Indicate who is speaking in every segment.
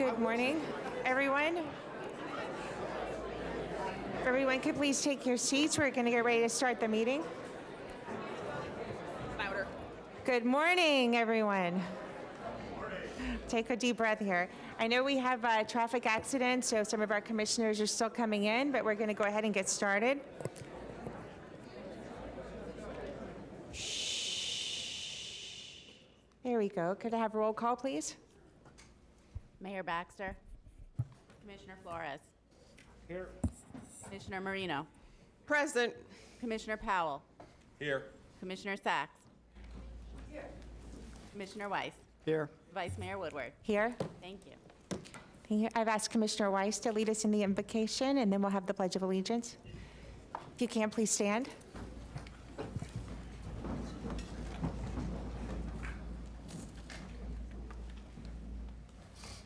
Speaker 1: Good morning, everyone. If everyone could please take your seats, we're going to get ready to start the meeting.
Speaker 2: Louder.
Speaker 1: Good morning, everyone. Take a deep breath here. I know we have a traffic accident, so some of our commissioners are still coming in, but we're going to go ahead and get started. Shh. There we go. Could I have a roll call, please?
Speaker 2: Mayor Baxter. Commissioner Flores.
Speaker 3: Here.
Speaker 2: Commissioner Marino.
Speaker 3: Present.
Speaker 2: Commissioner Powell.
Speaker 3: Here.
Speaker 2: Commissioner Sachs. Here. Commissioner Weiss.
Speaker 3: Here.
Speaker 2: Vice Mayor Woodward.
Speaker 1: Here.
Speaker 2: Thank you.
Speaker 1: Thank you. I've asked Commissioner Weiss to lead us in the invocation, and then we'll have the Pledge of Allegiance. If you can, please stand.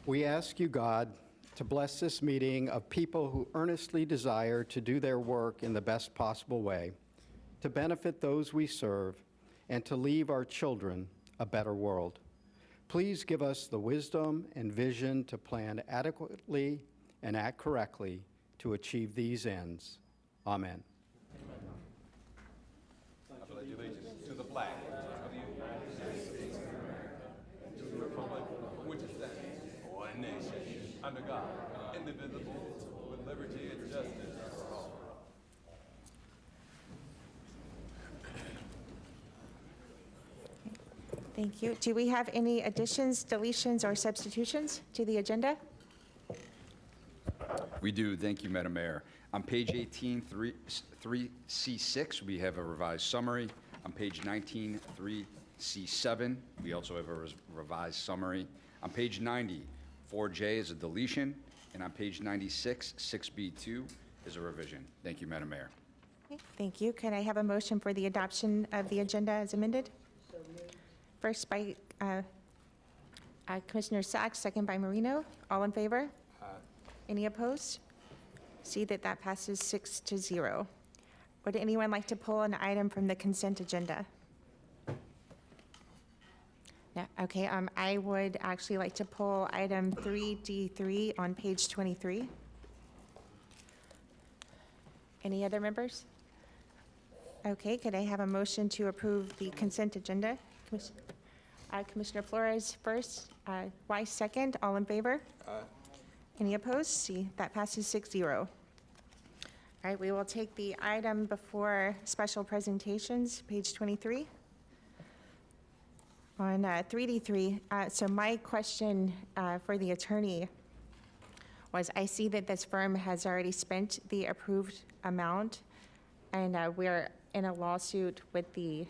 Speaker 4: We ask you, God, to bless this meeting of people who earnestly desire to do their work in the best possible way, to benefit those we serve, and to leave our children a better world. Please give us the wisdom and vision to plan adequately and act correctly to achieve these ends. Amen.
Speaker 5: I pledge allegiance to the flag of the United States of America, to the republic for which it stands, one nation, under God, indivisible, with liberty and justice for all.
Speaker 1: Thank you. Do we have any additions, deletions, or substitutions to the agenda?
Speaker 6: We do. Thank you, Madam Mayor. On page 18, 3C6, we have a revised summary. On page 19, 3C7, we also have a revised summary. On page 90, 4J is a deletion. And on page 96, 6B2 is a revision. Thank you, Madam Mayor.
Speaker 1: Okay, thank you. Can I have a motion for the adoption of the agenda as amended? First by Commissioner Sachs, second by Marino. All in favor? Any opposed? See that that passes 6-0. Would anyone like to pull an item from the consent agenda? No. Okay. I would actually like to pull item 3D3 on page 23. Any other members? Okay. Could I have a motion to approve the consent agenda? Commissioner Flores first, Weiss second. All in favor? Any opposed? See, that passes 6-0. All right, we will take the item before special presentations, page 23. On 3D3, so my question for the attorney was, I see that this firm has already spent the approved amount, and we're in a lawsuit with the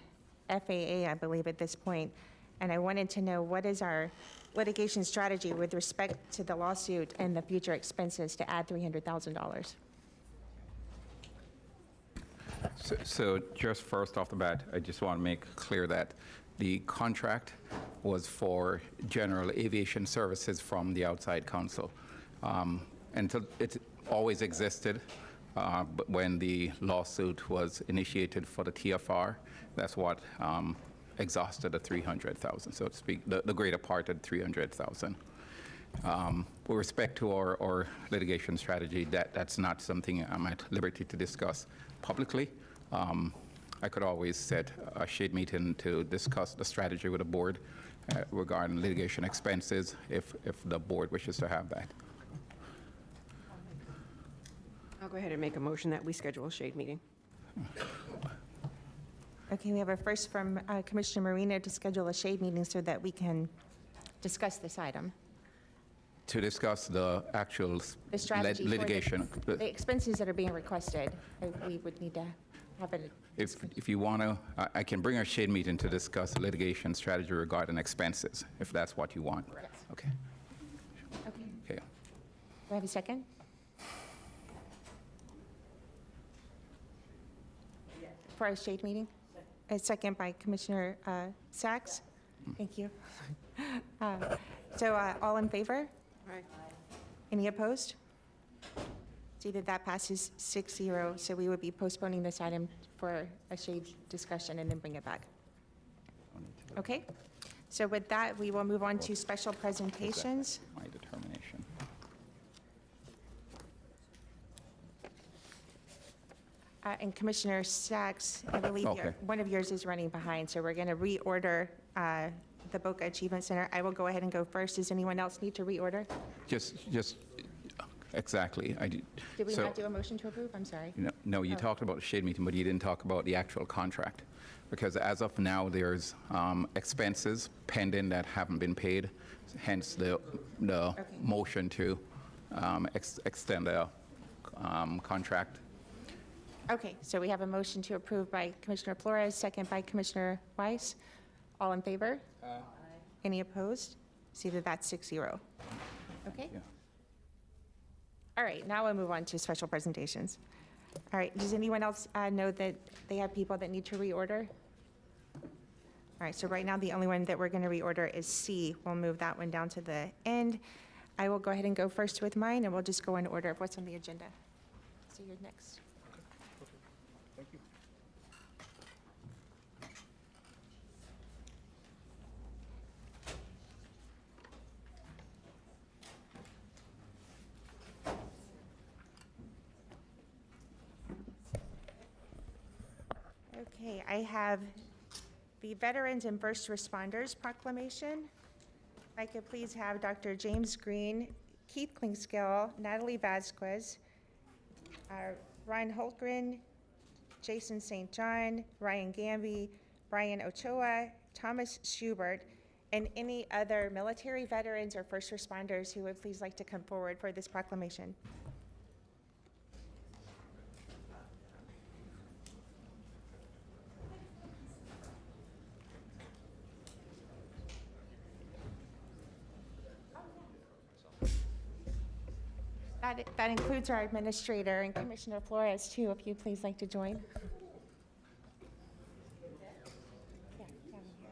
Speaker 1: FAA, I believe, at this point. And I wanted to know, what is our litigation strategy with respect to the lawsuit and the future expenses to add $300,000?
Speaker 7: So just first off the bat, I just want to make clear that the contract was for general aviation services from the outside counsel. And it always existed, but when the lawsuit was initiated for the TFR, that's what exhausted the $300,000, so to speak, the greater part of $300,000. With respect to our litigation strategy, that's not something I'm at liberty to discuss publicly. I could always set a shade meeting to discuss the strategy with the board regarding litigation expenses if the board wishes to have that.
Speaker 3: I'll go ahead and make a motion that we schedule a shade meeting.
Speaker 1: Okay, we have a first from Commissioner Marino to schedule a shade meeting so that we can discuss this item.
Speaker 7: To discuss the actual
Speaker 1: The strategy
Speaker 7: litigation.
Speaker 1: for the expenses that are being requested, we would need to have it.
Speaker 7: If you want to, I can bring a shade meeting to discuss litigation strategy regarding expenses, if that's what you want.
Speaker 1: Yes.
Speaker 7: Okay.
Speaker 1: Okay.
Speaker 7: Okay.
Speaker 1: Do I have a second? For our shade meeting? A second by Commissioner Sachs. Thank you. So all in favor?
Speaker 3: Right.
Speaker 1: Any opposed? See that that passes 6-0, so we would be postponing this item for a shade discussion and then bring it back. Okay? So with that, we will move on to special presentations.
Speaker 7: My determination.
Speaker 1: And Commissioner Sachs, I believe
Speaker 7: Okay.
Speaker 1: one of yours is running behind, so we're going to reorder the Boca Achievement Center. I will go ahead and go first. Does anyone else need to reorder?
Speaker 7: Just, exactly. I did.
Speaker 1: Did we
Speaker 7: So-
Speaker 1: not do a motion to approve? I'm sorry.
Speaker 7: No, you talked about the shade meeting, but you didn't talk about the actual contract. Because as of now, there's expenses pending that haven't been paid, hence the motion to extend the contract.
Speaker 1: Okay, so we have a motion to approve by Commissioner Flores, second by Commissioner Weiss. All in favor? Any opposed? See that that's 6-0. Okay?
Speaker 7: Yeah.
Speaker 1: All right, now we'll move on to special presentations. All right, does anyone else know that they have people that need to reorder? All right, so right now, the only one that we're going to reorder is C. We'll move that one down to the end. I will go ahead and go first with mine, and we'll just go in order of what's on the agenda. So you're next. Okay, I have the Veterans and First Responders Proclamation. If I could please have Dr. James Green, Keith Klingskill, Natalie Vasquez, Ryan Holtgren, Jason St. John, Ryan Gamby, Brian Ochoa, Thomas Schubert, and any other military veterans or first responders who would please like to come forward for this proclamation. That includes our administrator and Commissioner Flores, too, if you'd please like to join. Yeah, down here.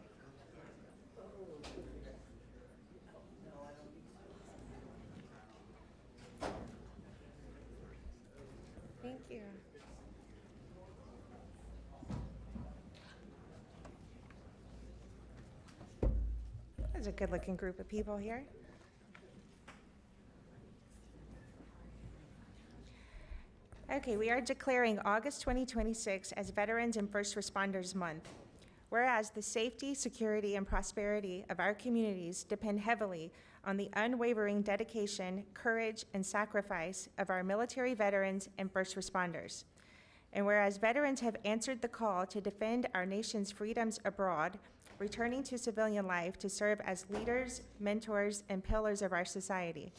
Speaker 1: Thank you. There's a good-looking group of people here. Okay, we are declaring August 2026 as Veterans and First Responders Month. Whereas the safety, security, and prosperity of our communities depend heavily on the unwavering dedication, courage, and sacrifice of our military veterans and first responders. And whereas veterans have answered the call to defend our nation's freedoms abroad, returning to civilian life to serve as leaders, mentors, and pillars of our society.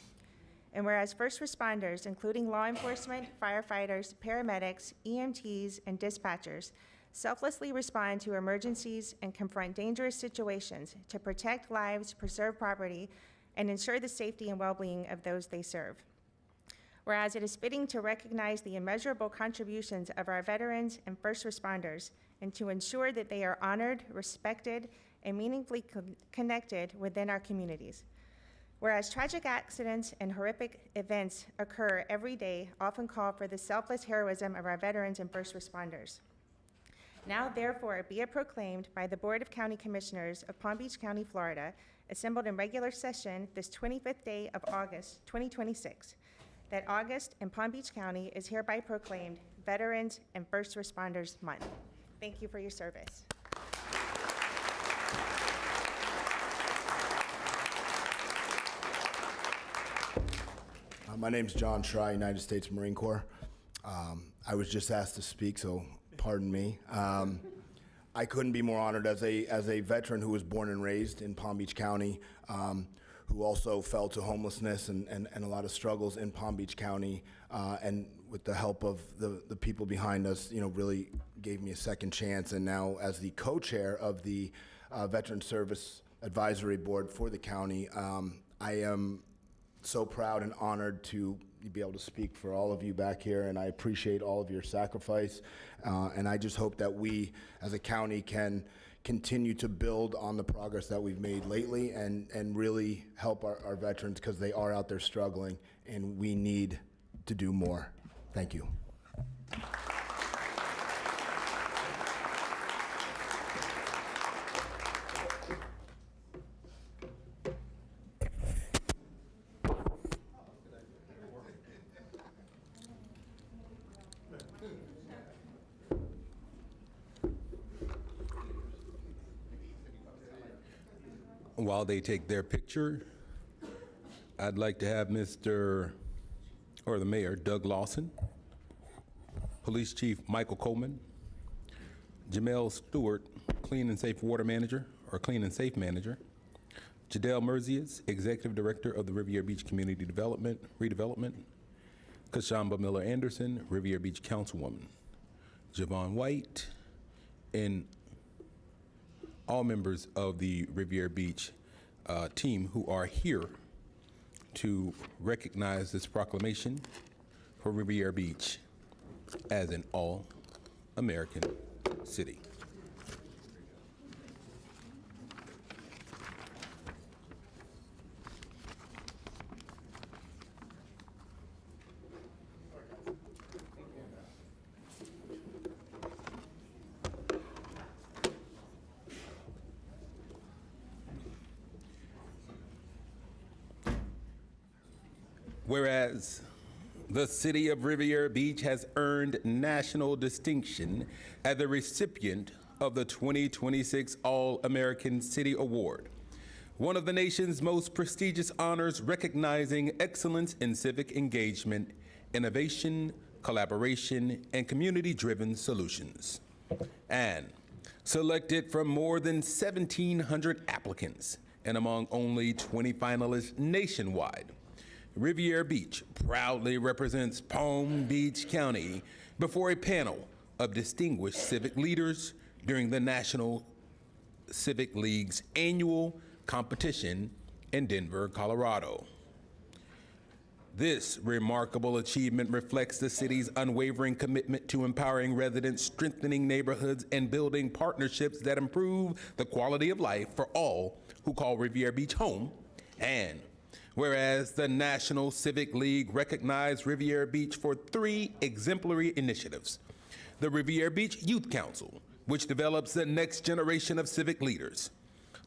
Speaker 1: And whereas first responders, including law enforcement, firefighters, paramedics, EMTs, and dispatchers, selflessly respond to emergencies and confront dangerous situations to protect lives, preserve property, and ensure the safety and well-being of those they serve. Whereas it is fitting to recognize the immeasurable contributions of our veterans and first responders and to ensure that they are honored, respected, and meaningfully connected within our communities. Whereas tragic accidents and horrific events occur every day, often call for the selfless heroism of our veterans and first responders. Now, therefore, be it proclaimed by the Board of County Commissioners of Palm Beach County, Florida, assembled in regular session this 25th day of August 2026, that August in Palm Beach County is hereby proclaimed Veterans and First Responders Month. Thank you for your service.
Speaker 8: My name's John Schrei, United States Marine Corps. I was just asked to speak, so pardon me. I couldn't be more honored as a veteran who was born and raised in Palm Beach County, who also fell to homelessness and a lot of struggles in Palm Beach County, and with the help of the people behind us, really gave me a second chance. And now, as the co-chair of the Veteran Service Advisory Board for the county, I am so proud and honored to be able to speak for all of you back here, and I appreciate all of your sacrifice. And I just hope that we, as a county, can continue to build on the progress that we've made lately and really help our veterans, because they are out there struggling, and we need to do more. Thank you.
Speaker 9: while they take their picture, I'd like to have the Mayor, Doug Lawson, Police Chief Michael Coleman, Jamel Stewart, Clean and Safe Water Manager, or Clean and Safe Manager, Jadelle Merzius, Executive Director of the Riviera Beach Community Redevelopment, Kashamba Miller Anderson, Riviera Beach Councilwoman, Javon White, and all members of the Riviera Beach team who are here to recognize this proclamation for Riviera Beach as an all-American city. Whereas the city of Riviera Beach has earned national distinction as the recipient of the 2026 All-American City Award, one of the nation's most prestigious honors recognizing excellence in civic engagement, innovation, collaboration, and community-driven solutions. And selected from more than 1,700 applicants and among only 20 finalists nationwide, Riviera Beach proudly represents Palm Beach County before a panel of distinguished civic leaders during the National Civic League's annual competition in Denver, Colorado. This remarkable achievement reflects the city's unwavering commitment to empowering residents, strengthening neighborhoods, and building partnerships that improve the quality of life for all who call Riviera Beach home. And whereas the National Civic League recognized Riviera Beach for 3 exemplary initiatives: the Riviera Beach Youth Council, which develops the next generation of civic leaders;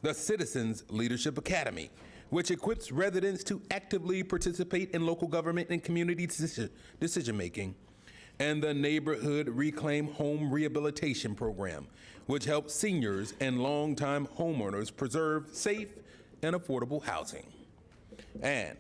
Speaker 9: the Citizens Leadership Academy, which equips residents to actively participate in local government and community decision-making; and the Neighborhood Reclaim Home Rehabilitation Program, which helps seniors and longtime homeowners preserve safe and affordable housing. And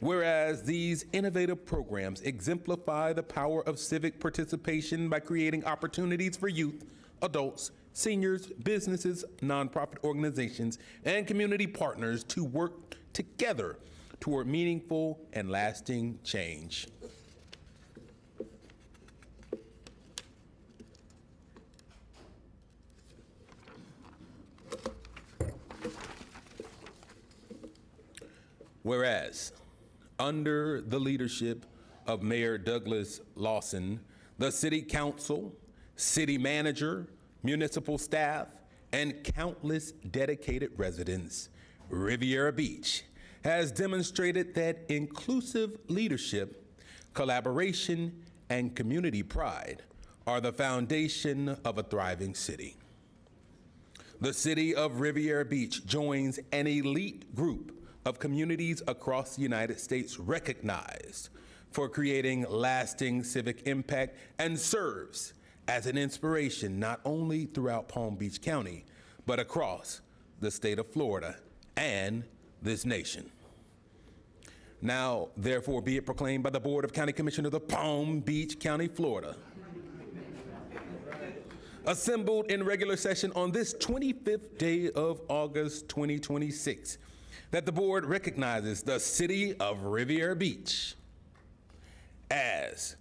Speaker 9: whereas these innovative programs exemplify the power of civic participation by creating opportunities for youth, adults, seniors, businesses, nonprofit organizations, and community partners to work together toward meaningful and lasting change. Whereas, under the leadership of Mayor Douglas Lawson, the City Council, City Manager, municipal staff, and countless dedicated residents, Riviera Beach has demonstrated that inclusive leadership, collaboration, and community pride are the foundation of a thriving city. The city of Riviera Beach joins an elite group of communities across the United States recognized for creating lasting civic impact and serves as an inspiration not only throughout Palm Beach County, but across the state of Florida and this nation. Now, therefore, be it proclaimed by the Board of County Commissioners of Palm Beach County, Florida, assembled in regular session on this 25th day of August 2026, that the board recognizes the city of Riviera Beach as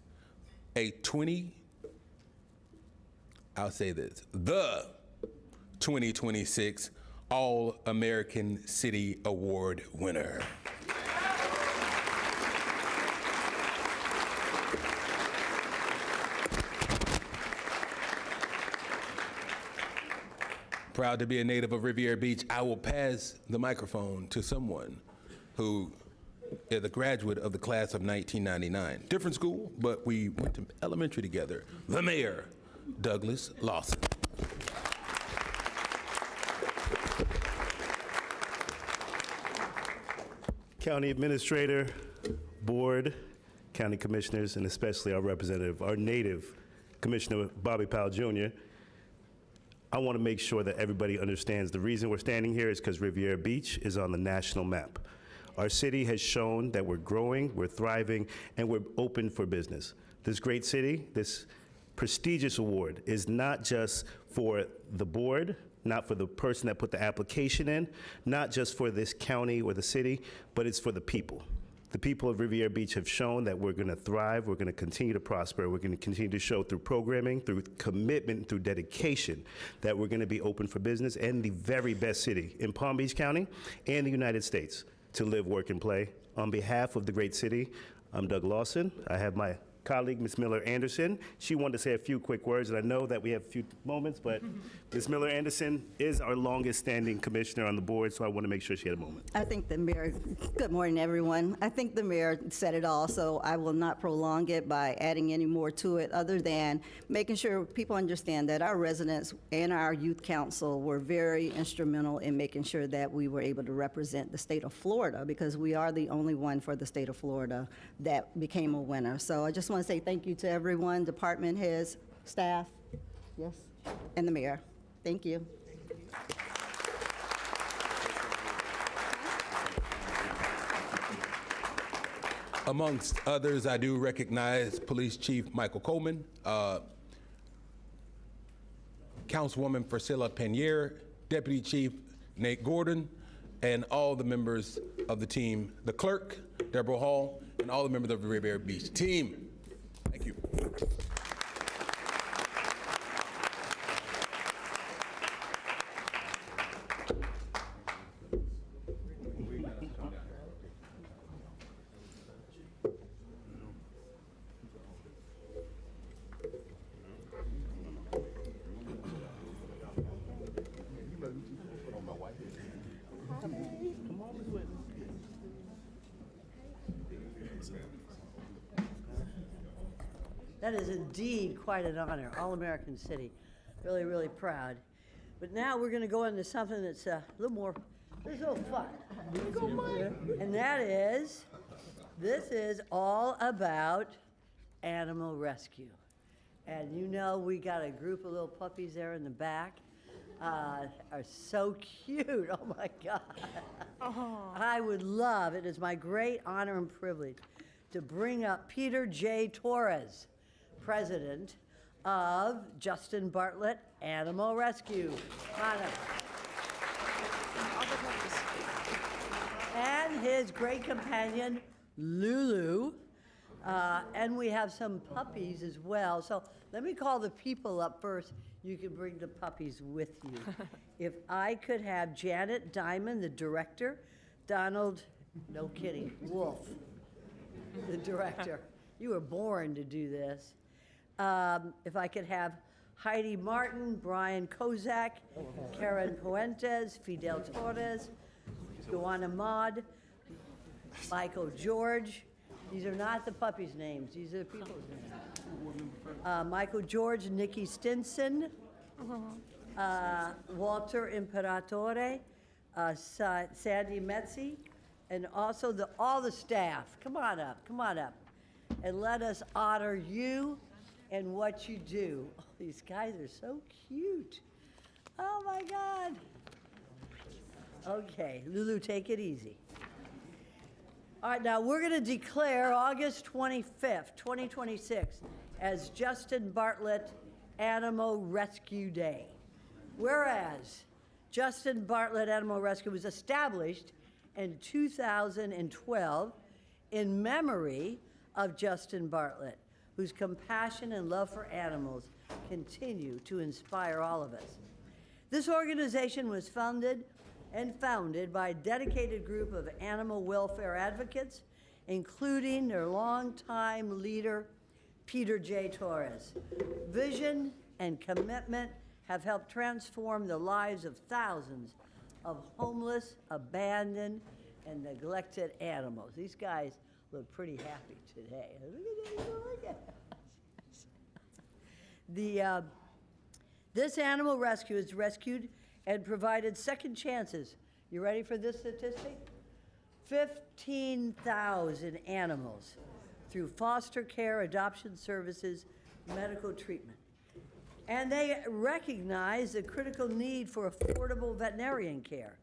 Speaker 9: the 2026 All-American City Award winner. Proud to be a native of Riviera Beach, I will pass the microphone to someone who is a graduate of the class of 1999. Different school, but we went to elementary together. The Mayor, Douglas Lawson.
Speaker 10: County Administrator, Board, County Commissioners, and especially our representative, our native Commissioner Bobby Powell Jr., I want to make sure that everybody understands the reason we're standing here is because Riviera Beach is on the national map. Our city has shown that we're growing, we're thriving, and we're open for business. This great city, this prestigious award is not just for the board, not for the person that put the application in, not just for this county or the city, but it's for the people. The people of Riviera Beach have shown that we're going to thrive, we're going to continue to prosper, we're going to continue to show through programming, through commitment, through dedication, that we're going to be open for business and the very best city in Palm Beach County and the United States to live, work, and play. On behalf of the great city, I'm Doug Lawson. I have my colleague, Ms. Miller Anderson. She wanted to say a few quick words, and I know that we have a few moments, but Ms. Miller Anderson is our longest-standing commissioner on the board, so I want to make sure she had a moment.
Speaker 11: I think the mayor, good morning, everyone. I think the mayor said it all, so I will not prolong it by adding any more to it, other than making sure people understand that our residents and our youth council were very instrumental in making sure that we were able to represent the state of Florida, because we are the only one for the state of Florida that became a winner. So I just want to say thank you to everyone, department heads, staff, yes, and the mayor. Thank you.
Speaker 9: Amongst others, I do recognize Police Chief Michael Coleman, Councilwoman Priscilla Penier, Deputy Chief Nate Gordon, and all the members of the team, the clerk, Deborah Hall, and all the members of the Riviera Beach team. Thank you.
Speaker 12: That is indeed quite an honor, All-American City. Really, really proud. But now we're going to go into something that's a little more, this is a little fun. And that is, this is all about animal rescue. And you know we got a group of little puppies there in the back. Are so cute, oh my God. I would love, it is my great honor and privilege to bring up Peter J. Torres, president of Justin Bartlett Animal Rescue. Come on up. And his great companion, Lulu. And we have some puppies as well. So let me call the people up first. You can bring the puppies with you. If I could have Janet Diamond, the director, Donald, no kidding, Wolf, the director. You were born to do this. If I could have Heidi Martin, Brian Kozak, Karen Puentes, Fidel Torres, Joanna Maud, Michael George. These are not the puppies' names. These are the people's names. Michael George, Nikki Stinson, Walter Imperatore, Sandy Metzi, and also all the staff. Come on up, and let us honor you and what you do. Oh, these guys are so cute. Oh my God. Okay, Lulu, take it easy. All right, now we're going to declare August 25th, 2026 as Justin Bartlett Animal Rescue Day. Whereas Justin Bartlett Animal Rescue was established in 2012 in memory of Justin Bartlett, whose compassion and love for animals continue to inspire all of us. This organization was founded by a dedicated group of animal welfare advocates, including their longtime leader, Peter J. Torres. Vision and commitment have helped transform the lives of thousands of homeless, abandoned, and neglected animals. These guys look pretty happy today. Look at that. This animal rescue has rescued and provided second chances. You ready for this statistic? 15,000 animals through foster care, adoption services, medical treatment. And they recognize the critical need for affordable veterinarian care.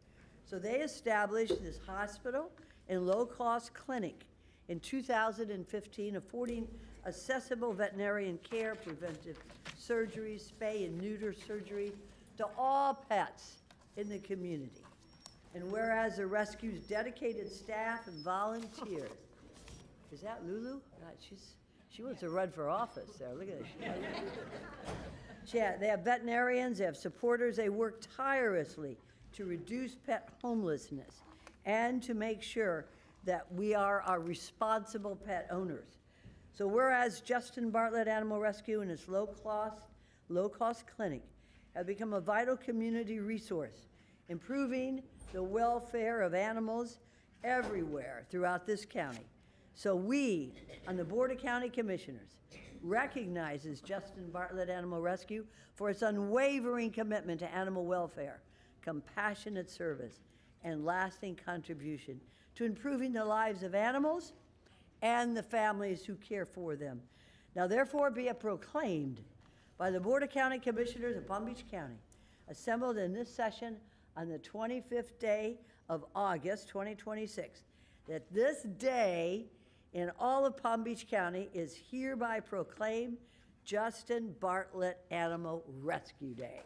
Speaker 12: So they established this hospital and low-cost clinic in 2015, affording accessible veterinarian care, preventive surgeries, spay and neuter surgery to all pets in the community. And whereas the rescue's dedicated staff and volunteers, is that Lulu? God, she wants to run for office there. Look at this. Yeah, they have veterinarians, they have supporters, they work tirelessly to reduce pet homelessness and to make sure that we are our responsible pet owners. So whereas Justin Bartlett Animal Rescue and its low-cost clinic have become a vital community resource, improving the welfare of animals everywhere throughout this county. So we, on the Board of County Commissioners, recognizes Justin Bartlett Animal Rescue for its unwavering commitment to animal welfare, compassionate service, and lasting contribution to improving the lives of animals and the families who care for them. Now therefore be it proclaimed by the Board of County Commissioners of Palm Beach County, assembled in this session on the 25th day of August 2026, that this day in all of Palm Beach County is hereby proclaimed Justin Bartlett Animal Rescue Day.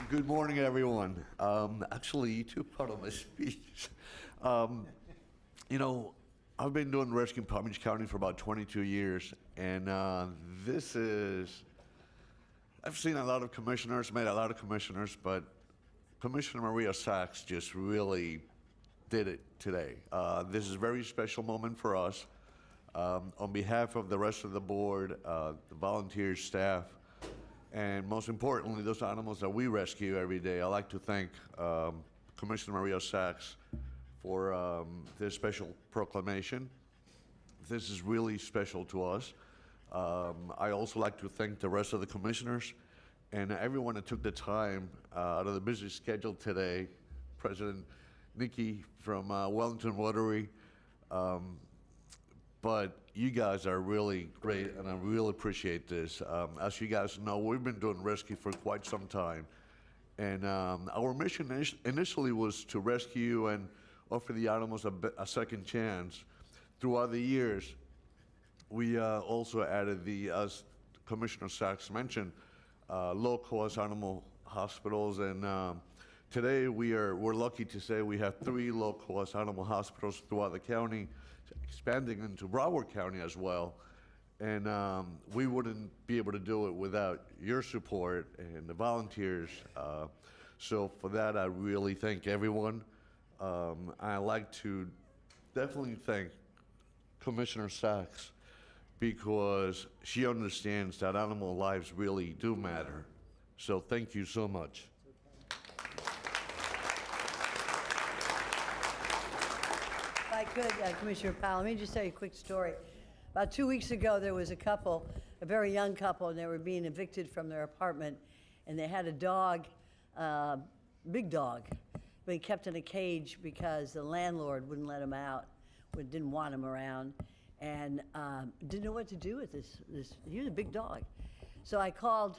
Speaker 13: Good morning, everyone. Actually, you took part of my speech. You know, I've been doing rescue in Palm Beach County for about 22 years, and I've seen a lot of commissioners, met a lot of commissioners, but Commissioner Maria Sachs just really did it today. This is a very special moment for us. On behalf of the rest of the board, the volunteers, staff, and most importantly, those animals that we rescue every day, I'd like to thank Commissioner Maria Sachs for this special proclamation. This is really special to us. I also like to thank the rest of the commissioners and everyone that took the time out of the busy schedule today. President Nikki from Wellington Rotary. But you guys are really great, and I really appreciate this. As you guys know, we've been doing rescue for quite some time. And our mission initially was to rescue and offer the animals a second chance. Throughout the years, we also added as Commissioner Sachs mentioned, low-cost animal hospitals. And today we're lucky to say we have 3 low-cost animal hospitals throughout the county, expanding into Broward County as well. And we wouldn't be able to do it without your support and the volunteers. So for that, I really thank everyone. I'd like to definitely thank Commissioner Sachs, because she understands that animal lives really do matter. So thank you so much.
Speaker 12: If I could, Commissioner Powell, let me just tell you a quick story. About 2 weeks ago, there was a couple, a very young couple, and they were being evicted from their apartment, and they had a dog, big dog, but he kept in a cage because the landlord wouldn't let him out, didn't want him around, and didn't know what to do with this. He was a big dog. So I called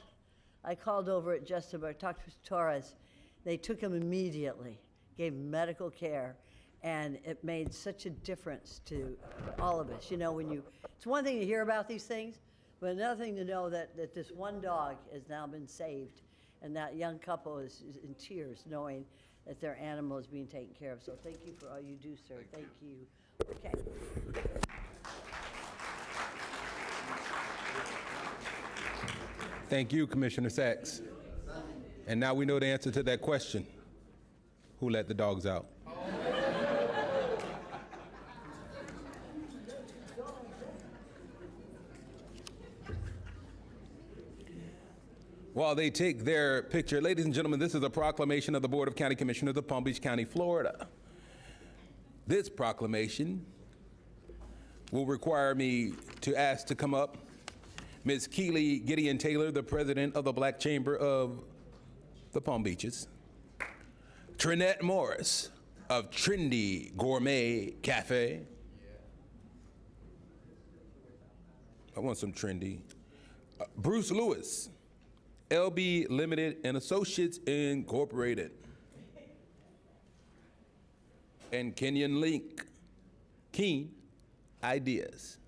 Speaker 12: over at Justin, I talked to Torres. They took him immediately, gave him medical care, and it made such a difference to all of us. You know, it's one thing to hear about these things, but another thing to know that this one dog has now been saved, and that young couple is in tears knowing that their animal is being taken care of. So thank you for all you do, sir. Thank you. Okay.
Speaker 9: Thank you, Commissioner Sachs. And now we know the answer to that question. Who let the dogs out? While they take their picture, ladies and gentlemen, this is a proclamation of the Board of County Commissioners of Palm Beach County, Florida. This proclamation will require me to ask to come up Ms. Keely Gideon Taylor, the president of the Black Chamber of the Palm Beaches. Trinette Morris, of Trendy Gourmet Cafe. I want some trendy. Bruce Lewis, LB Limited and Associates Incorporated. And Kenyon Link, Keen Ideas.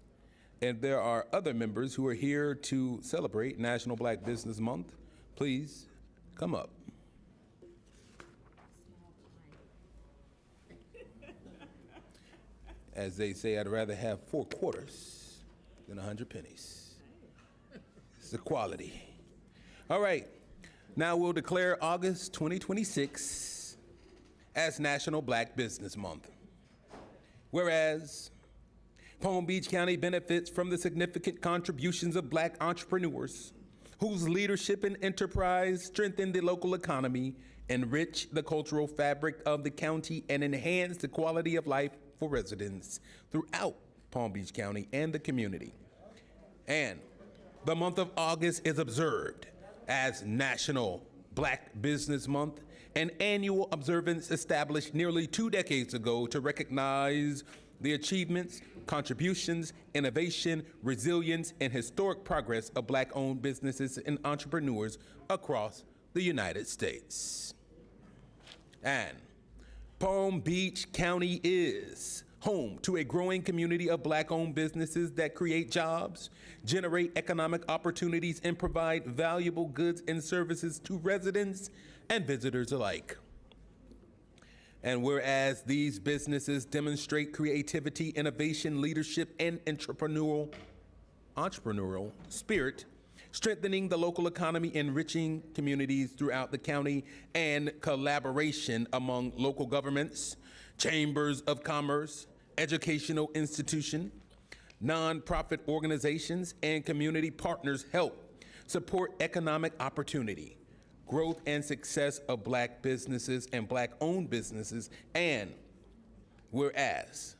Speaker 9: And there are other members who are here to celebrate National Black Business Month. Please come up. As they say, I'd rather have 4 quarters than 100 pennies. It's equality. All right, now we'll declare August 2026 as National Black Business Month. Whereas Palm Beach County benefits from the significant contributions of Black entrepreneurs whose leadership and enterprise strengthen the local economy, enrich the cultural fabric of the county, and enhance the quality of life for residents throughout Palm Beach County and the community. And the month of August is observed as National Black Business Month, an annual observance established nearly 2 decades ago to recognize the achievements, contributions, innovation, resilience, and historic progress of Black-owned businesses and entrepreneurs across the United States. And Palm Beach County is home to a growing community of Black-owned businesses that create jobs, generate economic opportunities, and provide valuable goods and services to residents and visitors alike. And whereas these businesses demonstrate creativity, innovation, leadership, and entrepreneurial spirit, strengthening the local economy, enriching communities throughout the county, and collaboration among local governments, chambers of commerce, educational institutions, nonprofit organizations, and community partners help support economic opportunity, growth, and success of Black businesses and Black-owned businesses. And whereas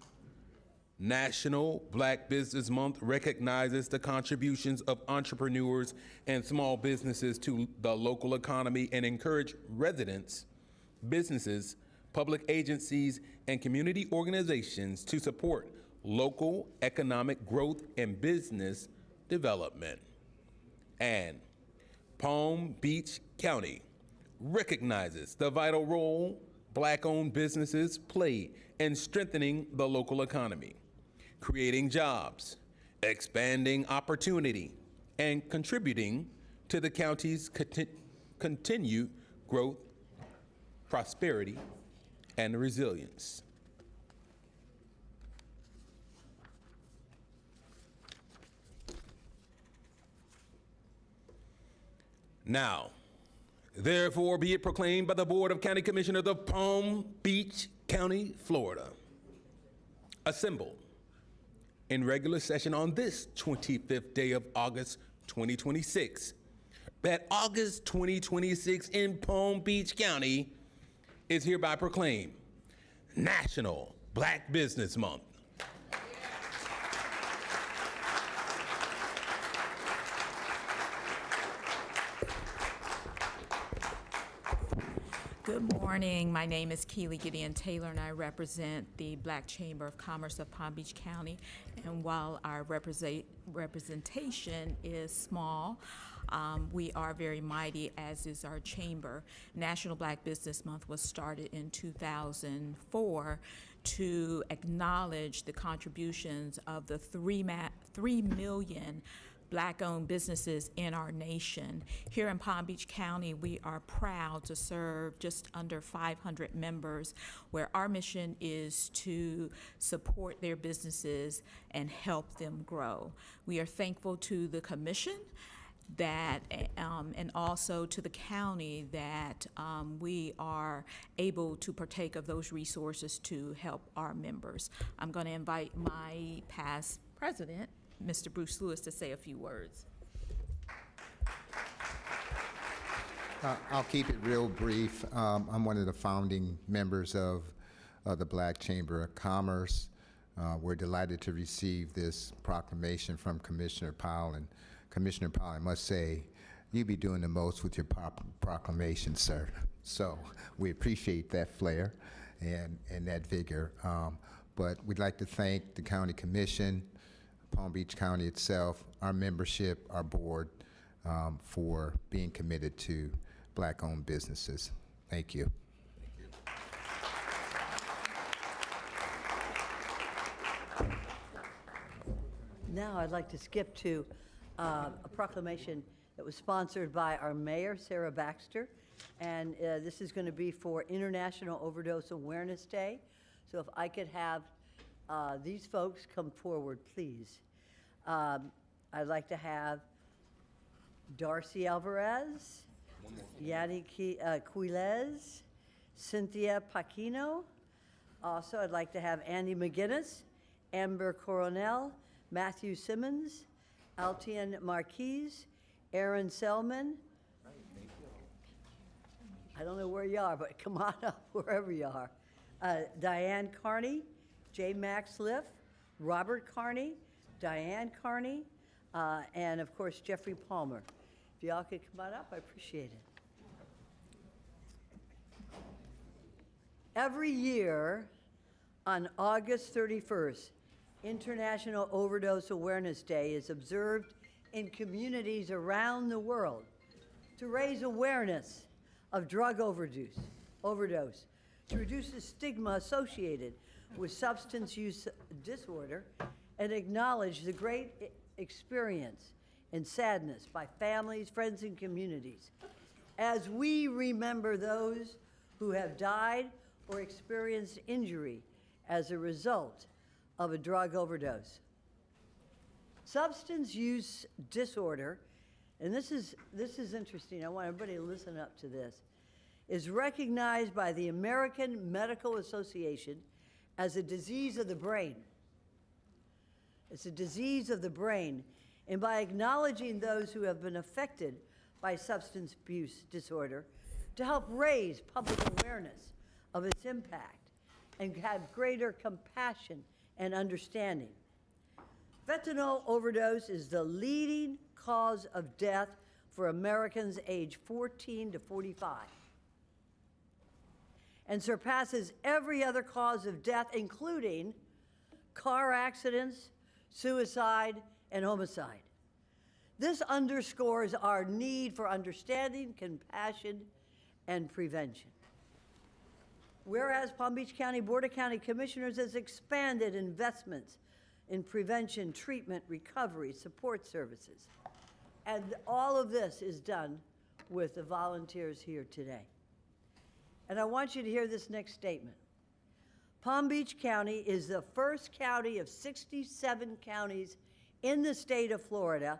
Speaker 9: National Black Business Month recognizes the contributions of entrepreneurs and small businesses to the local economy and encourage residents, businesses, public agencies, and community organizations to support local economic growth and business development. And Palm Beach County recognizes the vital role Black-owned businesses play in strengthening the local economy, creating jobs, expanding opportunity, and contributing to the county's continued growth, prosperity, and resilience. Now, therefore be it proclaimed by the Board of County Commissioners of Palm Beach County, Florida, assembled in regular session on this 25th day of August 2026, that August 2026 in Palm Beach County is hereby proclaimed National Black Business Month.
Speaker 14: Good morning. My name is Keely Gideon Taylor, and I represent the Black Chamber of Commerce of Palm Beach County. And while our representation is small, we are very mighty, as is our chamber. National Black Business Month was started in 2004 to acknowledge the contributions of the 3 million Black-owned businesses in our nation. Here in Palm Beach County, we are proud to serve just under 500 members, where our mission is to support their businesses and help them grow. We are thankful to the commission that, and also to the county, that we are able to partake of those resources to help our members. I'm going to invite my past president, Mr. Bruce Lewis, to say a few words.
Speaker 15: I'll keep it real brief. I'm one of the founding members of the Black Chamber of Commerce. We're delighted to receive this proclamation from Commissioner Powell. And Commissioner Powell, I must say, you be doing the most with your proclamation, sir. So we appreciate that flair. and that vigor. But we'd like to thank the County Commission, Palm Beach County itself, our membership, our board, for being committed to Black-owned businesses. Thank you.
Speaker 12: Now I'd like to skip to a proclamation that was sponsored by our mayor, Sarah Baxter, and this is going to be for International Overdose Awareness Day. So if I could have these folks come forward, please. I'd like to have Darcy Alvarez, Yanni Quiles, Cynthia Paquino. Also, I'd like to have Andy McGinnis, Amber Coronel, Matthew Simmons, Altian Marquise, Aaron Selman. I don't know where you are, but come on up wherever you are. Diane Carney, J. Max Liff, Robert Carney, Diane Carney, and of course Jeffrey Palmer. If y'all could come on up, I appreciate it. Every year on August 31st, International Overdose Awareness Day is observed in communities around the world to raise awareness of drug overdose, to reduce the stigma associated with substance use disorder, and acknowledge the great experience and sadness by families, friends, and communities as we remember those who have died or experienced injury as a result of a drug overdose. Substance use disorder, and this is interesting, I want everybody to listen up to this, is recognized by the American Medical Association as a disease of the brain. It's a disease of the brain, and by acknowledging those who have been affected by substance abuse disorder, to help raise public awareness of its impact and have greater compassion and understanding. Fentanyl overdose is the leading cause of death for Americans aged 14 to 45 and surpasses every other cause of death, including car accidents, suicide, and homicide. This underscores our need for understanding, compassion, and prevention. Whereas Palm Beach County Board of County Commissioners has expanded investments in prevention, treatment, recovery, support services. And all of this is done with the volunteers here today. And I want you to hear this next statement. Palm Beach County is the first county of 67 counties in the state of Florida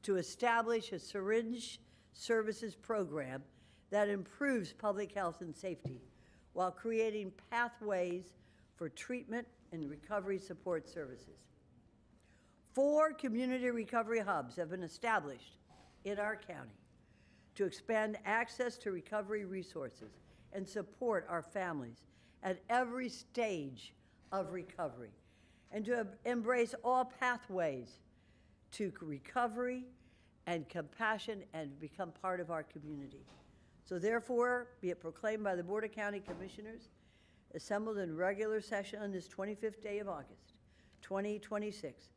Speaker 12: to establish a syringe services program that improves public health and safety while creating pathways for treatment and recovery support services. 4 community recovery hubs have been established in our county to expand access to recovery resources and support our families at every stage of recovery, and to embrace all pathways to recovery and compassion and become part of our community. So therefore, be it proclaimed by the Board of County Commissioners, assembled in regular session on this 25th day of August, 2026,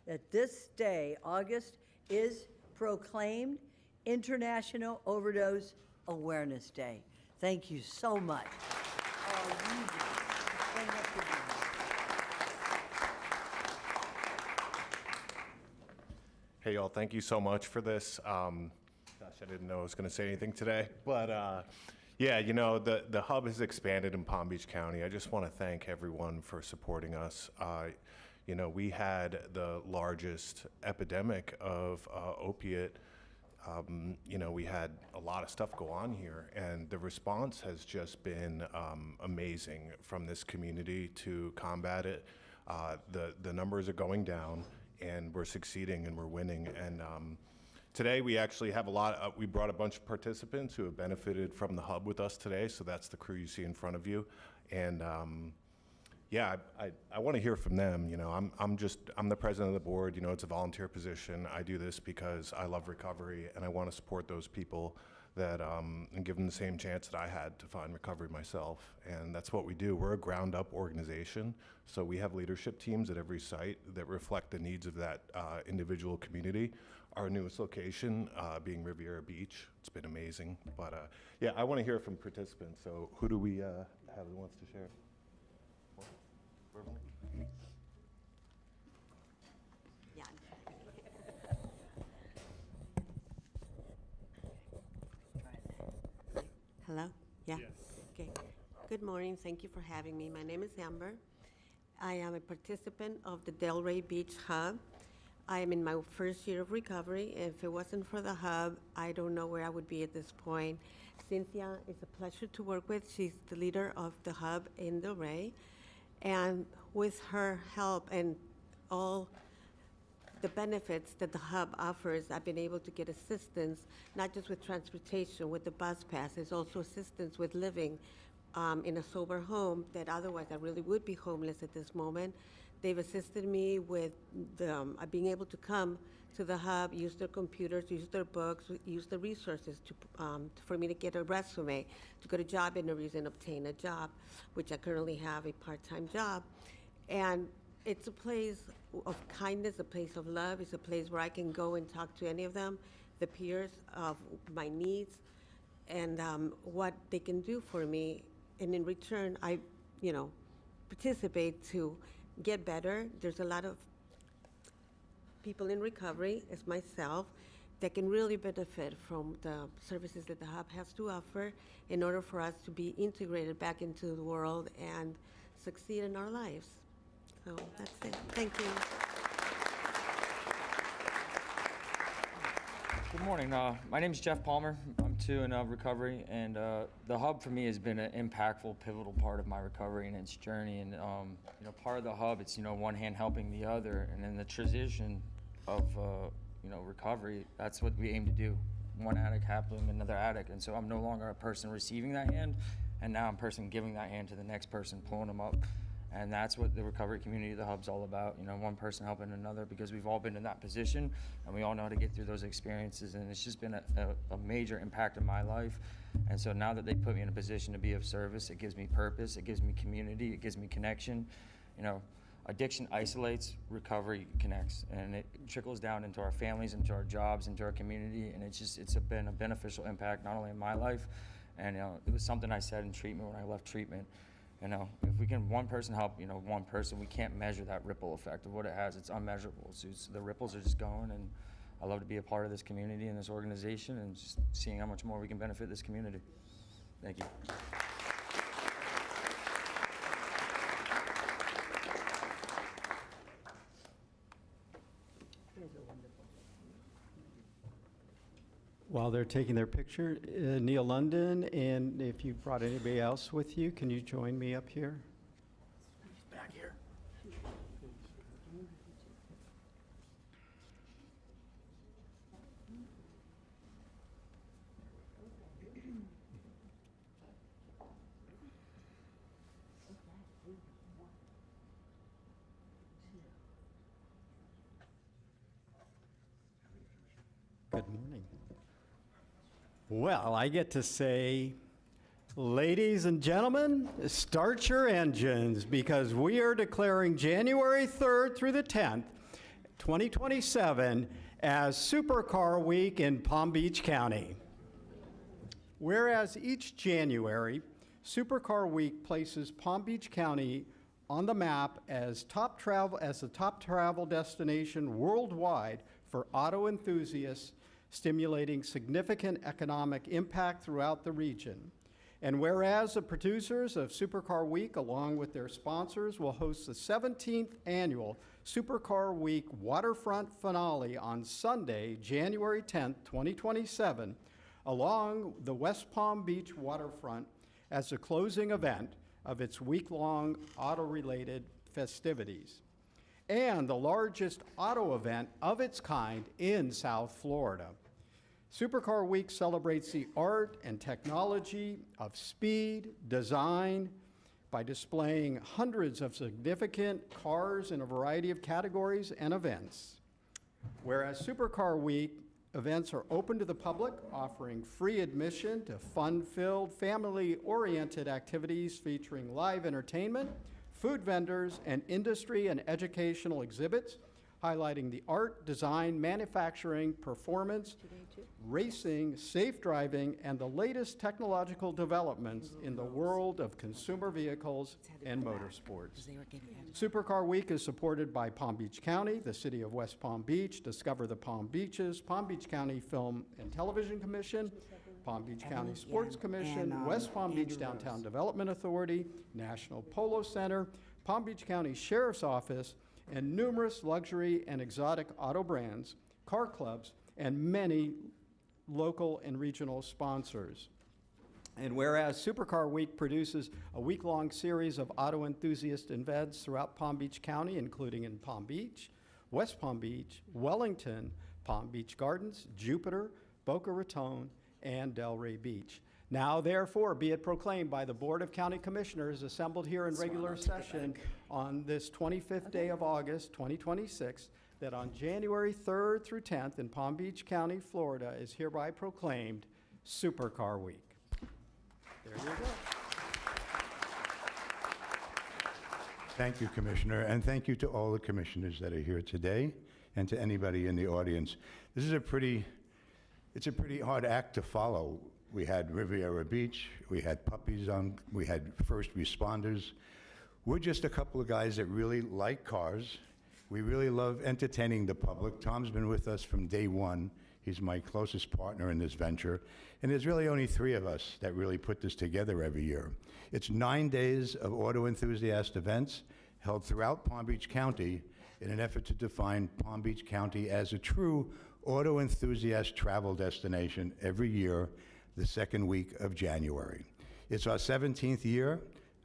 Speaker 12: that this day, August, is proclaimed International Overdose Awareness Day. Thank you so much.
Speaker 16: Hey, y'all, thank you so much for this. Gosh, I didn't know I was going to say anything today, but yeah, you know, the hub has expanded in Palm Beach County. I just want to thank everyone for supporting us. You know, we had the largest epidemic of opiate. You know, we had a lot of stuff go on here, and the response has just been amazing from this community to combat it. The numbers are going down, and we're succeeding and we're winning. And today we actually have we brought a bunch of participants who have benefited from the hub with us today. So that's the crew you see in front of you. And yeah, I want to hear from them. You know, I'm the president of the board. You know, it's a volunteer position. I do this because I love recovery and I want to support those people that and give them the same chance that I had to find recovery myself. And that's what we do. We're a ground-up organization, so we have leadership teams at every site that reflect the needs of that individual community. Our newest location being Riviera Beach. It's been amazing. But yeah, I want to hear from participants. So who do we have who wants to share?
Speaker 17: Hello? Yeah? Okay. Good morning. Thank you for having me. My name is Amber. I am a participant of the Delray Beach Hub. I am in my first year of recovery. If it wasn't for the hub, I don't know where I would be at this point. Cynthia is a pleasure to work with. She's the leader of the hub in Delray. And with her help and all the benefits that the hub offers, I've been able to get assistance, not just with transportation, with the bus pass. There's also assistance with living in a sober home that otherwise I really would be homeless at this moment. They've assisted me with being able to come to the hub, use their computers, use their books, use the resources for me to get a resume, to go to job interviews and obtain a job, which I currently have a part-time job. And it's a place of kindness, a place of love. It's a place where I can go and talk to any of them, the peers, of my needs and what they can do for me. And in return, I, participate to get better. There's a lot of people in recovery, as myself, that can really benefit from the services that the hub has to offer in order for us to be integrated back into the world and succeed in our lives. So that's it. Thank you.
Speaker 18: Good morning. My name is Jeff Palmer. I'm too in recovery, and the hub for me has been an impactful, pivotal part of my recovery and its journey. And part of the hub, it's one hand helping the other, and in the transition of recovery, that's what we aim to do. One addict helping another addict, and so I'm no longer a person receiving that hand, and now I'm a person giving that hand to the next person, pulling them up. And that's what the recovery community of the hub's all about, one person helping another, because we've all been in that position and we all know how to get through those experiences. And it's just been a major impact in my life. And so now that they put me in a position to be of service, it gives me purpose, it gives me community, it gives me connection. Addiction isolates, recovery connects, and it trickles down into our families, into our jobs, into our community. And it's been a beneficial impact, not only in my life, and it was something I said in treatment when I left treatment. If we can one person help, one person, we can't measure that ripple effect of what it has. It's unmeasurable. So the ripples are just going, and I love to be a part of this community and this organization and just seeing how much more we can benefit this community. Thank you.
Speaker 4: While they're taking their picture, Neil London, and if you brought anybody else with you, can you join me up here?
Speaker 8: Back here.
Speaker 4: Good morning. Well, I get to say, ladies and gentlemen, start your engines, because we are declaring January 3rd through the 10th, 2027, as Supercar Week in Palm Beach County. Whereas each January, Supercar Week places Palm Beach County on the map as the top travel destination worldwide for auto enthusiasts, stimulating significant economic impact throughout the region. And whereas the producers of Supercar Week, along with their sponsors, will host the 17th annual Supercar Week Waterfront Finale on Sunday, January 10th, 2027, along the West Palm Beach waterfront as the closing event of its week-long auto-related festivities, and the largest auto event of its kind in South Florida. Supercar Week celebrates the art and technology of speed, design, by displaying hundreds of significant cars in a variety of categories and events. Whereas Supercar Week events are open to the public, offering free admission to fun-filled, family-oriented activities featuring live entertainment, food vendors, and industry and educational exhibits, highlighting the art, design, manufacturing, performance, racing, safe driving, and the latest technological developments in the world of consumer vehicles and motorsports. Supercar Week is supported by Palm Beach County, the City of West Palm Beach, Discover the Palm Beaches, Palm Beach County Film and Television Commission, Palm Beach County Sports Commission, West Palm Beach Downtown Development Authority, National Polo Center, Palm Beach County Sheriff's Office, and numerous luxury and exotic auto brands, car clubs, and many local and regional sponsors. And whereas Supercar Week produces a week-long series of auto enthusiast events throughout Palm Beach County, including in Palm Beach, West Palm Beach, Wellington, Palm Beach Gardens, Jupiter, Boca Raton, and Delray Beach. Now, therefore, be it proclaimed by the Board of County Commissioners assembled here in regular session on this 25th day of August, 2026, that on January 3rd through 10th in Palm Beach County, Florida, is hereby proclaimed Supercar Week. There you go.
Speaker 19: Thank you, Commissioner, and thank you to all the commissioners that are here today and to anybody in the audience. This is it's a pretty hard act to follow. We had Riviera Beach, we had puppies on, we had first responders. We're just a couple of guys that really like cars. We really love entertaining the public. Tom's been with us from day one. He's my closest partner in this venture. And there's really only 3 of us that really put this together every year. It's 9 days of auto enthusiast events held throughout Palm Beach County in an effort to define Palm Beach County as a true auto enthusiast travel destination every year, the second week of January. It's our 17th year.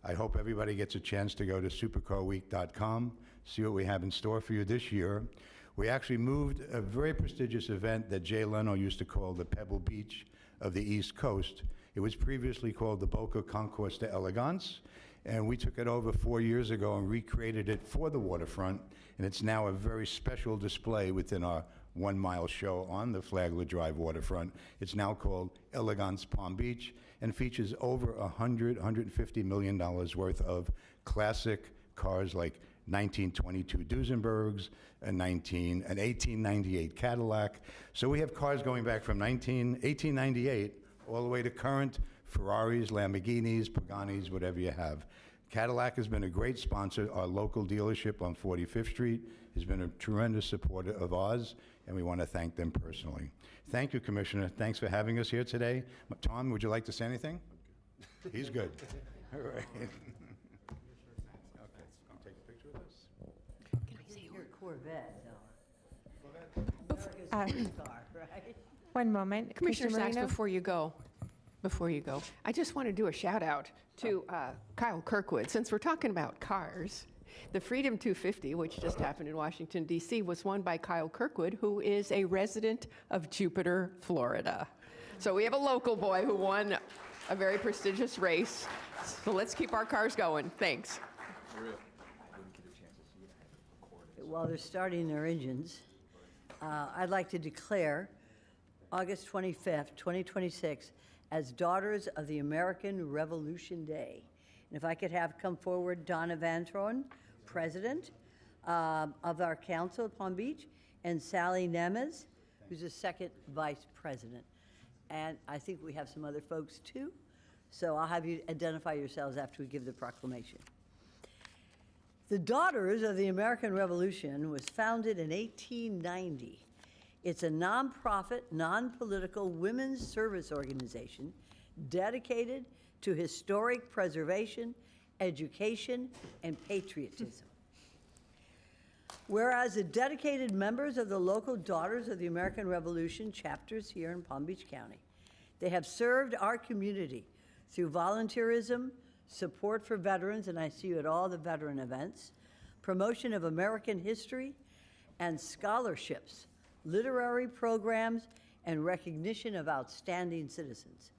Speaker 19: I hope everybody gets a chance to go to supercarweek.com, see what we have in store for you this year. We actually moved a very prestigious event that Jay Leno used to call the Pebble Beach of the East Coast. It was previously called the Boca Concourse de Elegance, and we took it over 4 years ago and recreated it for the waterfront, and it's now a very special display within our 1 mile show on the Flagler Drive waterfront. It's now called Elegance Palm Beach and features over $150 million worth of classic cars like 1922 Duesenbergs, an 1898 Cadillac. So we have cars going back from 1898 all the way to current Ferraris, Lamborghinis, Paganis, whatever you have. Cadillac has been a great sponsor. Our local dealership on 45th Street has been a tremendous supporter of ours, and we want to thank them personally. Thank you, Commissioner. Thanks for having us here today. Tom, would you like to say anything? He's good. All right. Okay, I'll take a picture with us.
Speaker 12: Can I see your Corvette, though? America's car, right?
Speaker 1: One moment.
Speaker 3: Commissioner Sachs,
Speaker 1: Marino?
Speaker 3: before you go, I just want to do a shout out to Kyle Kirkwood. Since we're talking about cars, the Freedom 250, which just happened in Washington, D.C., was won by Kyle Kirkwood, who is a resident of Jupiter, Florida. So we have a local boy who won a very prestigious race. So let's keep our cars going. Thanks.
Speaker 12: While they're starting their engines, I'd like to declare August 25th, 2026, as Daughters of the American Revolution Day. And if I could have come forward Donna Vantron, President of our council of Palm Beach, and Sally Nemes, who's the second Vice President. And I think we have some other folks too. So I'll have you identify yourselves after we give the proclamation. The Daughters of the American Revolution was founded in 1890. It's a nonprofit, non-political women's service organization dedicated to historic preservation, education, and patriotism. Whereas the dedicated members of the local Daughters of the American Revolution chapters here in Palm Beach County, they have served our community through volunteerism, support for veterans, and I see you at all the veteran events, promotion of American history, and scholarships, literary programs, and recognition of outstanding citizens.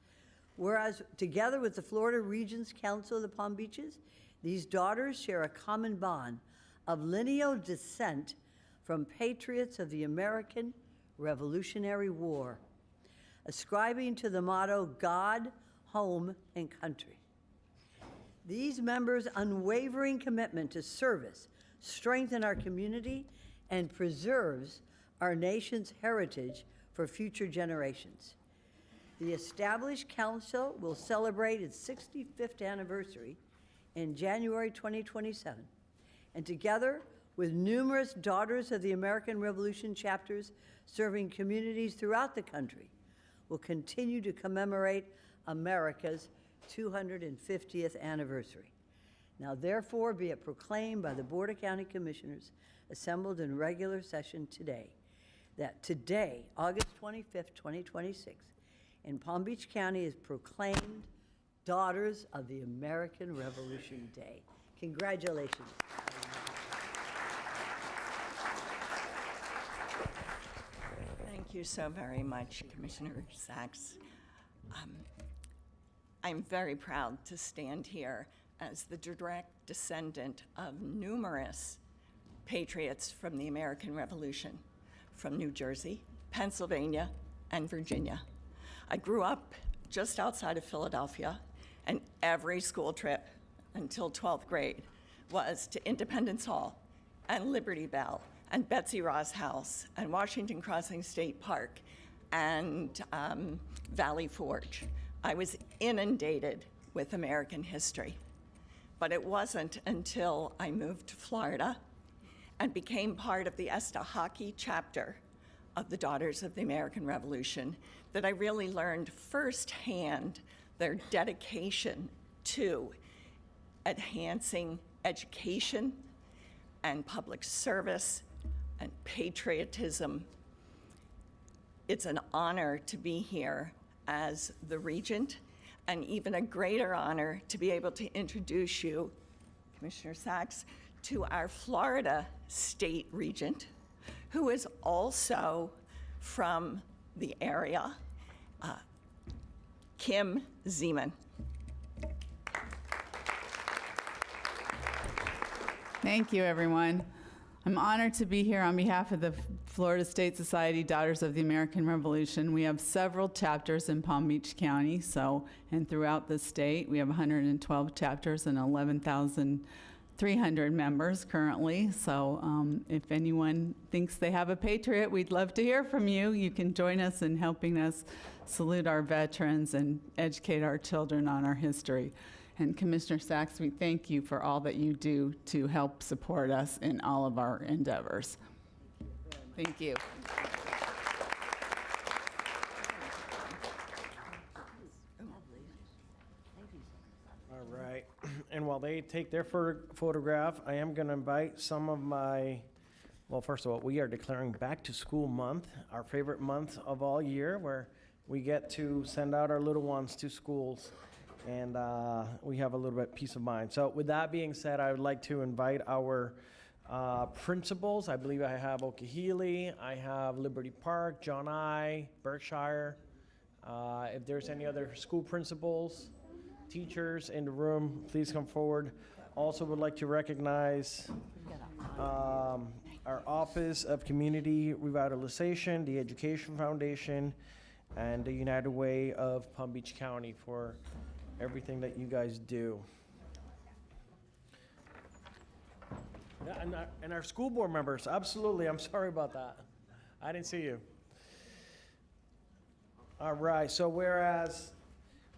Speaker 12: Whereas together with the Florida Regions Council of the Palm Beaches, these daughters share a common bond of lineal descent from patriots of the American Revolutionary War, ascribing to the motto, God, Home, and Country. These members' unwavering commitment to service strengthen our community and preserves our nation's heritage for future generations. The established council will celebrate its 65th anniversary in January 2027, and together with numerous Daughters of the American Revolution chapters serving communities throughout the country, will continue to commemorate America's 250th anniversary. Now therefore be it proclaimed by the Board of County Commissioners assembled in regular session today, that today, August 25th, 2026, in Palm Beach County is proclaimed Daughters of the American Revolution Day. Congratulations.
Speaker 20: Thank you so very much, Commissioner Sachs. I'm very proud to stand here as the direct descendant of numerous patriots from the American Revolution, from New Jersey, Pennsylvania, and Virginia. I grew up just outside of Philadelphia, and every school trip until 12th grade was to Independence Hall and Liberty Bell and Betsy Ross House and Washington Crossing State Park and Valley Forge. I was inundated with American history. But it wasn't until I moved to Florida and became part of the ESTA hockey chapter of the Daughters of the American Revolution that I really learned firsthand their dedication to enhancing education and public service and patriotism. It's an honor to be here as the regent, and even a greater honor to be able to introduce you, Commissioner Sachs, to our Florida State Regent, who is also from the area, Kim Zeman.
Speaker 21: Thank you, everyone. I'm honored to be here on behalf of the Florida State Society Daughters of the American Revolution. We have several chapters in Palm Beach County, and throughout the state. We have 112 chapters and 11,300 members currently. So if anyone thinks they have a patriot, we'd love to hear from you. You can join us in helping us salute our veterans and educate our children on our history. And Commissioner Sachs, we thank you for all that you do to help support us in all of our endeavors. Thank you.
Speaker 22: All right. And while they take their photograph, I am going to invite some of my, well, first of all, we are declaring Back to School Month, our favorite month of all year, where we get to send out our little ones to schools. And we have a little bit peace of mind. So with that being said, I would like to invite our principals. I believe I have Okehili, I have Liberty Park, John I, Berkshire. If there's any other school principals, teachers in the room, please come forward. Also would like to recognize our Office of Community Revitalization, the Education Foundation, and the United Way of Palm Beach County for everything that you guys do. Yeah, and our school board members, absolutely. I'm sorry about that. I didn't see you. All right, so whereas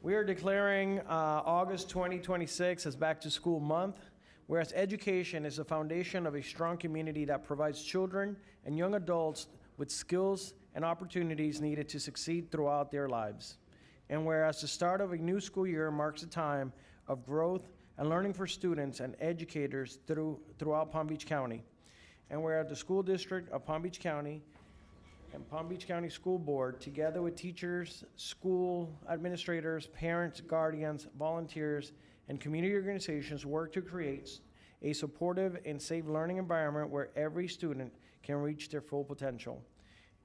Speaker 22: we are declaring August 2026 as Back to School Month, whereas education is the foundation of a strong community that provides children and young adults with skills and opportunities needed to succeed throughout their lives. And whereas the start of a new school year marks a time of growth and learning for students and educators throughout Palm Beach County. And whereas the school district of Palm Beach County and Palm Beach County School Board, together with teachers, school administrators, parents, guardians, volunteers, and community organizations, work to create a supportive and safe learning environment where every student can reach their full potential.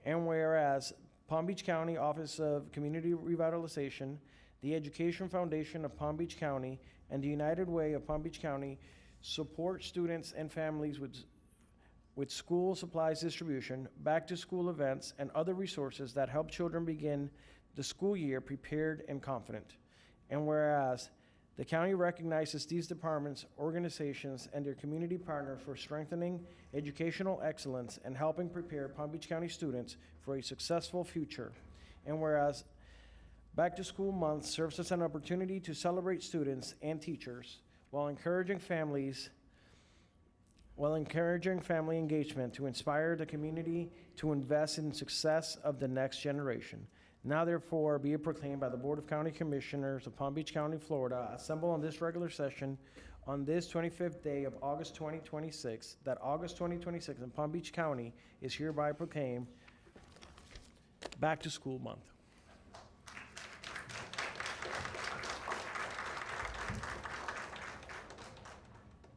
Speaker 22: And whereas Palm Beach County Office of Community Revitalization, the Education Foundation of Palm Beach County, and the United Way of Palm Beach County support students and families with with school supplies distribution, back-to-school events, and other resources that help children begin the school year prepared and confident. And whereas the county recognizes these departments, organizations, and their community partners for strengthening educational excellence and helping prepare Palm Beach County students for a successful future. And whereas Back to School Month serves as an opportunity to celebrate students and teachers while encouraging family engagement to inspire the community to invest in the success of the next generation. Now therefore be it proclaimed by the Board of County Commissioners of Palm Beach County, Florida, assembled on this regular session on this 25th day of August 2026, that August 2026 in Palm Beach County is hereby proclaimed Back to School Month.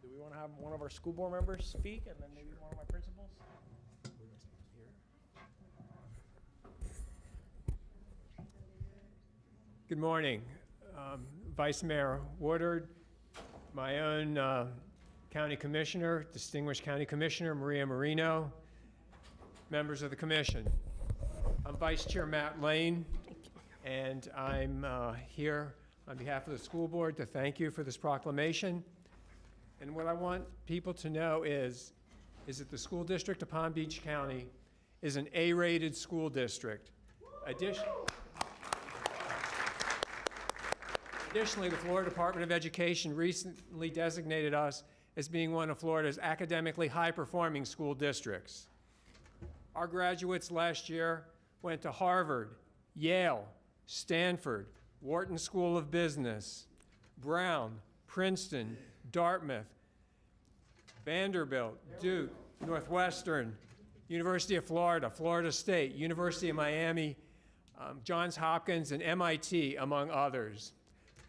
Speaker 22: Do we want to have one of our school board members speak, and then maybe one of my principals?
Speaker 2: Good morning. Vice Mayor Woodard, my own County Commissioner, Distinguished County Commissioner Maria Marino, members of the Commission. I'm Vice Chair Matt Lane, and I'm here on behalf of the school board to thank you for this proclamation. And what I want people to know is that the school district of Palm Beach County is an A-rated school district. Additionally, the Florida Department of Education recently designated us as being one of Florida's academically high-performing school districts. Our graduates last year went to Harvard, Yale, Stanford, Wharton School of Business, Brown, Princeton, Dartmouth, Vanderbilt, Duke, Northwestern, University of Florida, Florida State, University of Miami, Johns Hopkins, and MIT, among others.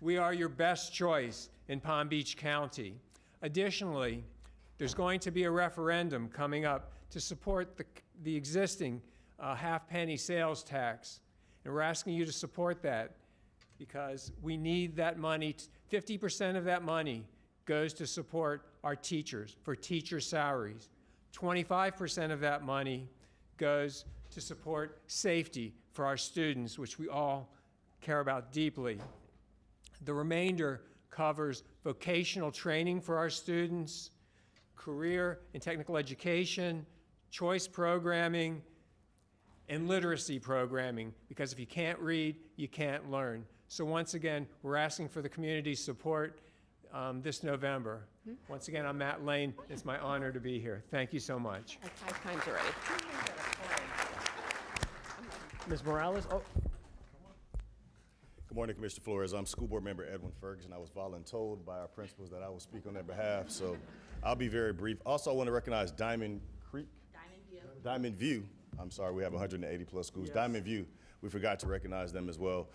Speaker 2: We are your best choice in Palm Beach County. Additionally, there's going to be a referendum coming up to support the existing half-penny sales tax. And we're asking you to support that because we need that money. 50% of that money goes to support our teachers, for teacher salaries. 25% of that money goes to support safety for our students, which we all care about deeply. The remainder covers vocational training for our students, career and technical education, choice programming, and literacy programming, because if you can't read, you can't learn. So once again, we're asking for the community's support this November. Once again, I'm Matt Lane. It's my honor to be here. Thank you so much.
Speaker 3: That's 5 times already.
Speaker 22: Ms. Morales? Oh.
Speaker 5: Good morning, Commissioner Flores. I'm School Board Member Edwin Ferguson. I was voluntold by our principals that I will speak on their behalf, so I'll be very brief. Also, I want to recognize Diamond View. I'm sorry, we have 180 plus schools. Yes. Diamond View, we forgot to recognize them as well.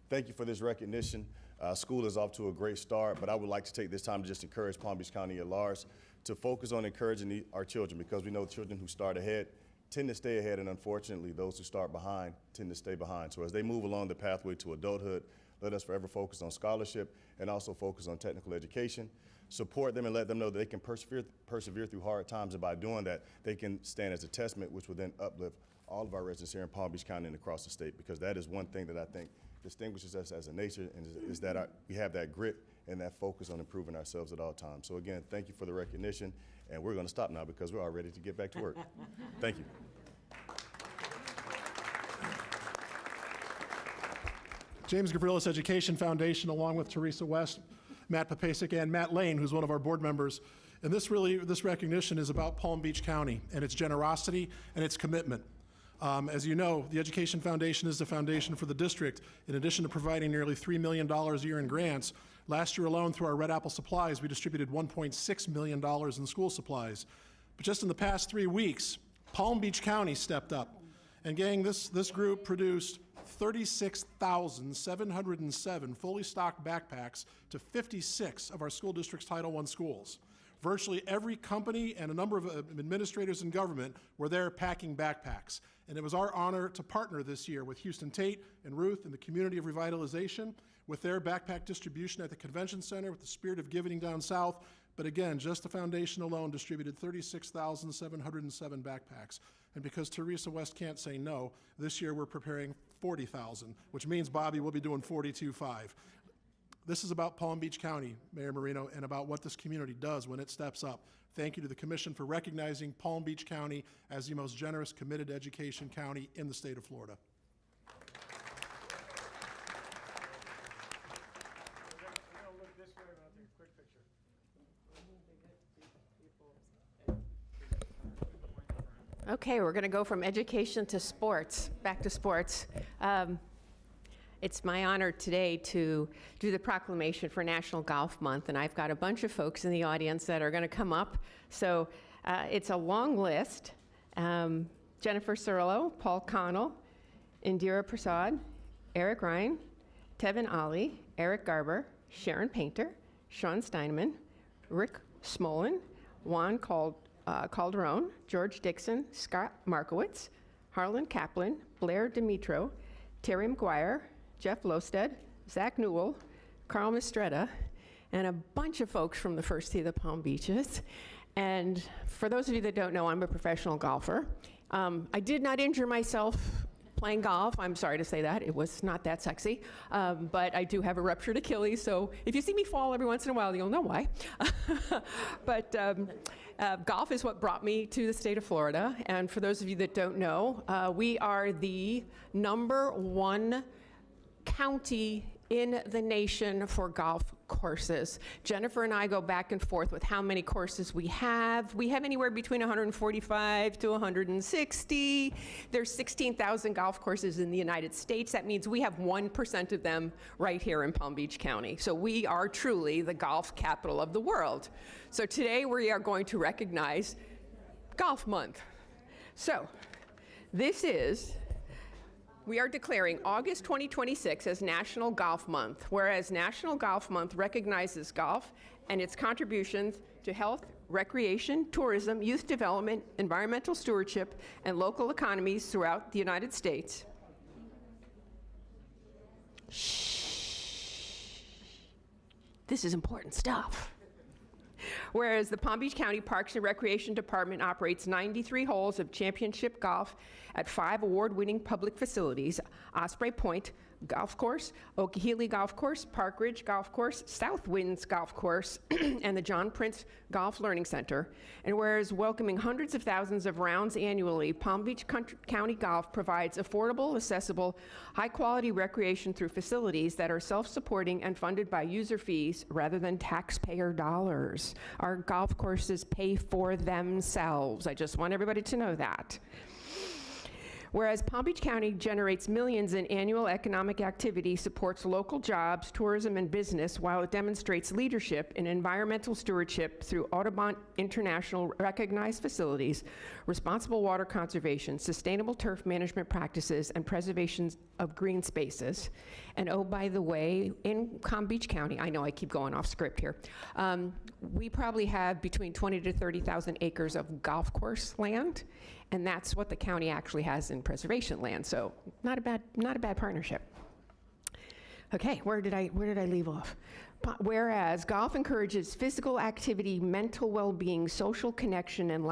Speaker 5: Thank you for this recognition. School is off to a great start, but I would like to take this time to just encourage Palm Beach County at large to focus on encouraging our children, because we know children who start ahead tend to stay ahead, and unfortunately, those who start behind tend to stay behind. So as they move along the pathway to adulthood, let us forever focus on scholarship and also focus on technical education. Support them and let them know that they can persevere through hard times, and by doing that, they can stand as a testament, which will then uplift all of our residents here in Palm Beach County and across the state, because that is one thing that I think distinguishes us as a nation, and is that we have that grit and that focus on improving ourselves at all times. So again, thank you for the recognition, and we're going to stop now because we're all ready to get back to work. Thank you.
Speaker 23: James Gavrilis Education Foundation, along with Teresa West, Matt Papasik, and Matt Lane, who's one of our board members. And this recognition is about Palm Beach County and its generosity and its commitment. As you know, the Education Foundation is the foundation for the district. In addition to providing nearly $3 million a year in grants, last year alone through our Red Apple Supplies, we distributed $1.6 million in school supplies. But just in the past 3 weeks, Palm Beach County stepped up. And gang, this group produced 36,707 fully stocked backpacks to 56 of our school district's Title I schools. Virtually every company and a number of administrators in government were there packing backpacks. And it was our honor to partner this year with Houston Tate and Ruth and the Community of Revitalization with their backpack distribution at the Convention Center with the Spirit of Giving down south, But again, just the foundation alone distributed 36,707 backpacks. And because Teresa West can't say no, this year we're preparing 40,000, which means Bobby will be doing 42.5. This is about Palm Beach County, Mayor Marino, and about what this community does when it steps up. Thank you to the Commission for recognizing Palm Beach County as the most generous, committed education county in the state of Florida.
Speaker 3: Okay, we're going to go from education to sports, back to sports. It's my honor today to do the proclamation for National Golf Month, and I've got a bunch of folks in the audience that are going to come up. So it's a long list. Jennifer Cirillo, Paul Connell, Indira Prasad, Eric Ryan, Tevin Ali, Eric Garber, Sharon Painter, Sean Steineman, Rick Smolin, Juan Calderon, George Dixon, Scott Markowitz, Harlan Kaplan, Blair Dimitro, Terry McGuire, Jeff Losted, Zach Newell, Carl Mistretta, and a bunch of folks from the first tee of the Palm Beaches. And for those of you that don't know, I'm a professional golfer. I did not injure myself playing golf. I'm sorry to say that. It was not that sexy. But I do have a ruptured Achilles, so if you see me fall every once in a while, you'll know why. But golf is what brought me to the state of Florida. And for those of you that don't know, we are the #1 county in the nation for golf courses. Jennifer and I go back and forth with how many courses we have. We have anywhere between 145 to 160. There's 16,000 golf courses in the United States. That means we have 1% of them right here in Palm Beach County. So we are truly the golf capital of the world. So today we are going to recognize Golf Month. So we are declaring August 2026 as National Golf Month, whereas National Golf Month recognizes golf and its contributions to health, recreation, tourism, youth development, environmental stewardship, and local economies throughout the United States. Shh. This is important stuff. Whereas the Palm Beach County Parks and Recreation Department operates 93 holes of championship golf at 5 award-winning public facilities: Osprey Point Golf Course, Okeechobee Golf Course, Park Ridge Golf Course, South Winds Golf Course, and the John Prince Golf Learning Center. And whereas welcoming hundreds of thousands of rounds annually, Palm Beach County Golf provides affordable, accessible, high-quality recreation through facilities that are self-supporting and funded by user fees rather than taxpayer dollars. Our golf courses pay for themselves. I just want everybody to know that. Whereas Palm Beach County generates millions in annual economic activity, supports local jobs, tourism, and business, while it demonstrates leadership in environmental stewardship through Audubon International recognized facilities, responsible water conservation, sustainable turf management practices, and preservation of green spaces. And oh, by the way, in Palm Beach County, I know I keep going off script here, we probably have between 20 to 30,000 acres of golf course land, and that's what the county actually has in preservation land. So not a bad partnership. Okay, where did I leave off? Whereas golf encourages physical activity, mental well-being, social connection, and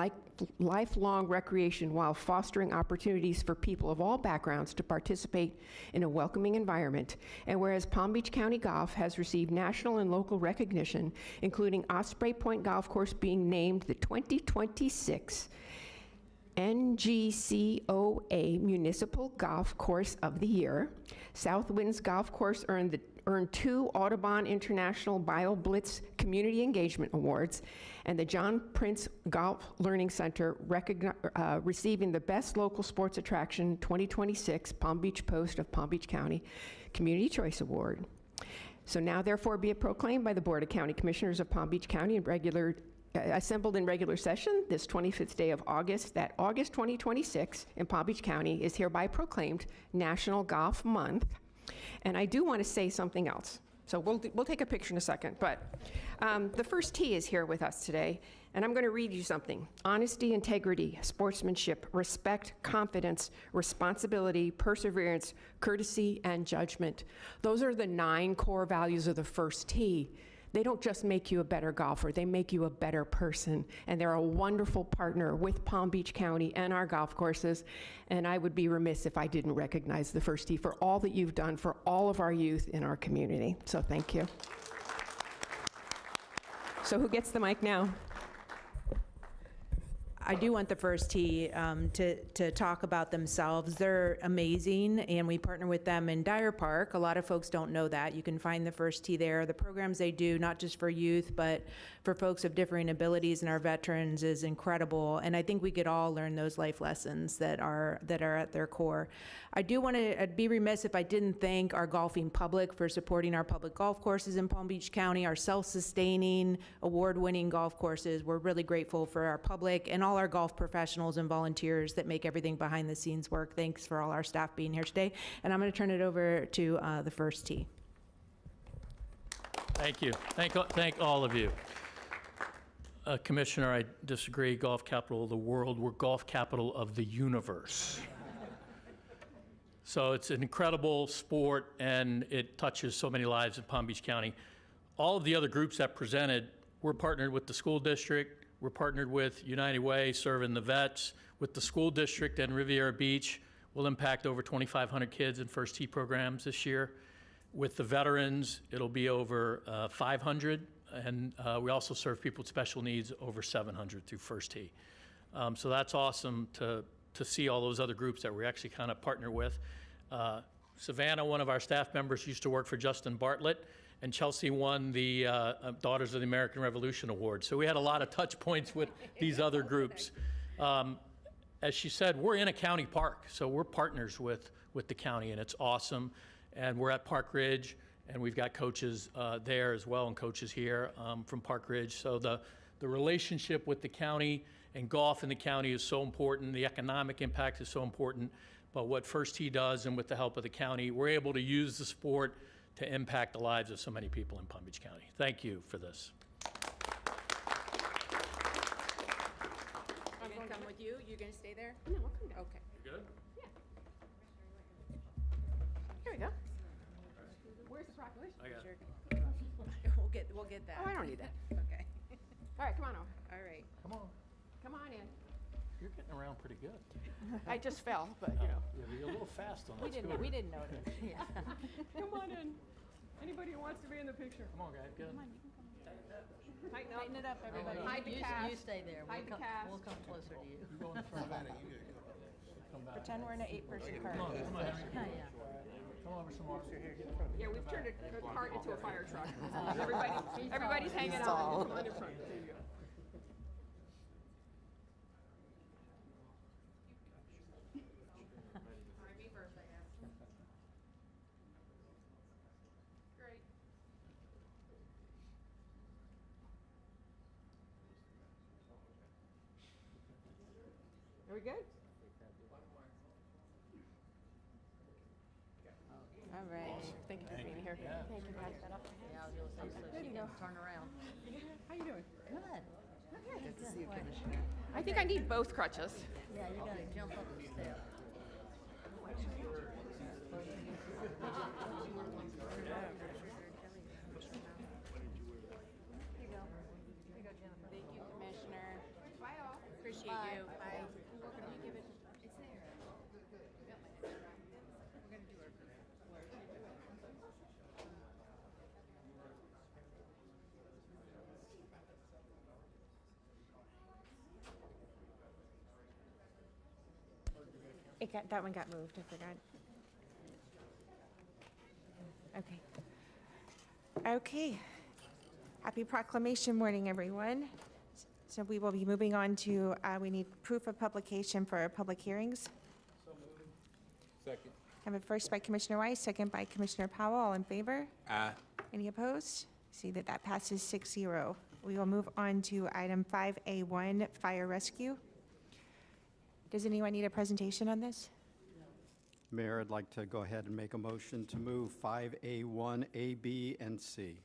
Speaker 3: lifelong recreation while fostering opportunities for people of all backgrounds to participate in a welcoming environment. And whereas Palm Beach County Golf has received national and local recognition, including Osprey Point Golf Course being named the 2026 NGCOA Municipal Golf Course of the Year. South Winds Golf Course earned 2 Audubon International BioBlitz Community Engagement Awards, and the John Prince Golf Learning Center receiving the Best Local Sports Attraction 2026 Palm Beach Post of Palm Beach County Community Choice Award. So now therefore be it proclaimed by the Board of County Commissioners of Palm Beach County assembled in regular session this 25th day of August, that August 2026 in Palm Beach County is hereby proclaimed National Golf Month. And I do want to say something else. So we'll take a picture in a second, but the first tee is here with us today, and I'm going to read you something. Honesty, integrity, sportsmanship, respect, confidence, responsibility, perseverance, courtesy, and judgment. Those are the 9 core values of the first tee.
Speaker 6: They don't just make you a better golfer, they make you a better person. And they're a wonderful partner with Palm Beach County and our golf courses. And I would be remiss if I didn't recognize the First Tee for all that you've done for all of our youth in our community. So thank you. So who gets the mic now?
Speaker 7: I do want the First Tee to talk about themselves. They're amazing, and we partner with them in Dyer Park. A lot of folks don't know that. You can find the First Tee there. The programs they do, not just for youth, but for folks of differing abilities and our veterans, is incredible. And I think we could all learn those life lessons that are at their core. I do want to be remiss if I didn't thank our golfing public for supporting our public golf courses in Palm Beach County, our self-sustaining, award-winning golf courses. We're really grateful for our public and all our golf professionals and volunteers that make everything behind the scenes work. Thanks for all our staff being here today. And I'm going to turn it over to the First Tee.
Speaker 10: Thank you. Thank all of you. Commissioner, I disagree. Golf capital of the world. We're golf capital of the universe. So it's an incredible sport, and it touches so many lives in Palm Beach County. All of the other groups that presented, we're partnered with the school district. We're partnered with United Way, serving the vets. With the school district and Riviera Beach, we'll impact over 2,500 kids in First Tee programs this year. With the veterans, it'll be over 500, and we also serve people with special needs, over 700 through First Tee. So that's awesome to see all those other groups that we actually kind of partner with. Savannah, one of our staff members, used to work for Justin Bartlett, and Chelsea won the Daughters of the American Revolution Award. So we had a lot of touch points with these other groups. As she said, we're in a county park, so we're partners with the county, and it's awesome. And we're at Park Ridge, and we've got coaches there as well, and coaches here from Park Ridge. So the relationship with the county and golf in the county is so important. The economic impact is so important. But what First Tee does, and with the help of the county, we're able to use the sport to impact the lives of so many people in Palm Beach County. Thank you for this.
Speaker 7: I'm going to come with you. You're going to stay there?
Speaker 6: No, I'll come down.
Speaker 7: Okay.
Speaker 10: You good?
Speaker 6: Yeah. Here we go. Where's the proclamation?
Speaker 10: I got it.
Speaker 7: We'll get that.
Speaker 6: Oh, I don't need that.
Speaker 7: Okay.
Speaker 6: All right, come on over.
Speaker 7: All right.
Speaker 10: Come on.
Speaker 6: Come on in.
Speaker 10: You're getting around pretty good.
Speaker 6: I just fell, but you know.
Speaker 10: Yeah, but you're a little fast on that scooter.
Speaker 7: We didn't notice. Yeah.
Speaker 6: Come on in. Anybody who wants to be in the picture.
Speaker 10: Come on, guys. Good.
Speaker 6: Tighten
Speaker 7: it up, everybody.
Speaker 6: Hide the cast.
Speaker 12: You stay there.
Speaker 6: Hide the cast.
Speaker 12: We'll come closer to you.
Speaker 10: You go in the front. Come back.
Speaker 7: Pretend we're in an 8-person car.
Speaker 10: Come on, Henry.
Speaker 12: Yeah.
Speaker 10: Come over some more.
Speaker 6: Yeah, we've turned a cart into a fire truck. Everybody's hanging out. Come on in front. There you go. Are we good?
Speaker 7: All right.
Speaker 6: Thank you for being here. Thank you, guys.
Speaker 12: Yeah, I was going to say, so
Speaker 6: There
Speaker 12: she
Speaker 6: you
Speaker 12: can
Speaker 6: go.
Speaker 12: turn around.
Speaker 6: How you doing?
Speaker 12: Good.
Speaker 6: Good
Speaker 12: to see you, Commissioner.
Speaker 6: I think I need both crutches.
Speaker 12: Yeah, you got to jump up the step.
Speaker 7: Thank you, Commissioner.
Speaker 6: Bye, all.
Speaker 7: Appreciate
Speaker 12: Bye.
Speaker 7: you. Bye.
Speaker 6: It's there.
Speaker 1: That one got moved, I forgot. Okay. Okay. Happy Proclamation Morning, everyone. So we will be moving on to, we need proof of publication for our public hearings.
Speaker 9: Second.
Speaker 1: I have a first by Commissioner Weiss, second by Commissioner Powell. All in favor?
Speaker 9: Aye.
Speaker 1: Any opposed? See that passes 6-0. We will move on to item 5A1, fire rescue. Does anyone need a presentation on this?
Speaker 4: Mayor, I'd like to go ahead and make a motion to move 5A1, A, B, and C.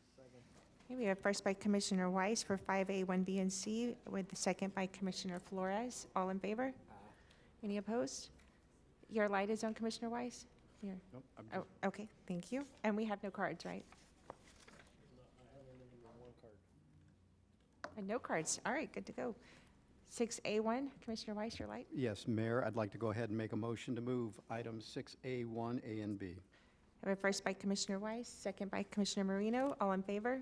Speaker 1: Okay, we have first by Commissioner Weiss for 5A, 1B, and C, with the second by Commissioner Flores. All in favor? Any opposed? Your light is on, Commissioner Weiss? Here.
Speaker 4: Nope, I'm
Speaker 1: Oh, okay, thank you. And we have no cards, right? And no cards. All right, good to go. 6A1, Commissioner Weiss, your light.
Speaker 4: Yes, Mayor, I'd like to go ahead and make a motion to move items 6A1, A, and B.
Speaker 1: I have a first by Commissioner Weiss, second by Commissioner Marino. All in favor?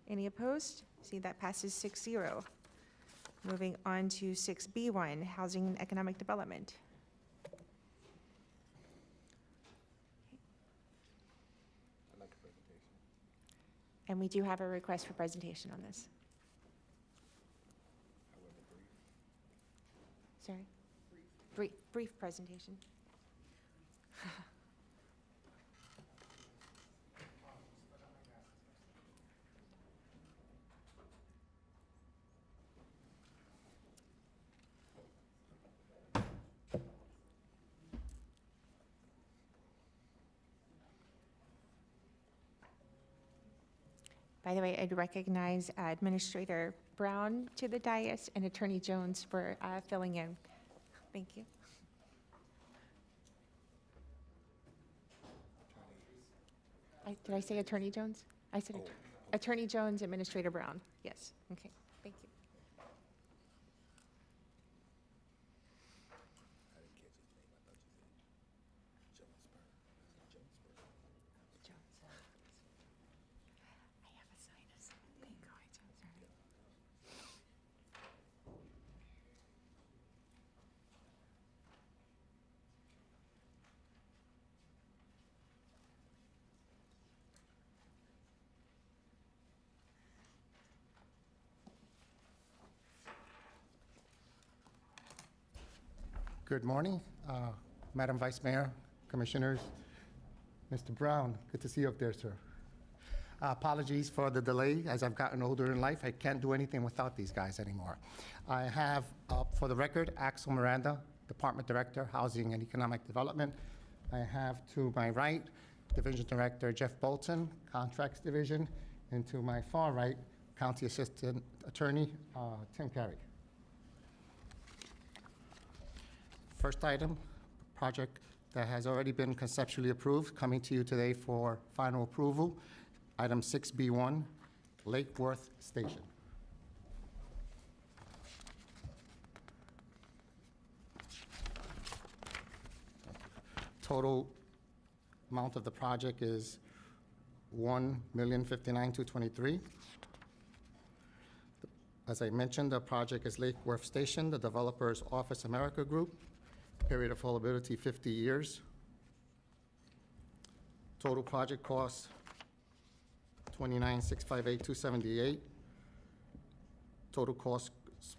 Speaker 1: Any opposed? See, that passes 6-0. Moving on to 6B1, Housing and Economic Development. And we do have a request for presentation on this. Sorry? Brief presentation. By the way, I'd recognize Administrator Brown to the dais and Attorney Jones for filling in. Thank you. Did I say Attorney Jones? I said Attorney Jones, Administrator Brown. Yes, okay, thank you.
Speaker 11: Good morning, Madam Vice Mayor, Commissioners. Mr. Brown, good to see you up there, sir. Apologies for the delay. As I've gotten older in life, I can't do anything without these guys anymore. I have, for the record, Axel Miranda, Department Director, Housing and Economic Development. I have to my right, Division Director Jeff Bolton, Contracts Division, and to my far right, County Assistant Attorney Tim Carey. First item, project that has already been conceptually approved, coming to you today for final approval. Item 6B1, Lake Worth Station. Total amount of the project is $1,059,223. As I mentioned, the project is Lake Worth Station. The developer is Office America Group. Period of holdability 50 years. Total project cost $29,658,278. Total cost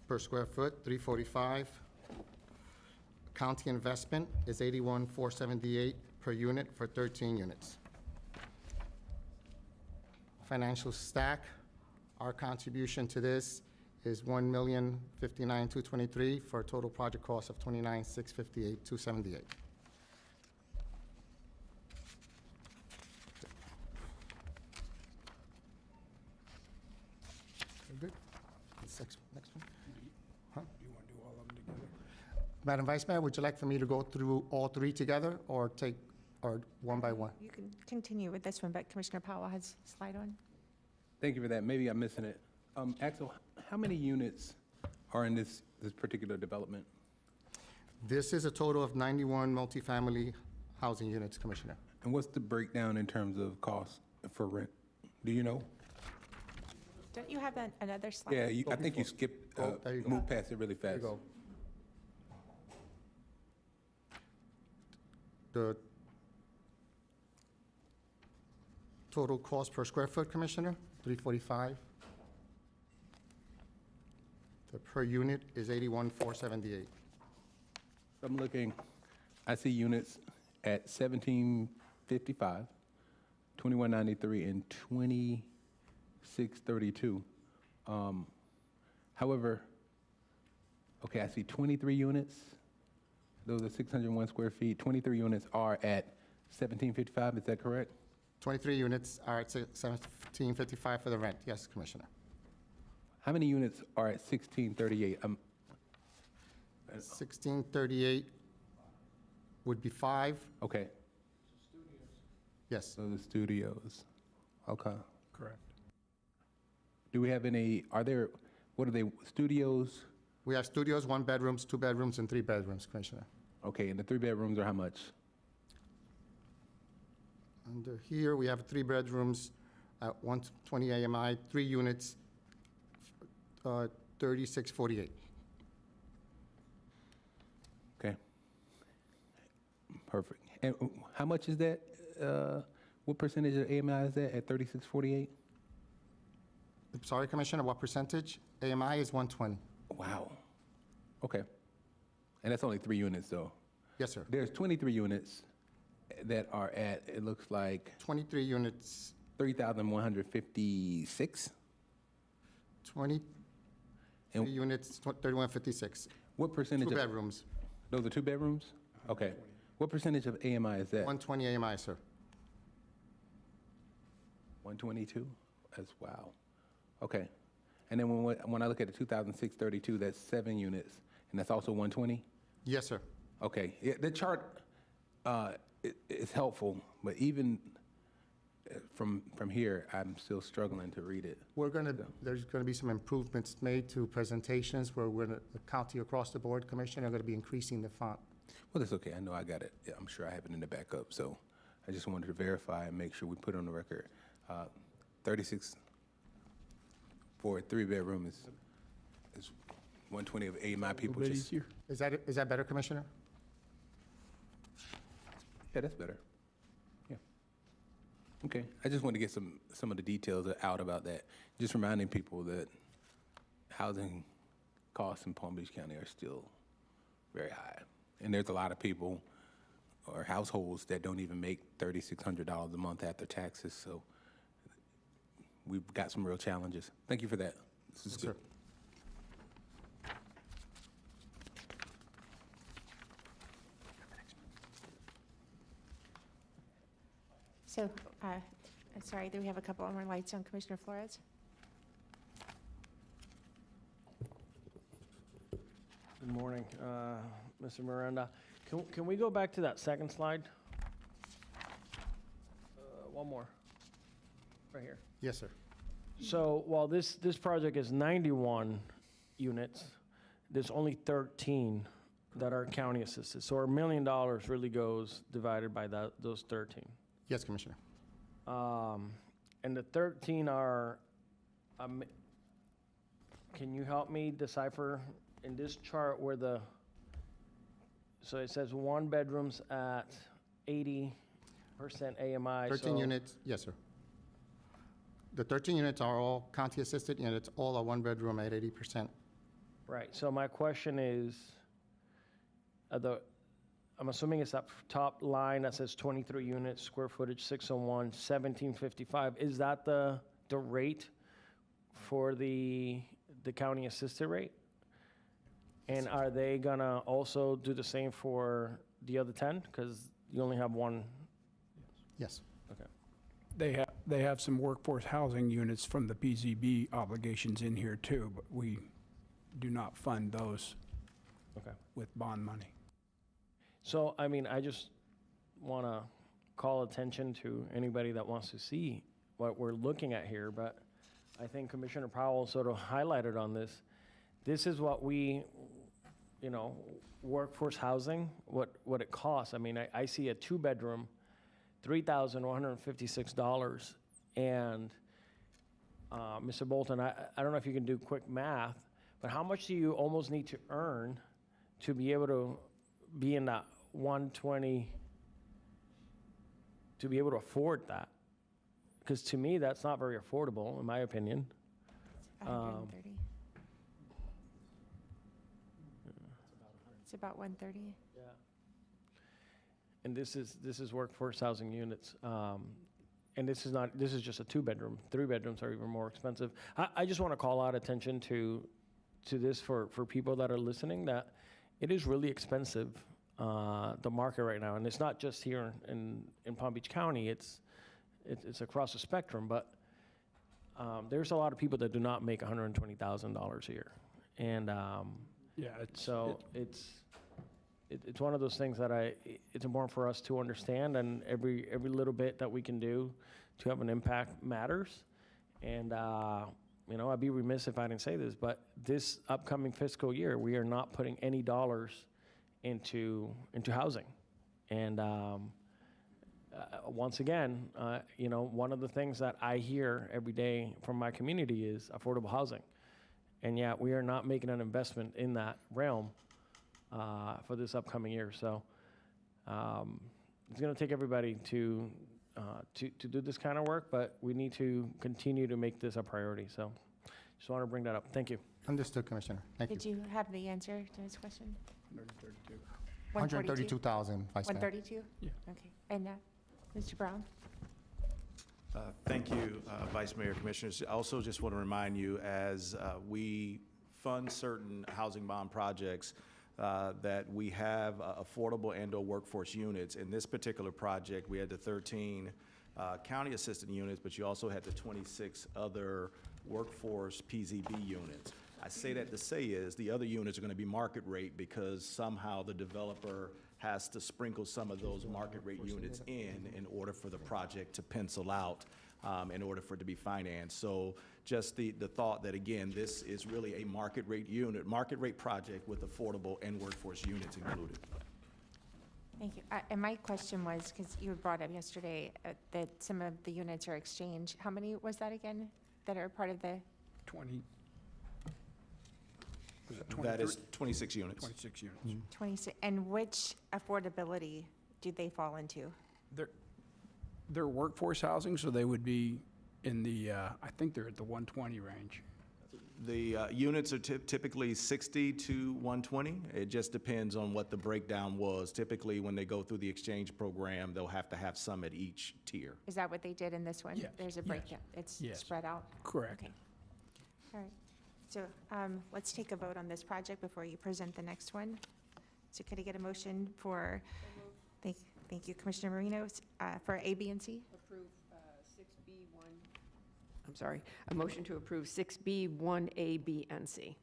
Speaker 11: per square foot $345. County investment is $81,478 per unit for 13 units. Financial stack, our contribution to this is $1,059,223 for a total project cost of $29,658,278. Good. Next one. Huh?
Speaker 22: Do you want to do all of them together?
Speaker 11: Madam Vice Mayor, would you like for me to go through all three together or one by one?
Speaker 1: You can continue with this one, but Commissioner Powell has a slide on.
Speaker 9: Thank you for that. Maybe I'm missing it. Axel, how many units are in this particular development?
Speaker 11: This is a total of 91 multifamily housing units, Commissioner.
Speaker 9: And what's the breakdown in terms of cost for rent? Do you know?
Speaker 1: Don't you have another slide?
Speaker 9: Yeah, I think you skipped,
Speaker 11: there you go.
Speaker 9: moved past it really
Speaker 11: There
Speaker 9: fast.
Speaker 11: you go. The total cost per square foot, Commissioner, $345. The per unit is $81,478.
Speaker 9: I'm looking, I see units at 1755, 2193, and 2632. However, okay, I see 23 units. Those are 601 square feet. 23 units are at 1755, is that correct?
Speaker 11: 23 units are at $1755 for the rent. Yes, Commissioner.
Speaker 9: How many units are at 1638?
Speaker 11: 1638 would be 5.
Speaker 9: Okay.
Speaker 11: Yes.
Speaker 9: So the studios, okay.
Speaker 22: Correct.
Speaker 9: Do we have any, what are they, studios?
Speaker 11: We have studios, 1 bedrooms, 2 bedrooms, and 3 bedrooms, Commissioner.
Speaker 9: Okay, and the 3 bedrooms are how much?
Speaker 11: Under here, we have 3 bedrooms at 120 AMI, 3 units, 3648.
Speaker 9: Okay. Perfect. And how much is that? What percentage of AMI is that at 3648?
Speaker 11: I'm sorry, Commissioner, what percentage? AMI is 120.
Speaker 9: Wow. Okay. And that's only 3 units, though.
Speaker 11: Yes, sir.
Speaker 9: There's 23 units that are at, it looks like
Speaker 11: 23 units.
Speaker 9: 3,156?
Speaker 11: 23 units, 3156.
Speaker 9: What percentage?
Speaker 11: 2 bedrooms.
Speaker 9: Those are 2 bedrooms? Okay. What percentage of AMI is that?
Speaker 11: 120 AMI, sir.
Speaker 9: 122? That's wow. Okay. And then when I look at the 2006-32, that's 7 units, and that's also 120?
Speaker 11: Yes, sir.
Speaker 9: Okay. Yeah, the chart is helpful, but even from here, I'm still struggling to read it.
Speaker 11: There's gonna be some improvements made to presentations where the county across the board, Commissioner, are gonna be increasing the font.
Speaker 9: Well, that's okay. I know I got it. Yeah, I'm sure I have it in the backup. So I just wanted to verify and make sure we put it on the record. 36 for a 3-bedroom is 120 of AMI people.
Speaker 11: Is that better, Commissioner?
Speaker 9: Yeah, that's better. Yeah. Okay. I just want to get some of the details out about that. Just reminding people that housing costs in Palm Beach County are still very high. And there's a lot of people or households that don't even make $3,600 a month after taxes. So we've got some real challenges. Thank you for that. This is good.
Speaker 11: Sir.
Speaker 1: So, sorry, do we have a couple more lights on Commissioner Flores?
Speaker 22: Good morning, Mr. Miranda. Can we go back to that second slide? One more, right here.
Speaker 11: Yes, sir.
Speaker 22: So while this project is 91 units, there's only 13 that are county assisted. So our $1 million really goes divided by those 13.
Speaker 11: Yes, Commissioner.
Speaker 22: And the 13 are, can you help me decipher in this chart where so it says 1 bedrooms at 80% AMI.
Speaker 11: 13 units, yes, sir. The 13 units are all county assisted units, all are 1 bedroom at 80%.
Speaker 22: Right, so my question is, I'm assuming it's that top line that says 23 units, square footage 601, 1755. Is that the rate for the county assisted rate? And are they gonna also do the same for the other 10? Because you only have 1.
Speaker 11: Yes.
Speaker 22: Okay.
Speaker 13: They have some workforce housing units from the PZB obligations in here too, but we do not fund those with bond money.
Speaker 22: So, I mean, I just want to call attention to anybody that wants to see what we're looking at here, but I think Commissioner Powell sort of highlighted on this. This is what we, workforce housing, what it costs. I mean, I see a 2-bedroom, $3,156. And Mr. Bolton, I don't know if you can do quick math, but how much do you almost need to earn to be able to be in that 120, to be able to afford that? Because to me, that's not very affordable, in my opinion.
Speaker 1: 130. It's about 130.
Speaker 22: Yeah. And this is workforce housing units. And this is just a 2-bedroom. 3 bedrooms are even more expensive. I just want to call out attention to this for people that are listening, that it is really expensive, the market right now. And it's not just here in Palm Beach County, it's across the spectrum, but there's a lot of people that do not make $120,000 a year. And it's one of those things that it's important for us to understand, and every little bit that we can do to have an impact matters. And I'd be remiss if I didn't say this, but this upcoming fiscal year, we are not putting any dollars into housing. And once again, one of the things that I hear every day from my community is affordable housing. And yet we are not making an investment in that realm for this upcoming year. So it's going to take everybody to do this kind of work, but we need to continue to make this a priority. So just want to bring that up. Thank you.
Speaker 11: Understood, Commissioner. Thank you.
Speaker 1: Did you have the answer to his question?
Speaker 11: 132,000, Vice Mayor.
Speaker 1: 132? Yeah. Okay. And Mr. Brown?
Speaker 14: Thank you, Vice Mayor, Commissioners. I also just want to remind you, as we fund certain housing bond projects, that we have affordable and/or workforce units. In this particular project, we had the 13 county assistant units, but you also had the 26 other workforce PZB units. I say that to say is the other units are going to be market rate because somehow the developer has to sprinkle some of those market rate units in order for the project to pencil out, in order for it to be financed. So just the thought that, again, this is really a market rate project with affordable and workforce units included.
Speaker 1: Thank you. And my question was, because you brought up yesterday that some of the units are exchange. How many was that again that are part of the?
Speaker 13: 20.
Speaker 14: That is 26 units.
Speaker 13: 26 units.
Speaker 1: 26. And which affordability do they fall into?
Speaker 13: They're workforce housing, so they would be in the, I think they're at the 120 range.
Speaker 14: The units are typically 60 to 120. It just depends on what the breakdown was. Typically, when they go through the exchange program, they'll have to have some at each tier.
Speaker 1: Is that what they did in this one?
Speaker 13: Yes.
Speaker 1: There's a breakdown. It's spread out?
Speaker 13: Correct.
Speaker 1: Okay. All right. So let's take a vote on this project before you present the next one. So could I get a motion for, thank you, Commissioner Marino, for A, B, and C?
Speaker 3: Approve 6B1. I'm sorry. A motion to approve 6B, 1A, B, and C.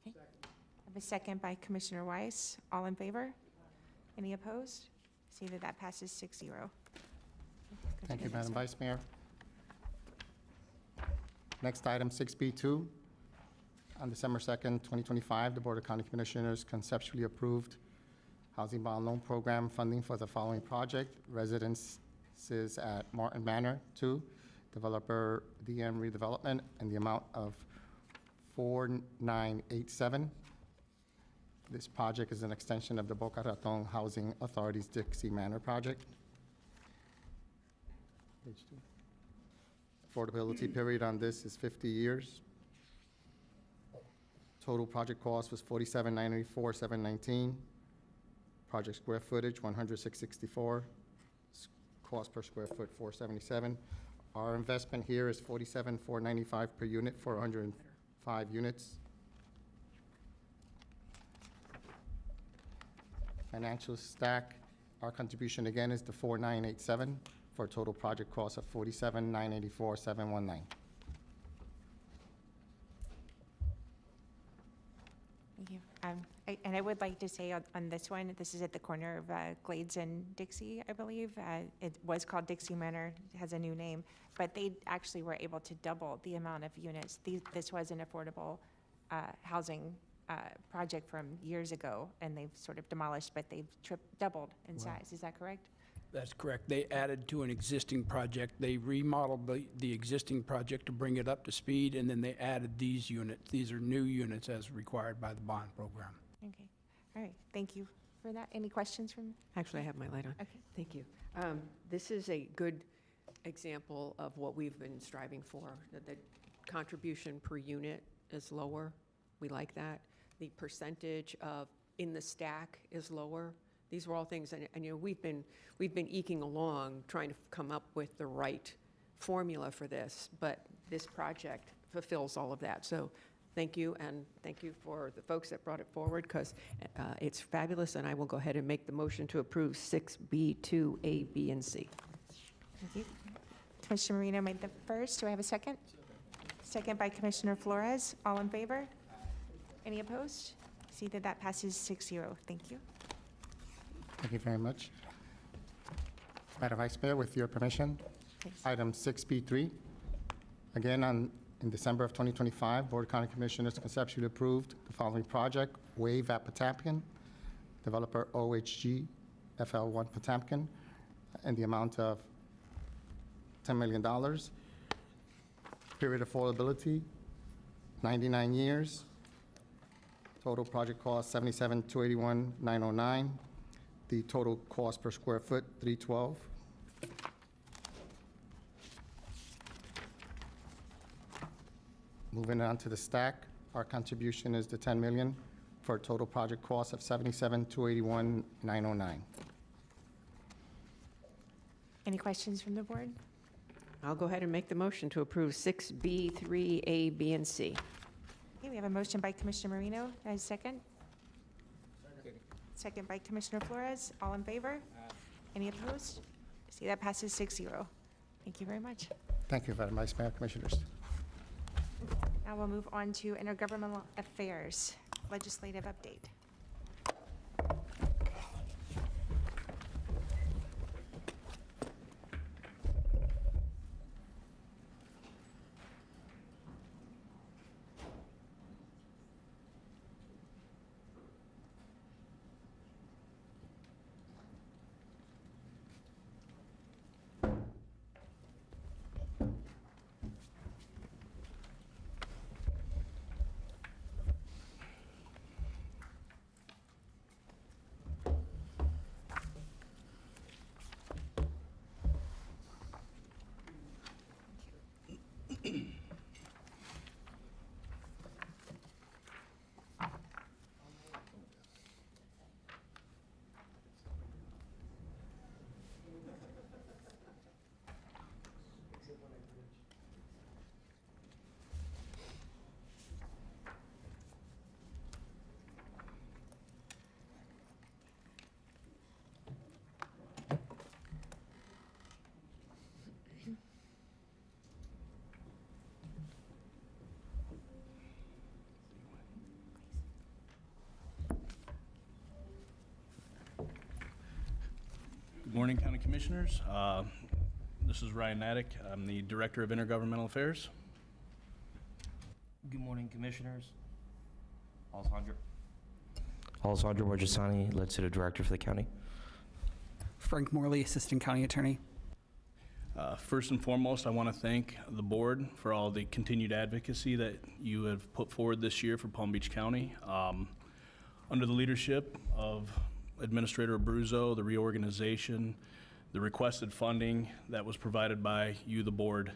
Speaker 1: Okay. I have a second by Commissioner Weiss. All in favor? Any opposed? See that that passes 6-0.
Speaker 11: Thank you, Madam Vice Mayor. Next item, 6B2. On December 2nd, 2025, the Board of County Commissioners conceptually approved Housing Bond Loan Program funding for the following project: residences at Martin Manor 2, developer DM redevelopment, and the amount of 4987. This project is an extension of the Boca Raton Housing Authority's Dixie Manor project. Page 2. Affordability period on this is 50 years. Total project cost was $47,947.19. Project square footage, 106.64. Cost per square foot, $477. Our investment here is $47,495 per unit for 105 units. Financial stack, our contribution again is the $4,987 for a total project cost of $47,984,719.
Speaker 1: Thank you. And I would like to say on this one, this is at the corner of Glades and Dixie, I believe. It was called Dixie Manor, it has a new name, but they actually were able to double the amount of units. This was an affordable housing project from years ago, and they've sort of demolished, but they've doubled in size. Is that correct?
Speaker 13: That's correct. They added to an existing project. They remodeled the existing project to bring it up to speed, and then they added these units. These are new units as required by the bond program.
Speaker 1: Okay. All right. Thank you for that. Any questions from?
Speaker 3: Actually, I have my light on.
Speaker 1: Okay.
Speaker 3: Thank you. This is a good example of what we've been striving for. The contribution per unit is lower. We like that. The percentage of in the stack is lower. These were all things, and we've been eking along trying to come up with the right formula for this, but this project fulfills all of that. So thank you, and thank you for the folks that brought it forward, because it's fabulous, and I will go ahead and make the motion to approve 6B, 2A, B, and C.
Speaker 1: Thank you. Commissioner Marino made the first. Do I have a second? Second by Commissioner Flores. All in favor? Any opposed? See that that passes 6-0. Thank you.
Speaker 11: Thank you very much. Madam Vice Mayor, with your permission,
Speaker 1: Please.
Speaker 11: item 6B3. Again, on In December of 2025, Board of County Commissioners conceptually approved the following project: Wave at Potamkin, developer OHG FL1 Potamkin, in the amount of $10 million. Period of affordability, 99 years. Total project cost, $77,281,909. The total cost per square foot, $312. Moving on to the stack, our contribution is the $10 million for a total project cost of $77,281,909.
Speaker 1: Any questions from the board?
Speaker 3: I'll go ahead and make the motion to approve 6B, 3A, B, and C.
Speaker 1: Okay, we have a motion by Commissioner Marino. As second? Second by Commissioner Flores. All in favor? Any opposed? See, that passes 6-0. Thank you very much.
Speaker 11: Thank you, Vice Mayor, Commissioners.
Speaker 1: Now we'll move on to intergovernmental affairs, legislative update.
Speaker 15: Good morning, County Commissioners. This is Ryan Naddick. I'm the Director of Intergovernmental Affairs.
Speaker 16: Good morning, Commissioners. Alessandro Margisani, Legislative Director for the county.
Speaker 13: Frank Morley, Assistant County Attorney.
Speaker 15: First and foremost, I want to thank the board for all the continued advocacy that you have put forward this year for Palm Beach County. Under the leadership of Administrator Abruzzo, the reorganization, the requested funding that was provided by you, the board,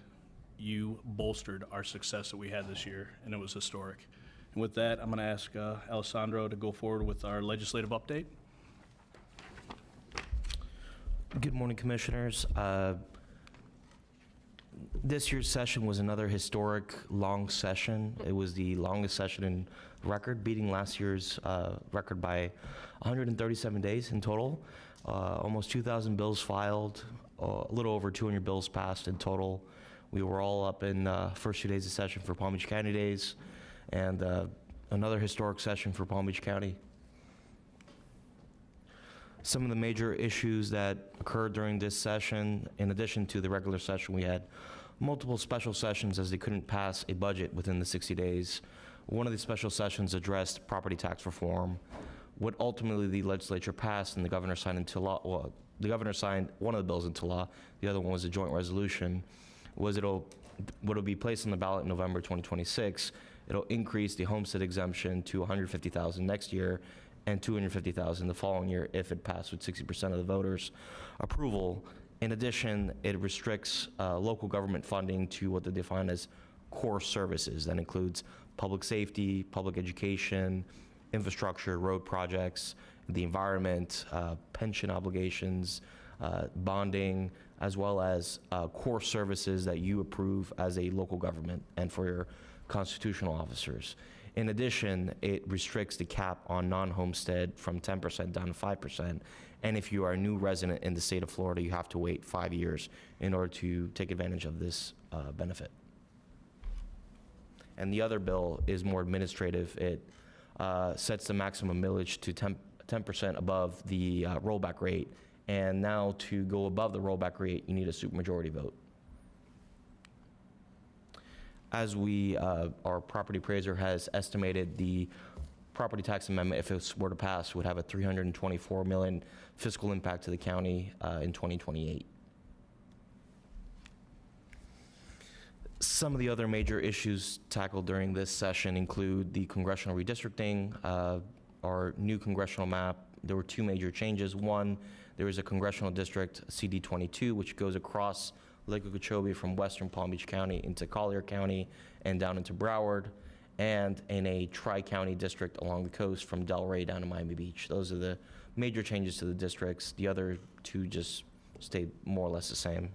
Speaker 15: you bolstered our success that we had this year, and it was historic. And with that, I'm going to ask Alessandro to go forward with our legislative update.
Speaker 16: Good morning, Commissioners. This year's session was another historic long session. It was the longest session in record, beating last year's record by 137 days in total. Almost 2,000 bills filed, a little over 200 bills passed in total. We were all up in first 2 days of session for Palm Beach County Days, and another historic session for Palm Beach County. Some of the major issues that occurred during this session, in addition to the regular session, we had multiple special sessions as they couldn't pass a budget within the 60 days. One of the special sessions addressed property tax reform. What ultimately the legislature passed and the governor signed into law, well, the governor signed one of the bills into law, the other one was a joint resolution, was it'll be placed on the ballot in November 2026. It'll increase the homestead exemption to $150,000 next year and $250,000 the following year if it passed with 60% of the voters' approval. In addition, it restricts local government funding to what they define as core services. That includes public safety, public education, infrastructure, road projects, the environment, pension obligations, bonding, as well as core services that you approve as a local government and for your constitutional officers. In addition, it restricts the cap on non-homestead from 10% down to 5%. And if you are a new resident in the state of Florida, you have to wait 5 years in order to take advantage of this benefit. And the other bill is more administrative. It sets the maximum millage to 10% above the rollback rate. And now to go above the rollback rate, you need a supermajority vote. As we, our property appraiser has estimated the property tax amendment, if it were to pass, would have a $324 million fiscal impact to the county in 2028. Some of the other major issues tackled during this session include the congressional redistricting, our new congressional map. There were two major changes. One, there is a congressional district, CD22, which goes across Lake Okeechobee from western Palm Beach County into Collier County and down into Broward, and in a tri-county district along the coast from Delray down to Miami Beach. Those are the major changes to the districts. The other two just stayed more or less the same.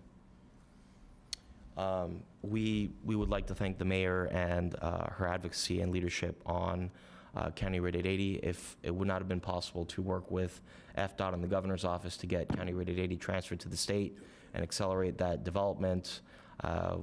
Speaker 16: We would like to thank the mayor and her advocacy and leadership on County Rate 880. If it would not have been possible to work with FDOT and the governor's office to get County Rate 880 transferred to the state and accelerate that development,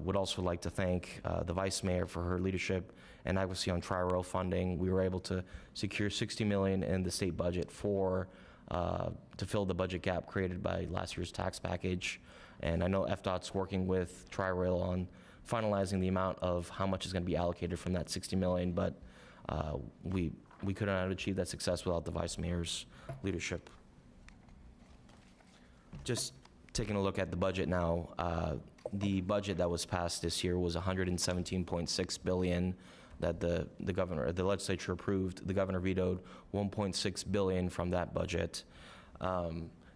Speaker 16: would also like to thank the vice mayor for her leadership and advocacy on tri-rail funding. We were able to secure $60 million in the state budget for to fill the budget gap created by last year's tax package. And I know FDOT's working with tri-rail on finalizing the amount of how much is going to be allocated from that $60 million, but we could not have achieved that success without the vice mayor's leadership. Just taking a look at the budget now, the budget that was passed this year was $117.6 billion that the legislature approved. The governor vetoed $1.6 billion from that budget.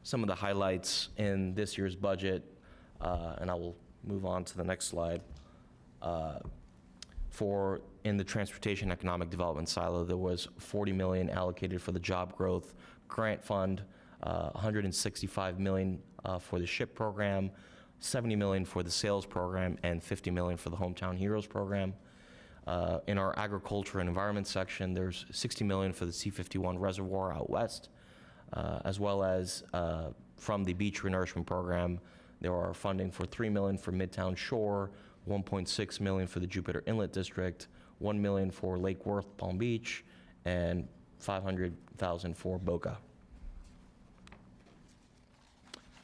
Speaker 16: Some of the highlights in this year's budget, and I will move on to the next slide. In the Transportation Economic Development silo, there was $40 million allocated for the Job Growth Grant Fund, $165 million for the SHIP program, $70 million for the sales program, and $50 million for the Hometown Heroes program. In our Agriculture and Environment section, there's $60 million for the C-51 reservoir out west, as well as from the Beach Renourishment Program, there are funding for $3 million for Midtown Shore, $1.6 million for the Jupiter Inlet District, $1 million for Lake Worth, Palm Beach, and $500,000 for Boca.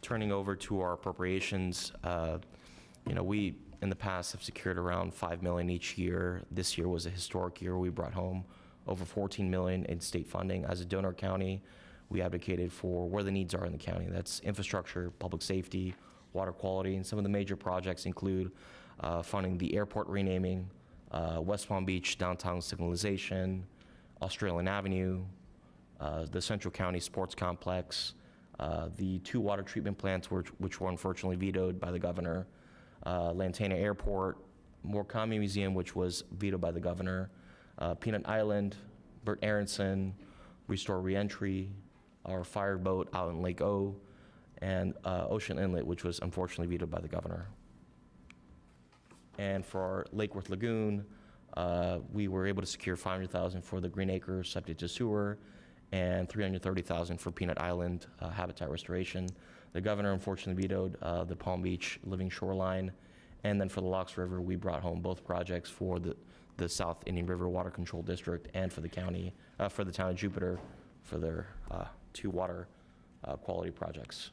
Speaker 16: Turning over to our appropriations, we in the past have secured around $5 million each year. This year was a historic year. We brought home over $14 million in state funding. As a donor county, we advocated for where the needs are in the county. That's infrastructure, public safety, water quality, and some of the major projects include funding the airport renaming, West Palm Beach downtown signalization, Australian Avenue, the Central County Sports Complex, the 2 water treatment plants which were unfortunately vetoed by the governor, Lantana Airport, Murakami Museum, which was vetoed by the governor, Peanut Island, Bert Aronson, Restore Reentry, our fire boat out in Lake O, and Ocean Inlet, which was unfortunately vetoed by the governor. And for our Lake Worth Lagoon, we were able to secure $500,000 for the Green Acres septic to sewer and $330,000 for Peanut Island habitat restoration. The governor unfortunately vetoed the Palm Beach living shoreline. And then for the Locks River, we brought home both projects for the South Indian River Water Control District and for the county, for the town of Jupiter, for their 2 water quality projects.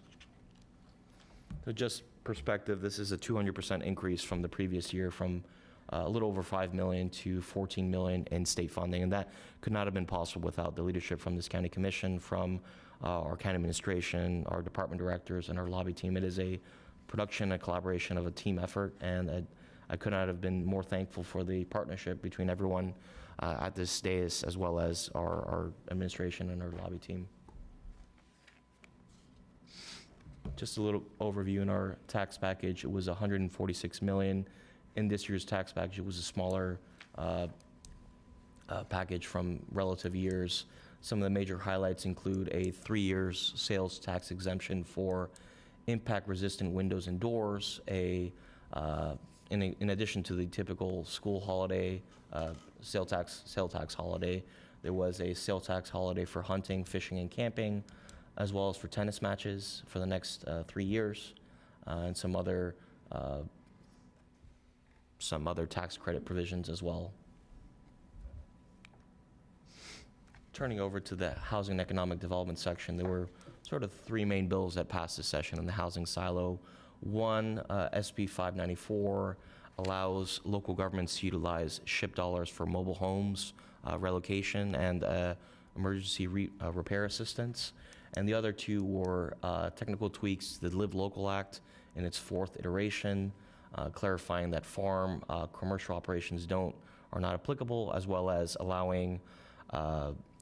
Speaker 16: So just perspective, this is a 200% increase from the previous year, from a little over $5 million to $14 million in state funding, and that could not have been possible without the leadership from this county commission, from our county administration, our department directors, and our lobby team. It is a production and collaboration of a team effort, and I could not have been more thankful for the partnership between everyone at this dais, as well as our administration and our lobby team. Just a little overview in our tax package. It was $146 million. In this year's tax package, it was a smaller package from relative years. Some of the major highlights include a 3 years sales tax exemption for impact-resistant windows and doors, in addition to the typical school holiday, sale tax holiday, there was a sale tax holiday for hunting, fishing, and camping, as well as for tennis matches for the next 3 years, and some other tax credit provisions as well. Turning over to the Housing and Economic Development section, there were sort of 3 main bills that passed this session in the housing silo. One, SB 594, allows local governments to utilize SHIP dollars for mobile homes, relocation, and emergency repair assistance. And the other two were technical tweaks to the Live Local Act in its 4th iteration, clarifying that farm commercial operations are not applicable, as well as allowing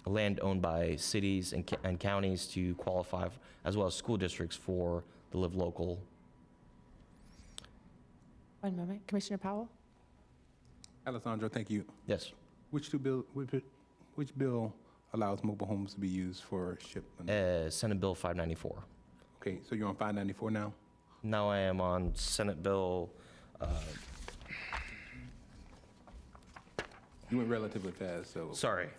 Speaker 16: land owned by cities and counties to qualify, as well as school districts, for the Live Local.
Speaker 1: One moment, Commissioner Powell?
Speaker 9: Alessandro, thank you.
Speaker 16: Yes.
Speaker 9: Which bill allows mobile homes to be used for SHIP?
Speaker 16: Senate Bill 594.
Speaker 9: Okay, so you're on 594 now?
Speaker 16: Now I am on Senate Bill.
Speaker 9: You went relatively fast, so.
Speaker 16: Sorry.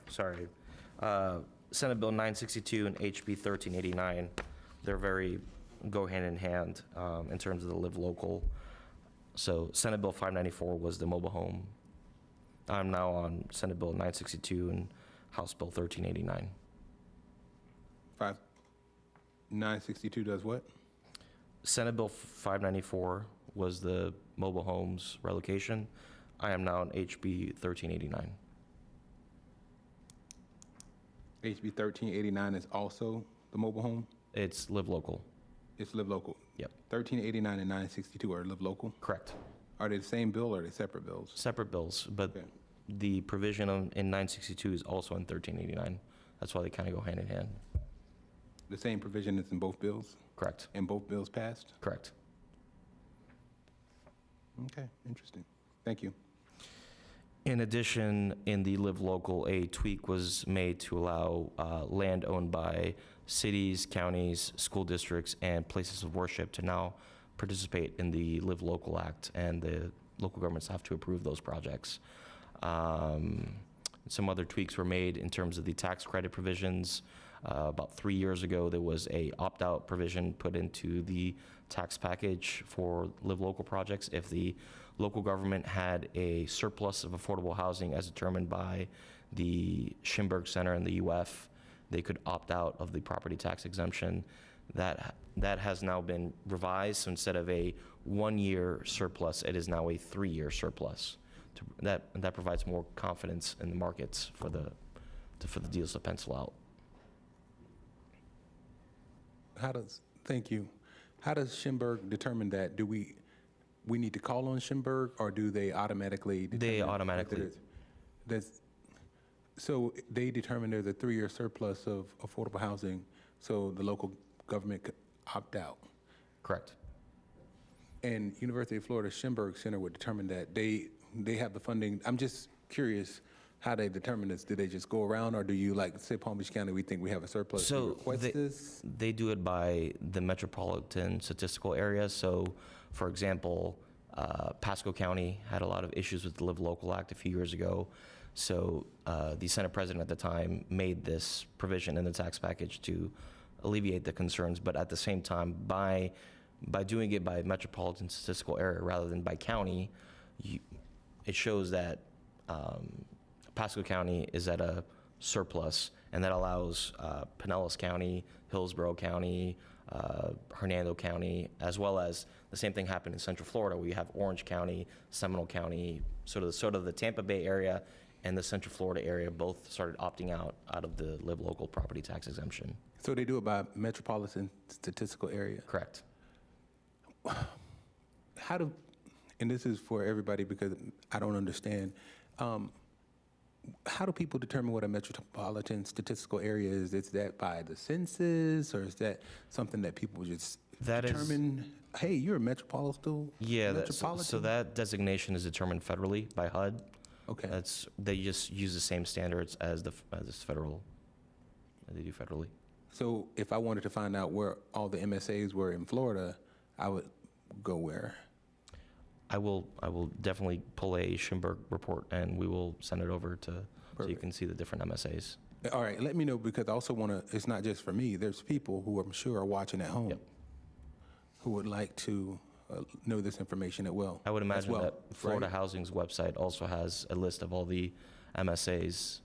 Speaker 16: Senate Bill 962 and HB 1389. They're go hand in hand in terms of the Live Local. So Senate Bill 594 was the mobile home. I'm now on Senate Bill 962 and House Bill 1389.
Speaker 9: 962 does what?
Speaker 16: Senate Bill 594 was the mobile homes relocation. I am now on HB 1389.
Speaker 9: HB 1389 is also the mobile home?
Speaker 16: It's Live Local.
Speaker 9: It's Live Local?
Speaker 16: Yep.
Speaker 9: 1389 and 962 are Live Local?
Speaker 16: Correct.
Speaker 9: Are they the same bill or are they separate bills?
Speaker 16: Separate bills, but
Speaker 9: Okay.
Speaker 16: the provision in 962 is also in 1389. That's why they kind of go hand in hand.
Speaker 9: The same provision is in both bills?
Speaker 16: Correct.
Speaker 9: And both bills passed?
Speaker 16: Correct.
Speaker 9: Okay, interesting. Thank you.
Speaker 16: In addition, in the Live Local, a tweak was made to allow land owned by cities, counties, school districts, and places of worship to now participate in the Live Local Act, and the local governments have to approve those projects. Some other tweaks were made in terms of the tax credit provisions. About 3 years ago, there was a opt-out provision put into the tax package for Live Local projects. If the local government had a surplus of affordable housing as determined by the Schimberg Center and the UF, they could opt out of the property tax exemption. That has now been revised, so instead of a 1-year surplus, it is now a 3-year surplus. That provides more confidence in the markets for the deals to pencil out.
Speaker 9: Thank you. How does Schimberg determine that? Do we need to call on Schimberg, or do they automatically determine?
Speaker 16: They automatically.
Speaker 9: So they determine there's a 3-year surplus of affordable housing, so the local government could opt out.
Speaker 16: Correct.
Speaker 9: And University of Florida Schimberg Center would determine that they have the funding. I'm just curious how they determine this. Do they just go around, or do you, like, say Palm Beach County, we think we have a surplus,
Speaker 16: So
Speaker 9: we request this?
Speaker 16: they do it by the metropolitan statistical area. So, for example, Pasco County had a lot of issues with the Live Local Act a few years ago. So the Senate president at the time made this provision in the tax package to alleviate the concerns. But at the same time, by doing it by metropolitan statistical area rather than by county, it shows that Pasco County is at a surplus, and that allows Pinellas County, Hillsborough County, Hernando County, as well as the same thing happened in Central Florida, where you have Orange County, Seminole County, sort of the Tampa Bay area and the Central Florida area both started opting out of the Live Local property tax exemption.
Speaker 9: So they do it by metropolitan statistical area?
Speaker 16: Correct.
Speaker 9: And this is for everybody because I don't understand, how do people determine what a metropolitan statistical area is? Is that by the census, or is that something that people just determine, hey, you're a metropolitan?
Speaker 16: Yeah, so that designation is determined federally by HUD.
Speaker 9: Okay.
Speaker 16: They just use the same standards as federal, they do federally.
Speaker 9: So if I wanted to find out where all the MSAs were in Florida, I would go where?
Speaker 16: I will definitely pull a Schimberg report, and we will send it over so you can see the different MSAs.
Speaker 9: All right, let me know, because I also want to, it's not just for me, there's people who I'm sure are watching at home who would like to know this information as well.
Speaker 16: I would imagine that Florida Housing's website also has a list of all the MSAs,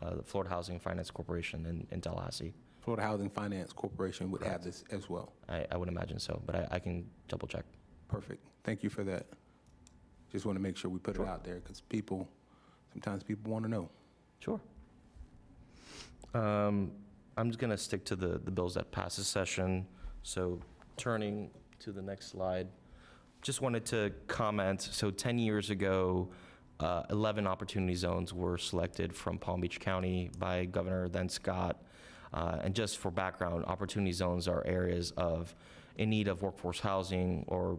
Speaker 16: the Florida Housing Finance Corporation in Tallahassee.
Speaker 9: Florida Housing Finance Corporation would have this as well.
Speaker 16: I would imagine so, but I can double check.
Speaker 9: Perfect. Thank you for that. just want to make sure we put it out there because sometimes people want to know.
Speaker 16: Sure. I'm just going to stick to the bills that passed this session. So turning to the next slide, just wanted to comment. So 10 years ago, 11 opportunity zones were selected from Palm Beach County by Governor then Scott. And just for background, opportunity zones are areas in need of workforce housing or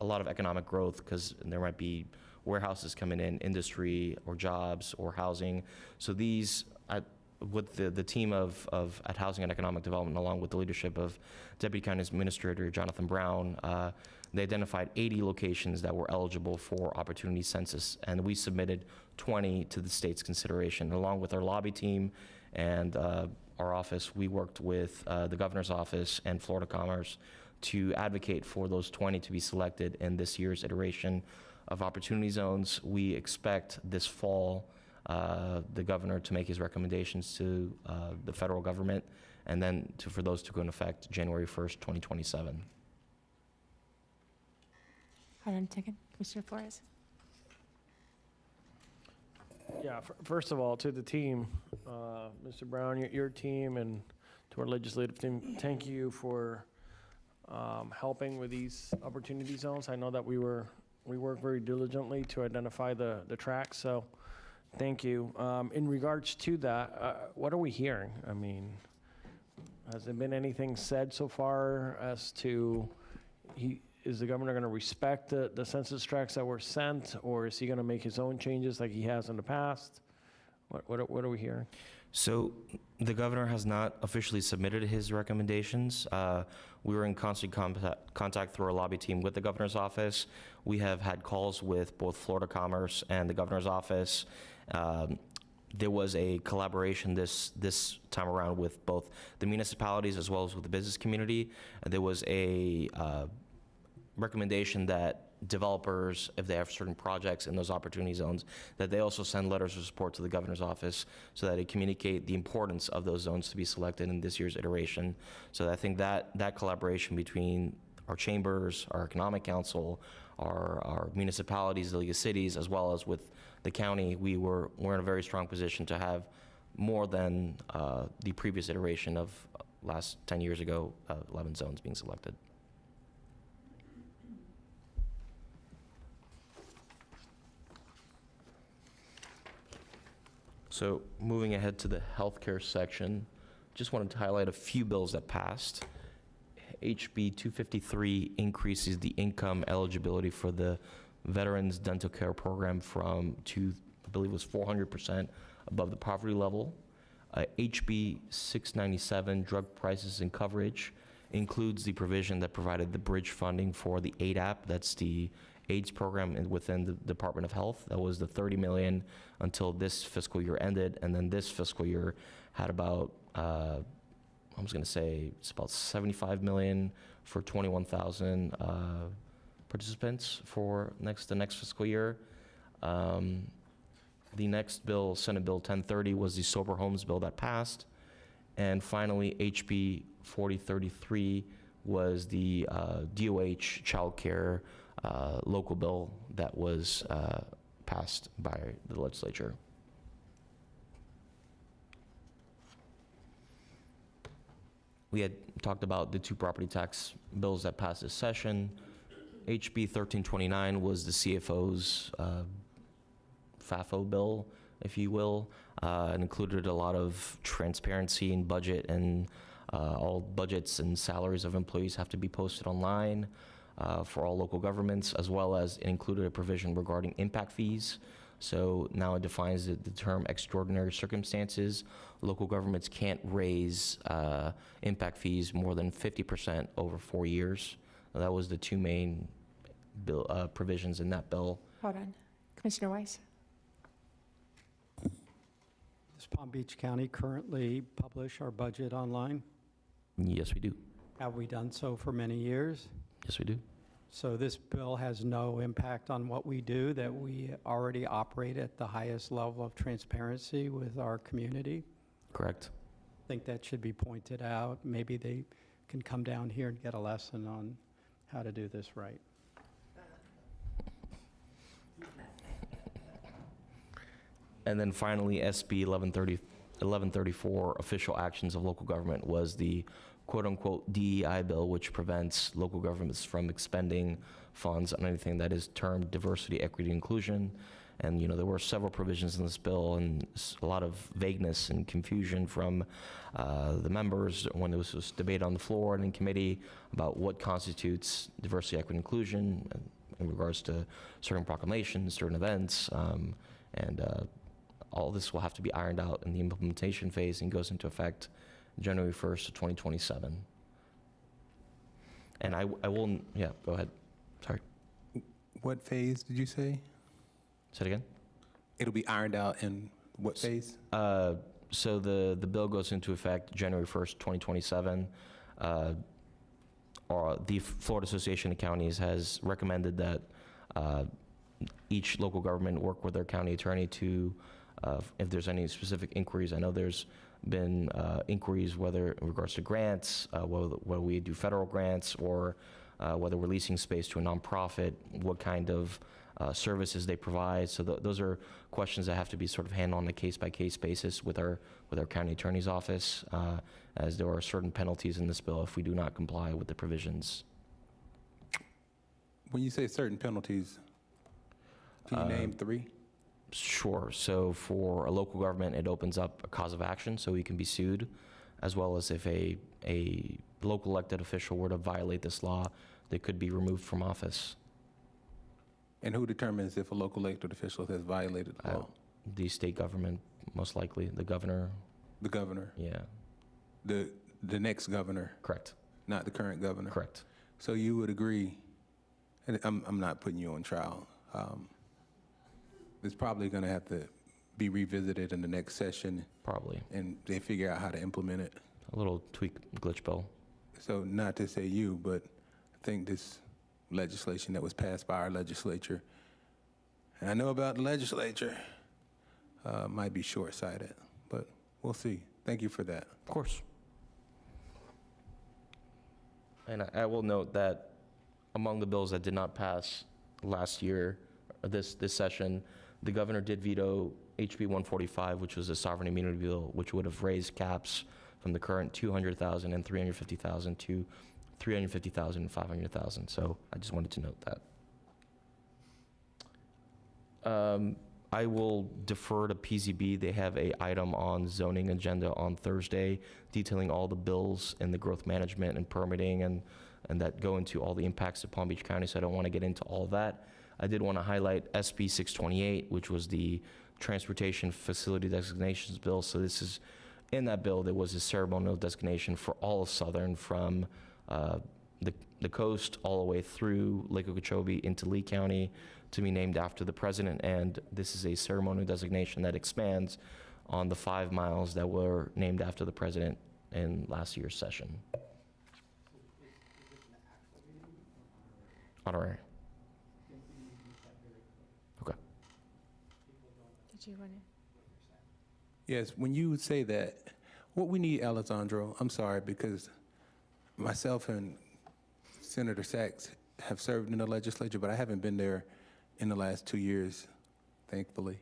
Speaker 16: a lot of economic growth, because there might be warehouses coming in, industry or jobs or housing. So these, with the team at Housing and Economic Development, along with the leadership of Deputy County Administrator Jonathan Brown, they identified 80 locations that were eligible for opportunity census, and we submitted 20 to the state's consideration. Along with our lobby team and our office, we worked with the governor's office and Florida Commerce to advocate for those 20 to be selected in this year's iteration of opportunity zones. We expect this fall the governor to make his recommendations to the federal government, and then for those to go into effect January 1st, 2027.
Speaker 1: Hold on a second, Commissioner Flores.
Speaker 22: Yeah, first of all, to the team, Mr. Brown, your team, and to our legislative team, thank you for helping with these opportunity zones. I know that we work very diligently to identify the tracks, so thank you. In regards to that, what are we hearing? I mean, has there been anything said so far as to is the governor going to respect the census tracts that were sent, or is he going to make his own changes like he has in the past? What are we hearing?
Speaker 16: So the governor has not officially submitted his recommendations. We were in constant contact through our lobby team with the governor's office. We have had calls with both Florida Commerce and the governor's office. There was a collaboration this time around with both the municipalities as well as with the business community. There was a recommendation that developers, if they have certain projects in those opportunity zones, that they also send letters of support to the governor's office so that they communicate the importance of those zones to be selected in this year's iteration. So I think that collaboration between our chambers, our economic council, our municipalities, the League of Cities, as well as with the county, we're in a very strong position to have more than the previous iteration of last 10 years ago, 11 zones being selected. So moving ahead to the healthcare section, just wanted to highlight a few bills that passed. HB 253 increases the income eligibility for the Veterans Dental Care Program to, I believe it was 400% above the poverty level. HB 697, drug prices and coverage, includes the provision that provided the bridge funding for the ADAP, that's the AIDS program within the Department of Health. That was the $30 million until this fiscal year ended, and then this fiscal year had about, I was gonna say, it's about $75 million for 21,000 participants for the next fiscal year. The next bill, Senate Bill 1030, was the Sober Homes Bill that passed. And finally, HB 4033 was the DOH child care local bill that was passed by the legislature. We had talked about the two property tax bills that passed this session. HB 1329 was the CFO's FAFO bill, if you will. It included a lot of transparency in budget, and all budgets and salaries of employees have to be posted online for all local governments, as well as it included a provision regarding impact fees. So now it defines the term extraordinary circumstances. Local governments can't raise impact fees more than 50% over 4 years. That was the two main provisions in that bill.
Speaker 1: Hold on. Commissioner Weiss?
Speaker 4: Does Palm Beach County currently publish our budget online?
Speaker 16: Yes, we do.
Speaker 4: Have we done so for many years?
Speaker 16: Yes, we do.
Speaker 4: So this bill has no impact on what we do, that we already operate at the highest level of transparency with our community?
Speaker 16: Correct.
Speaker 4: I think that should be pointed out. Maybe they can come down here and get a lesson on how to do this right.
Speaker 16: And then finally, SB 1134, official actions of local government, was the quote-unquote DEI bill, which prevents local governments from expending funds on anything that is termed diversity, equity, inclusion. And, you know, there were several provisions in this bill and a lot of vagueness and confusion from the members when there was this debate on the floor and in committee about what constitutes diversity, equity, inclusion in regards to certain proclamations, certain events, and all this will have to be ironed out in the implementation phase and goes into effect January 1st of 2027. And I will, yeah, go ahead. Sorry.
Speaker 9: What phase did you say?
Speaker 16: Say it again?
Speaker 9: It'll be ironed out in what phase?
Speaker 16: So the bill goes into effect January 1st, 2027. Or the Florida Association of Counties has recommended that each local government work with their county attorney to, if there's any specific inquiries. I know there's been inquiries whether in regards to grants, whether we do federal grants or whether we're leasing space to a nonprofit, what kind of services they provide. So those are questions that have to be sort of handled on a case-by-case basis with our county attorney's office, as there are certain penalties in this bill if we do not comply with the provisions.
Speaker 9: When you say certain penalties, can you name 3?
Speaker 16: Sure. So for a local government, it opens up a cause of action, so we can be sued, as well as if a local elected official were to violate this law, they could be removed from office.
Speaker 9: And who determines if a local elected official has violated the law?
Speaker 16: The state government, most likely. The governor.
Speaker 9: The governor?
Speaker 16: Yeah.
Speaker 9: The next governor?
Speaker 16: Correct.
Speaker 9: Not the current governor?
Speaker 16: Correct.
Speaker 9: So you would agree, and I'm not putting you on trial, it's probably going to have to be revisited in the next session.
Speaker 16: Probably.
Speaker 9: And they figure out how to implement it.
Speaker 16: A little tweak glitch bill.
Speaker 9: So not to say you, but I think this legislation that was passed by our legislature, and I know about the legislature, might be short-sighted, but we'll see. Thank you for that.
Speaker 16: Of course. And I will note that among the bills that did not pass last year, or this session, the governor did veto HB 145, which was a sovereign immunity bill, which would have raised caps from the current 200,000 and 350,000 to 350,000 and 500,000. So I just wanted to note that. I will defer to PZB. They have a item on zoning agenda on Thursday detailing all the bills in the growth management and permitting and that go into all the impacts of Palm Beach County, so I don't want to get into all that. I did want to highlight SB 628, which was the Transportation Facility Designations Bill. So this is, in that bill, there was a ceremonial designation for all of Southern from the coast all the way through Lake Okeechobee into Lee County to be named after the president. And this is a ceremonial designation that expands on the 5 miles that were named after the president in last year's session. Honorary. Okay.
Speaker 1: Did you want to?
Speaker 9: Yes, when you say that, what we need, Alessandro, I'm sorry, because myself and Senator Sachs have served in the legislature, but I haven't been there in the last 2 years, thankfully,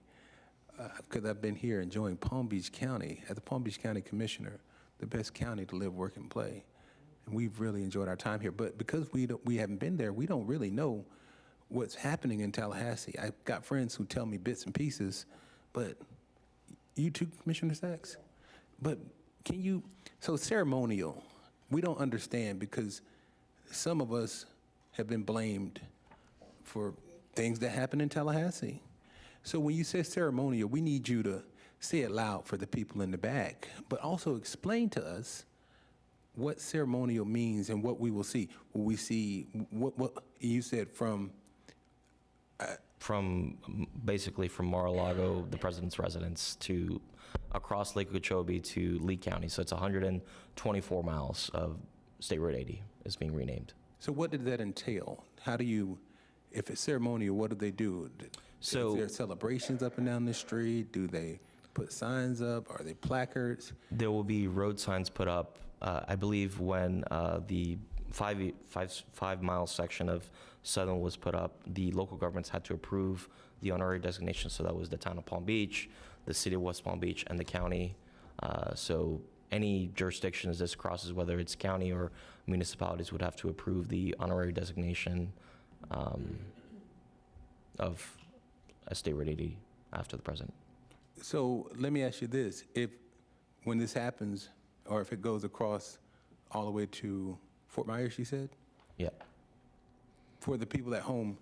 Speaker 9: because I've been here enjoying Palm Beach County, as the Palm Beach County Commissioner, the best county to live, work, and play. And we've really enjoyed our time here. But because we haven't been there, we don't really know what's happening in Tallahassee. I've got friends who tell me bits and pieces, but you too, Commissioner Sachs? But can you, so ceremonial, we don't understand because some of us have been blamed for things that happen in Tallahassee. So when you say ceremonial, we need you to say it loud for the people in the back, but also explain to us what ceremonial means and what we will see. Will we see, what you said from
Speaker 16: basically from Mar-a-Lago, the president's residence, to across Lake Okeechobee to Lee County. So it's 124 miles of State Road 80 is being renamed.
Speaker 9: So what did that entail? How do you, if it's ceremonial, what do they do?
Speaker 16: So
Speaker 9: is there celebrations up and down the street? Do they put signs up? Are they placards?
Speaker 16: There will be road signs put up. I believe when the 5-mile section of Southern was put up, the local governments had to approve the honorary designation. So that was the town of Palm Beach, the city of West Palm Beach and the county. So any jurisdictions this crosses, whether it's county or municipalities, would have to approve the honorary designation of a state road 80 after the president.
Speaker 9: So let me ask you this. When this happens, or if it goes across all the way to Fort Myers, you said?
Speaker 16: Yeah.
Speaker 9: For the people at home,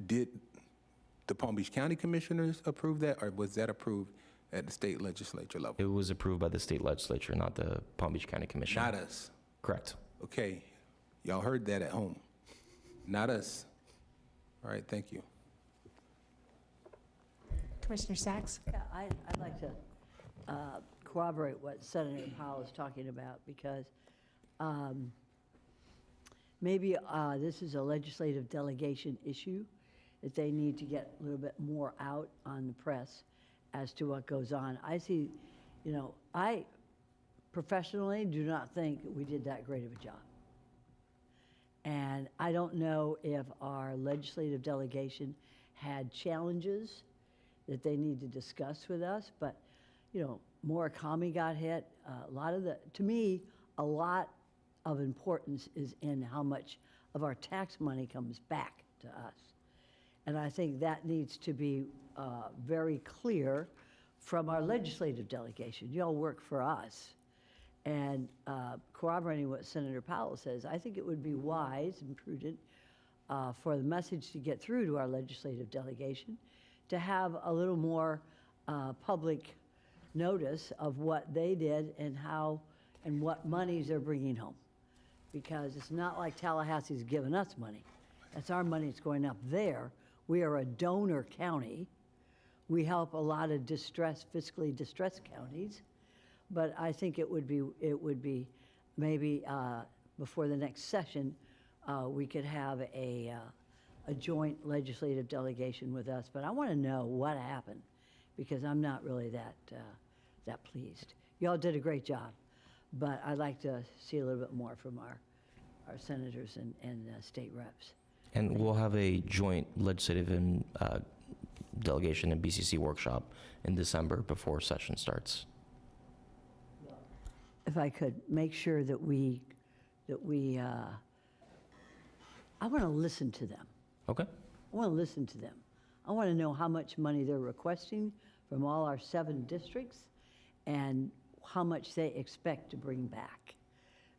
Speaker 9: did the Palm Beach County Commissioners approve that, or was that approved at the state legislature level?
Speaker 16: It was approved by the state legislature, not the Palm Beach County Commission.
Speaker 9: Not us.
Speaker 16: Correct.
Speaker 9: Okay, y'all heard that at home. Not us. All right, thank you.
Speaker 1: Commissioner Sacks?
Speaker 12: Yeah, I'd like to corroborate what Senator Powell is talking about, because maybe this is a legislative delegation issue that they need to get a little bit more out on the press as to what goes on. I see, I professionally do not think we did that great of a job. And I don't know if our legislative delegation had challenges that they need to discuss with us, but, Murakami got hit. To me, a lot of importance is in how much of our tax money comes back to us. And I think that needs to be very clear from our legislative delegation. Y'all work for us. And corroborating what Senator Powell says, I think it would be wise and prudent for the message to get through to our legislative delegation to have a little more public notice of what they did and how and what monies they're bringing home. Because it's not like Tallahassee's giving us money. That's our money that's going up there. We are a donor county. We help a lot of fiscally distressed counties. But I think it would be maybe before the next session, we could have a joint legislative delegation with us. But I want to know what happened, because I'm not really that pleased. Y'all did a great job, but I'd like to see a little bit more from our senators and state reps.
Speaker 16: And we'll have a joint legislative and delegation and BCC workshop in December before session starts.
Speaker 12: If I could make sure that we I want to listen to them.
Speaker 16: Okay.
Speaker 12: I want to listen to them. I want to know how much money they're requesting from all our 7 districts and how much they expect to bring back.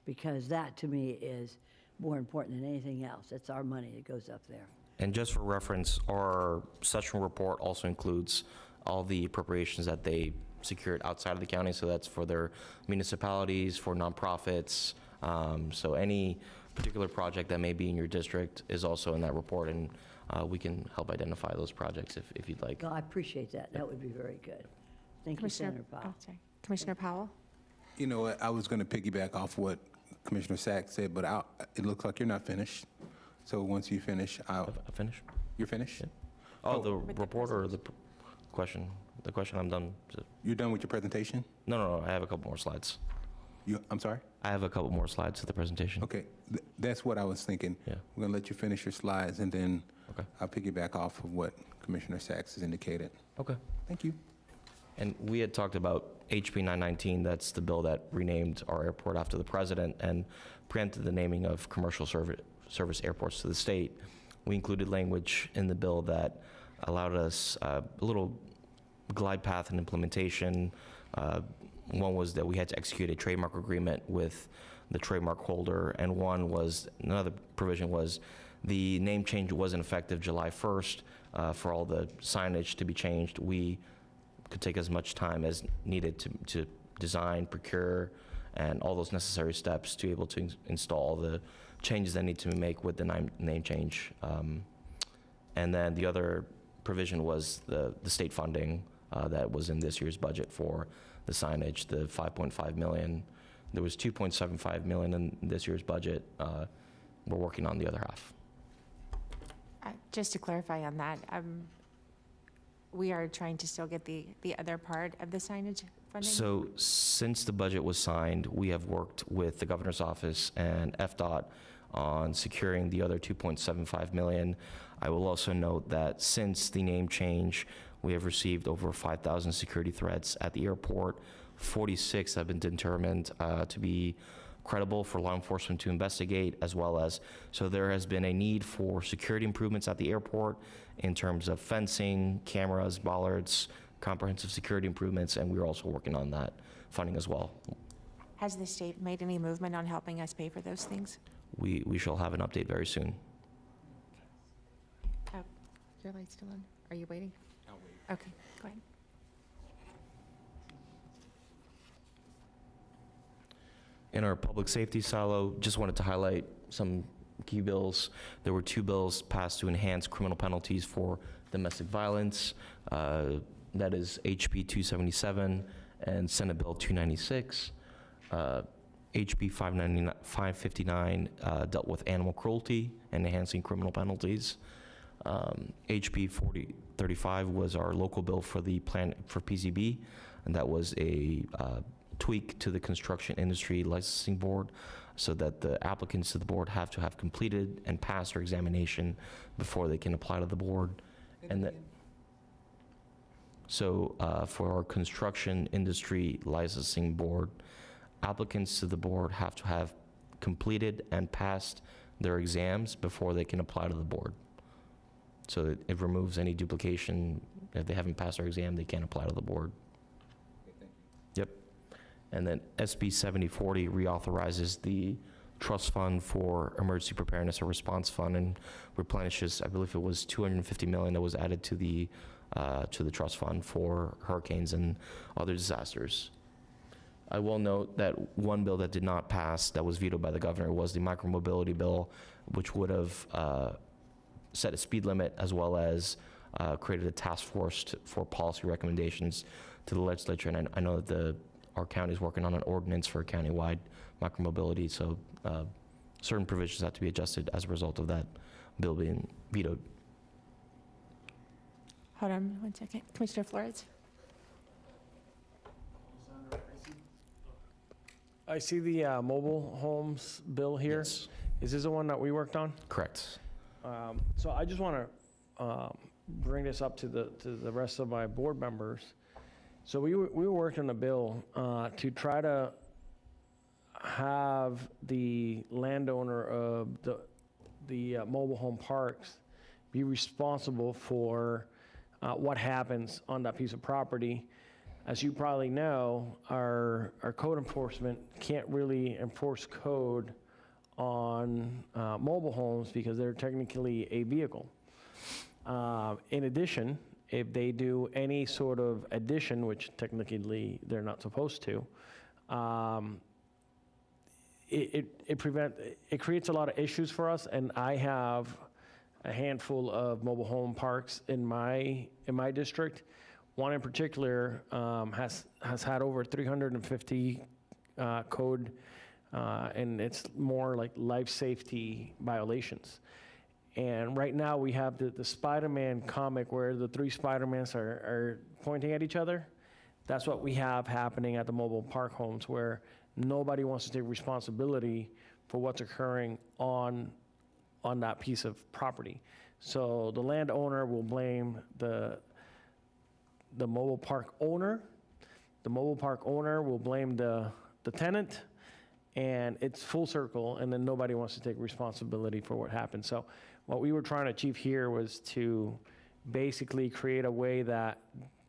Speaker 12: Because that, to me, is more important than anything else. It's our money that goes up there.
Speaker 16: And just for reference, our session report also includes all the appropriations that they secured outside of the county. So that's for their municipalities, for nonprofits. So any particular project that may be in your district is also in that report, and we can help identify those projects if you'd like.
Speaker 12: Well, I appreciate that. That would be very good. Thank you, Senator Powell.
Speaker 1: Oh, sorry. Commissioner Powell?
Speaker 9: You know what, I was going to piggyback off what Commissioner Sacks said, but it looks like you're not finished. So once you finish,
Speaker 16: I'll finish.
Speaker 9: You're finished?
Speaker 16: Yeah. Oh, the report or the question? The question, I'm done.
Speaker 9: You're done with your presentation?
Speaker 16: No, I have a couple more slides.
Speaker 9: I'm sorry?
Speaker 16: I have a couple more slides to the presentation.
Speaker 9: Okay, that's what I was thinking.
Speaker 16: Yeah.
Speaker 9: We're going to let you finish your slides, and then
Speaker 16: Okay.
Speaker 9: I'll piggyback off of what Commissioner Sacks has indicated.
Speaker 16: Okay.
Speaker 9: Thank you.
Speaker 16: And we had talked about HB 919, that's the bill that renamed our airport after the president and preempted the naming of commercial service airports to the state. We included language in the bill that allowed us a little glide path and implementation. One was that we had to execute a trademark agreement with the trademark holder, and another provision was the name change wasn't effective July 1st. For all the signage to be changed, we could take as much time as needed to design, procure, and all those necessary steps to be able to install the changes that need to be made with the name change. And then the other provision was the state funding that was in this year's budget for the signage, the $5.5 million. There was $2.75 million in this year's budget. We're working on the other half.
Speaker 1: Just to clarify on that, we are trying to still get the other part of the signage funding?
Speaker 16: So since the budget was signed, we have worked with the governor's office and FDOT on securing the other $2.75 million. I will also note that since the name change, We have received over 5,000 security threats at the airport. 46 have been determined to be credible for law enforcement to investigate, as well as, so there has been a need for security improvements at the airport in terms of fencing, cameras, bollards, comprehensive security improvements, and we're also working on that funding as well.
Speaker 1: Has the state made any movement on helping us pay for those things?
Speaker 16: We shall have an update very soon.
Speaker 1: Oh, your light's still on. Are you waiting?
Speaker 14: I'll wait.
Speaker 1: Okay, go ahead.
Speaker 16: In our public safety silo, just wanted to highlight some key bills. There were 2 bills passed to enhance criminal penalties for domestic violence. That is HB 277 and Senate Bill 296. HB 559 dealt with animal cruelty and enhancing criminal penalties. HB 4035 was our local bill for the plan for PCB, and that was a tweak to the construction industry licensing board so that the applicants to the board have to have completed and passed their examination before they can apply to the board. And that, so for our construction industry licensing board, applicants to the board have to have completed and passed their exams before they can apply to the board. So it removes any duplication. If they haven't passed their exam, they can't apply to the board. Yep. And then SB 7040 reauthorizes the trust fund for emergency preparedness or response fund and replenishes, I believe it was $250 million that was added to the trust fund for hurricanes and other disasters. I will note that one bill that did not pass, that was vetoed by the governor, was the micromobility bill, which would have set a speed limit as well as created a task force for policy recommendations to the legislature. And I know that our county is working on an ordinance for countywide micromobility, so certain provisions have to be adjusted as a result of that bill being vetoed.
Speaker 1: Hold on 1 second. Commissioner Flores?
Speaker 22: I see the mobile homes bill here.
Speaker 16: Yes.
Speaker 22: Is this the one that we worked on?
Speaker 16: Correct.
Speaker 22: So I just want to bring this up to the rest of my board members. So we were working on a bill to try to have the landowner of the mobile home parks be responsible for what happens on that piece of property. As you probably know, our code enforcement can't really enforce code on mobile homes because they're technically a vehicle. In addition, if they do any sort of addition, which technically they're not supposed to, it creates a lot of issues for us. And I have a handful of mobile home parks in my district. One in particular has had over 350 code, and it's more like life safety violations. And right now we have the Spider-Man comic where the 3 Spider-Mans are pointing at each other. That's what we have happening at the mobile park homes, where nobody wants to take responsibility for what's occurring on that piece of property. So the landowner will blame the mobile park owner. The mobile park owner will blame the tenant, and it's full circle, and then nobody wants to take responsibility for what happened. So what we were trying to achieve here was to basically create a way that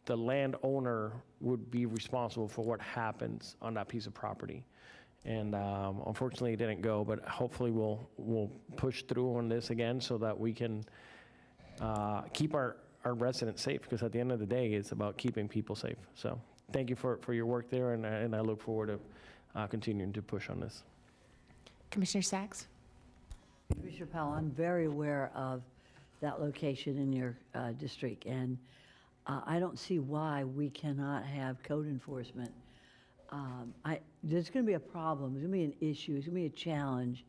Speaker 22: the landowner would be responsible for what happens on that piece of property. And unfortunately, it didn't go, but hopefully we'll push through on this again so that we can keep our residents safe, because at the end of the day, it's about keeping people safe. So thank you for your work there, and I look forward to continuing to push on this.
Speaker 1: Commissioner Sacks?
Speaker 12: Commissioner Powell, I'm very aware of that location in your district, and I don't see why we cannot have code enforcement. There's going to be a problem. There's going to be an issue. There's going to be a challenge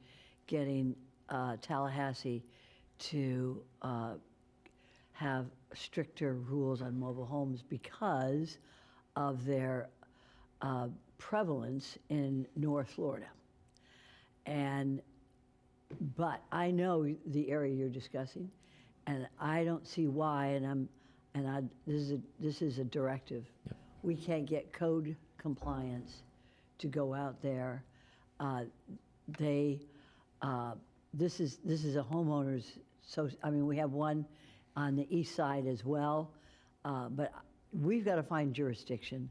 Speaker 12: getting Tallahassee to have stricter rules on mobile homes because of their prevalence in North Florida. But I know the area you're discussing, and I don't see why, and and this is a directive. We can't get code compliance to go out there. This is a homeowners, so, I mean, we have one on the east side as well, but we've got to find jurisdiction.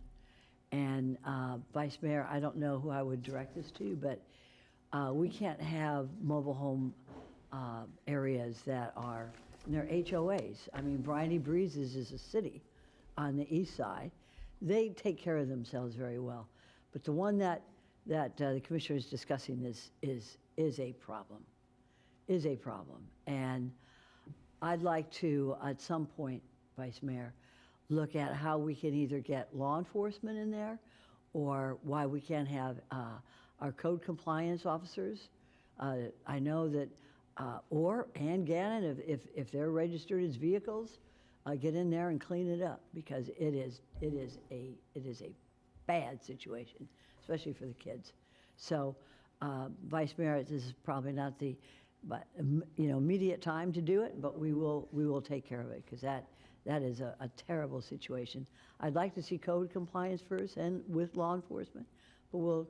Speaker 12: And Vice Mayor, I don't know who I would direct this to, but we can't have mobile home areas that are, and they're HOAs. I mean, Bryony Breezes is a city on the east side. They take care of themselves very well. But the one that the commissioner is discussing is a problem, And I'd like to, at some point, Vice Mayor, look at how we can either get law enforcement in there, or why we can't have our code compliance officers. I know that, and Gannon, if they're registered as vehicles, get in there and clean it up, because it is a bad situation, especially for the kids. So, Vice Mayor, this is probably not the immediate time to do it, but we will take care of it, because that is a terrible situation. I'd like to see code compliance first and with law enforcement, but we'll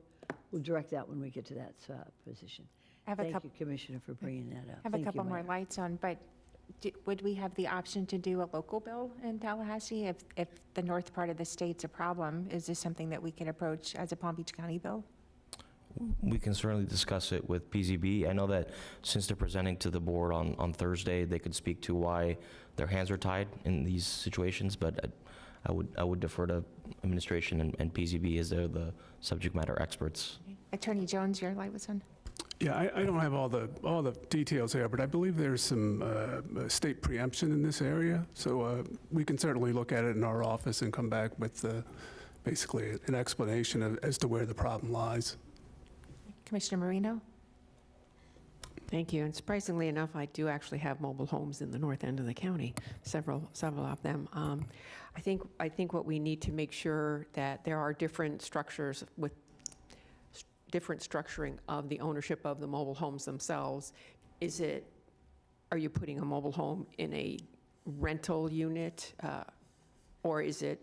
Speaker 12: direct that when we get to that position. Thank you, Commissioner, for bringing that up.
Speaker 1: I have a couple more lights on, but would we have the option to do a local bill in Tallahassee if the north part of the state's a problem? Is this something that we can approach as a Palm Beach County bill?
Speaker 16: We can certainly discuss it with PZB. I know that since they're presenting to the board on Thursday, they could speak to why their hands are tied in these situations, but I would defer to administration and PZB, as they're the subject matter experts.
Speaker 1: Attorney Jones, your light was on.
Speaker 8: Yeah, I don't have all the details here, but I believe there's some state preemption in this area, so we can certainly look at it in our office and come back with basically an explanation as to where the problem lies.
Speaker 1: Commissioner Marino?
Speaker 6: Thank you. And surprisingly enough, I do actually have mobile homes in the north end of the county, several of them. I think what we need to make sure that there are different structures with different structuring of the ownership of the mobile homes themselves. Are you putting a mobile home in a rental unit, or is it,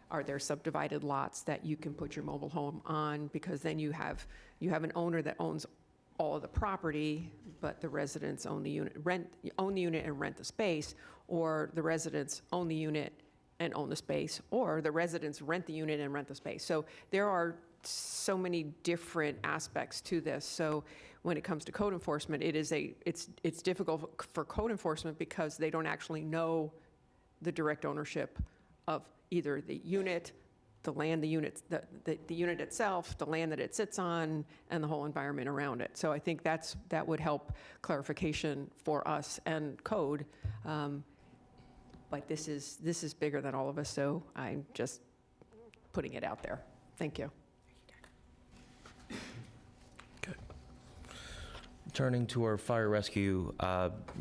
Speaker 6: are there subdivided lots that you can put your mobile home on? Because then you have an owner that owns all of the property, but the residents own the unit, and rent the space, or the residents own the unit and own the space, or the residents rent the unit and rent the space. So there are so many different aspects to this. So when it comes to code enforcement, it's difficult for code enforcement because they don't actually know the direct ownership of either the unit, the land, the unit itself, the land that it sits on, and the whole environment around it. So I think that would help clarification for us and code. But this is bigger than all of us, so I'm just putting it out there. Thank you.
Speaker 16: Turning to our fire rescue,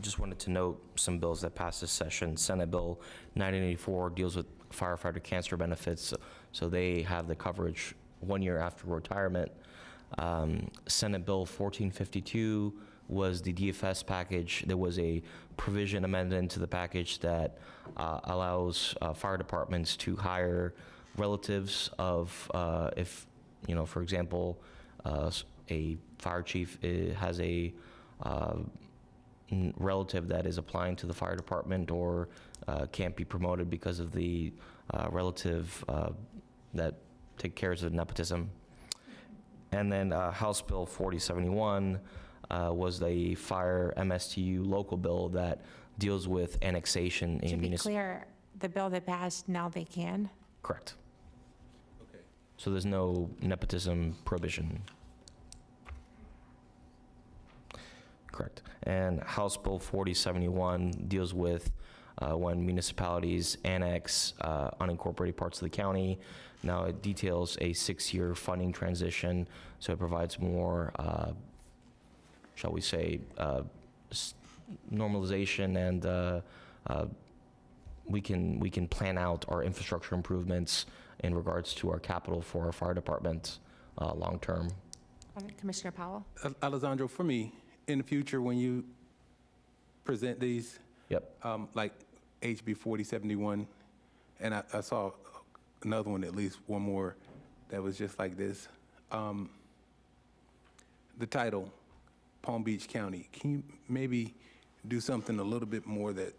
Speaker 16: just wanted to note some bills that passed this session. Senate Bill 1984 deals with firefighter cancer benefits, so they have the coverage 1 year after retirement. Senate Bill 1452 was the DFS package. There was a provision amended into the package that allows fire departments to hire relatives of, if, for example, a fire chief has a relative that is applying to the fire department or can't be promoted because of the relative that take care of nepotism. And then House Bill 4071 was the fire MSTU local bill that deals with annexation in
Speaker 1: To be clear, the bill that passed, now they can?
Speaker 16: Correct. Okay. So there's no nepotism prohibition. Correct. And House Bill 4071 deals with when municipalities annex unincorporated parts of the county. Now it details a 6-year funding transition, so it provides more, shall we say, normalization, and we can plan out our infrastructure improvements in regards to our capital for our fire department long term.
Speaker 1: Commissioner Powell?
Speaker 9: Alessandro, for me, in the future when you present these,
Speaker 16: yep,
Speaker 9: like HB 4071, and I saw another one, at least one more, that was just like this. The title, Palm Beach County. Can you maybe do something a little bit more that,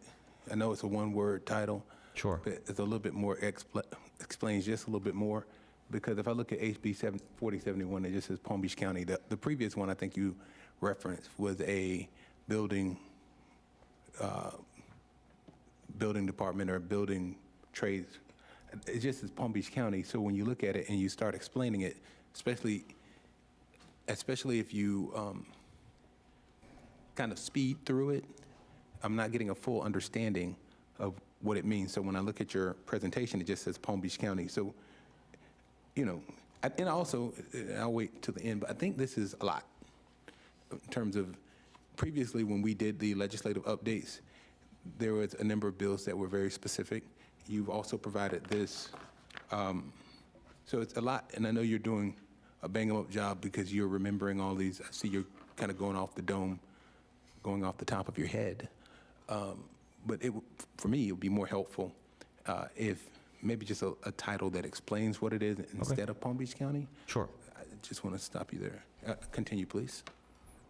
Speaker 9: I know it's a one-word title.
Speaker 16: Sure.
Speaker 9: But it's a little bit more, explains just a little bit more. Because if I look at HB 4071, it just says Palm Beach County. The previous one I think you referenced was a building department or building trades. It just says Palm Beach County. So when you look at it and you start explaining it, especially if you kind of speed through it, I'm not getting a full understanding of what it means. So when I look at your presentation, it just says Palm Beach County. So, you know, and also, I'll wait till the end, but I think this is a lot in terms of previously when we did the legislative updates, there was a number of bills that were very specific. You've also provided this. So it's a lot, and I know you're doing a bang-up job because you're remembering all these. I see you're kind of going off the dome, going off the top of your head. But for me, it would be more helpful if maybe just a title that explains what it is instead of Palm Beach County.
Speaker 16: Sure.
Speaker 9: I just want to stop you there. Continue, please.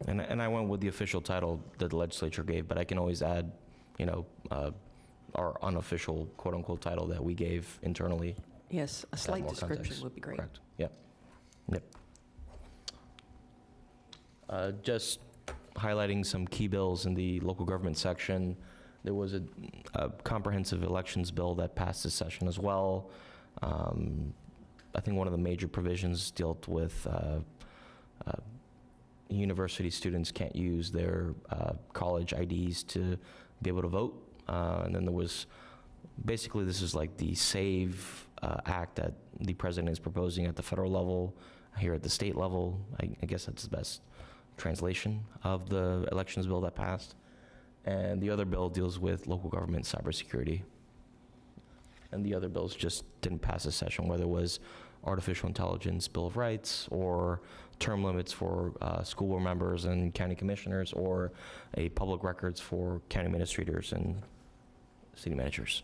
Speaker 16: And I went with the official title that the legislature gave, but I can always add, you know, our unofficial quote-unquote title that we gave internally.
Speaker 3: Yes, a
Speaker 16: to add
Speaker 3: slight
Speaker 16: more
Speaker 3: description
Speaker 16: context.
Speaker 3: would be great.
Speaker 16: Correct. Yep. Just highlighting some key bills in the local government section. There was a comprehensive elections bill that passed this session as well. I think one of the major provisions dealt with university students can't use their college IDs to be able to vote. And then there was, basically this is like the SAVE Act that the president is proposing at the federal level, here at the state level. I guess that's the best translation of the elections bill that passed. And the other bill deals with local government cybersecurity. And the other bills just didn't pass this session, whether it was artificial intelligence Bill of Rights or term limits for school board members and county commissioners, or a public records for county administrators and city managers.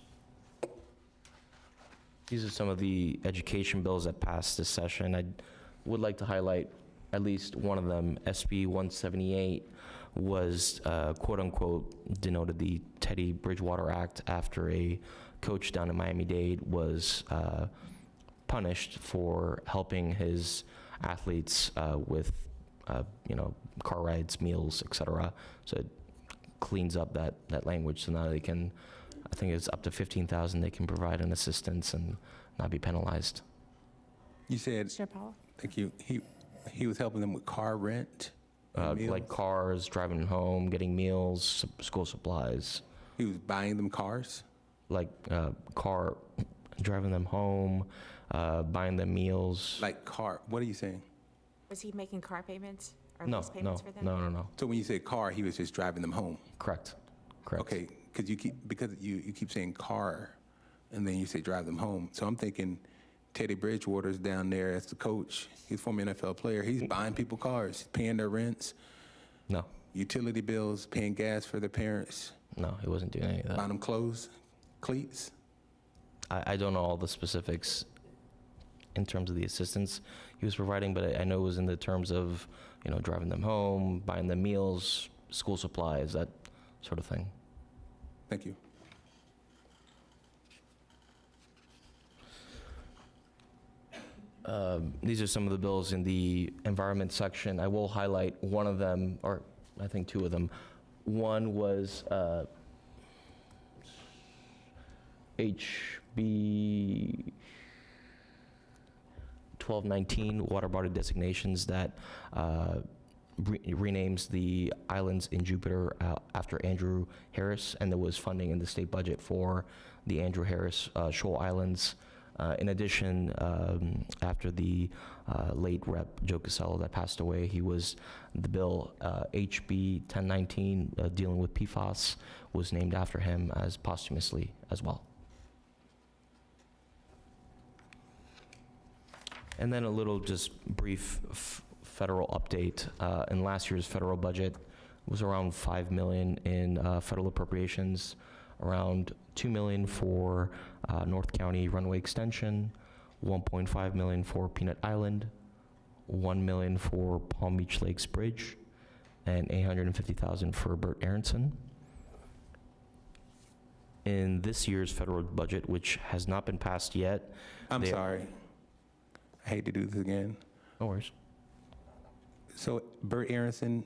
Speaker 16: These are some of the education bills that passed this session. I would like to highlight at least one of them. SB 178 was quote-unquote denoted the Teddy Bridgewater Act after a coach down in Miami-Dade was punished for helping his athletes with car rides, meals, etc. So it cleans up that language, so now they can, I think it's up to $15,000 they can provide an assistance and not be penalized.
Speaker 9: You said,
Speaker 1: Mr. Powell?
Speaker 9: thank you, he was helping them with car rent?
Speaker 16: Like cars, driving them home, getting meals, school supplies.
Speaker 9: He was buying them cars?
Speaker 16: Like driving them home, buying them meals.
Speaker 9: Like car, what are you saying?
Speaker 1: Was he making car payments or
Speaker 16: No,
Speaker 1: lease payments
Speaker 16: no,
Speaker 1: for them?
Speaker 16: no.
Speaker 9: So when you say car, he was just driving them home?
Speaker 16: Correct.
Speaker 9: Okay, because you keep saying car, and then you say drive them home. So I'm thinking Teddy Bridgewater's down there as the coach. He's a former NFL player. He's buying people cars, paying their rents.
Speaker 16: No.
Speaker 9: Utility bills, paying gas for their parents.
Speaker 16: No, he wasn't doing any of that.
Speaker 9: Buying them clothes, cleats.
Speaker 16: I don't know all the specifics in terms of the assistance he was providing, but I know it was in the terms of, driving them home, buying them meals, school supplies, that sort of thing.
Speaker 9: Thank you.
Speaker 16: These are some of the bills in the environment section. I will highlight one of them, or I think two of them. One was HB 1219, water body designations, that renames the islands in Jupiter after Andrew Harris, and there was funding in the state budget for the Andrew Harris Shoal Islands. In addition, after the late Rep. Joe Casello that passed away, the bill HB 1019 dealing with PFAS was named after him as posthumously as well. And then a little just brief federal update. In last year's federal budget was around $5 million in federal appropriations. around $2 million for North County runway extension, $1.5 million for Peanut Island, $1 million for Palm Beach Lakes Bridge, and $850,000 for Bert Aronson. In this year's federal budget, which has not been passed yet.
Speaker 9: I'm sorry. I hate to do this again.
Speaker 16: No worries.
Speaker 9: So Bert Aronson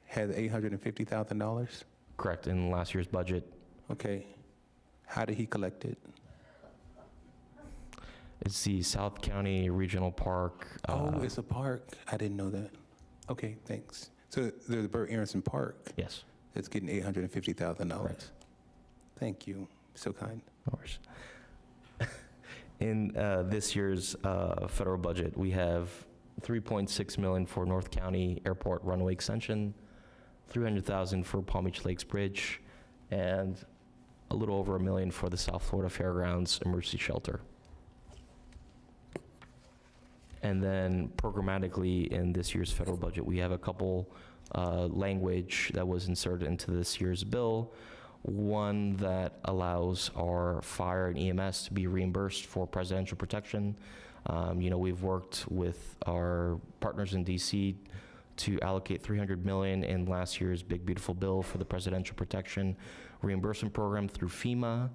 Speaker 9: has $850,000?
Speaker 16: Correct, in last year's budget.
Speaker 9: Okay. How did he collect it?
Speaker 16: It's the South County Regional Park.
Speaker 9: Oh, it's a park. I didn't know that. Okay, thanks. So there's the Bert Aronson Park.
Speaker 16: Yes.
Speaker 9: It's getting $850,000.
Speaker 16: Right.
Speaker 9: Thank you. So kind.
Speaker 16: No worries. In this year's federal budget, we have $3.6 million for North County Airport runway extension, $300,000 for Palm Beach Lakes Bridge, and a little over $1 million for the South Florida Fairgrounds Emergency Shelter. And then programmatically in this year's federal budget, we have a couple language that was inserted into this year's bill. One that allows our fire and EMS to be reimbursed for presidential protection. We've worked with our partners in DC to allocate $300 million in last year's Big Beautiful Bill for the presidential protection reimbursement program through FEMA.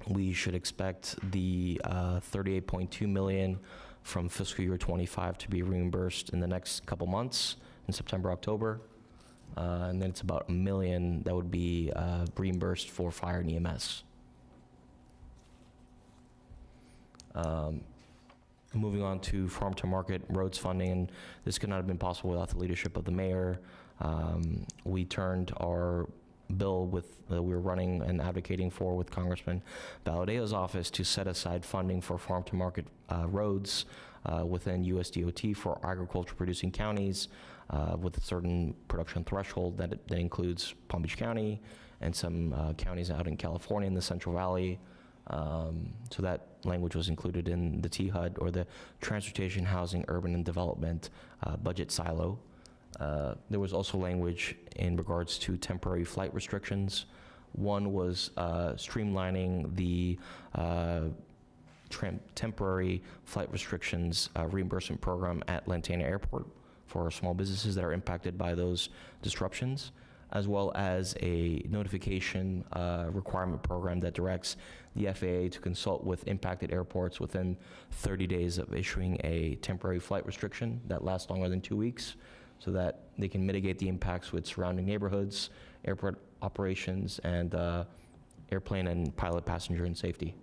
Speaker 16: We should expect the $38.2 million from fiscal year 25 to be reimbursed in the next couple months, in September, October. And then it's about $1 million that would be reimbursed for fire and EMS. Moving on to farm to market roads funding, and this could not have been possible without the leadership of the mayor. We turned our bill we were running and advocating for with Congressman Valadeo's office to set aside funding for farm to market roads within USDOT for agriculture producing counties with a certain production threshold that includes Palm Beach County and some counties out in California in the Central Valley. So that language was included in the THUD, or the Transportation, Housing, Urban and Development budget silo. There was also language in regards to temporary flight restrictions. One was streamlining the temporary flight restrictions reimbursement program at Lantana Airport for small businesses that are impacted by those disruptions, as well as a notification requirement program that directs the FAA to consult with impacted airports within 30 days of issuing a temporary flight restriction that lasts longer than 2 weeks, so that they can mitigate the impacts with surrounding neighborhoods, airport operations, and airplane and pilot passenger and safety.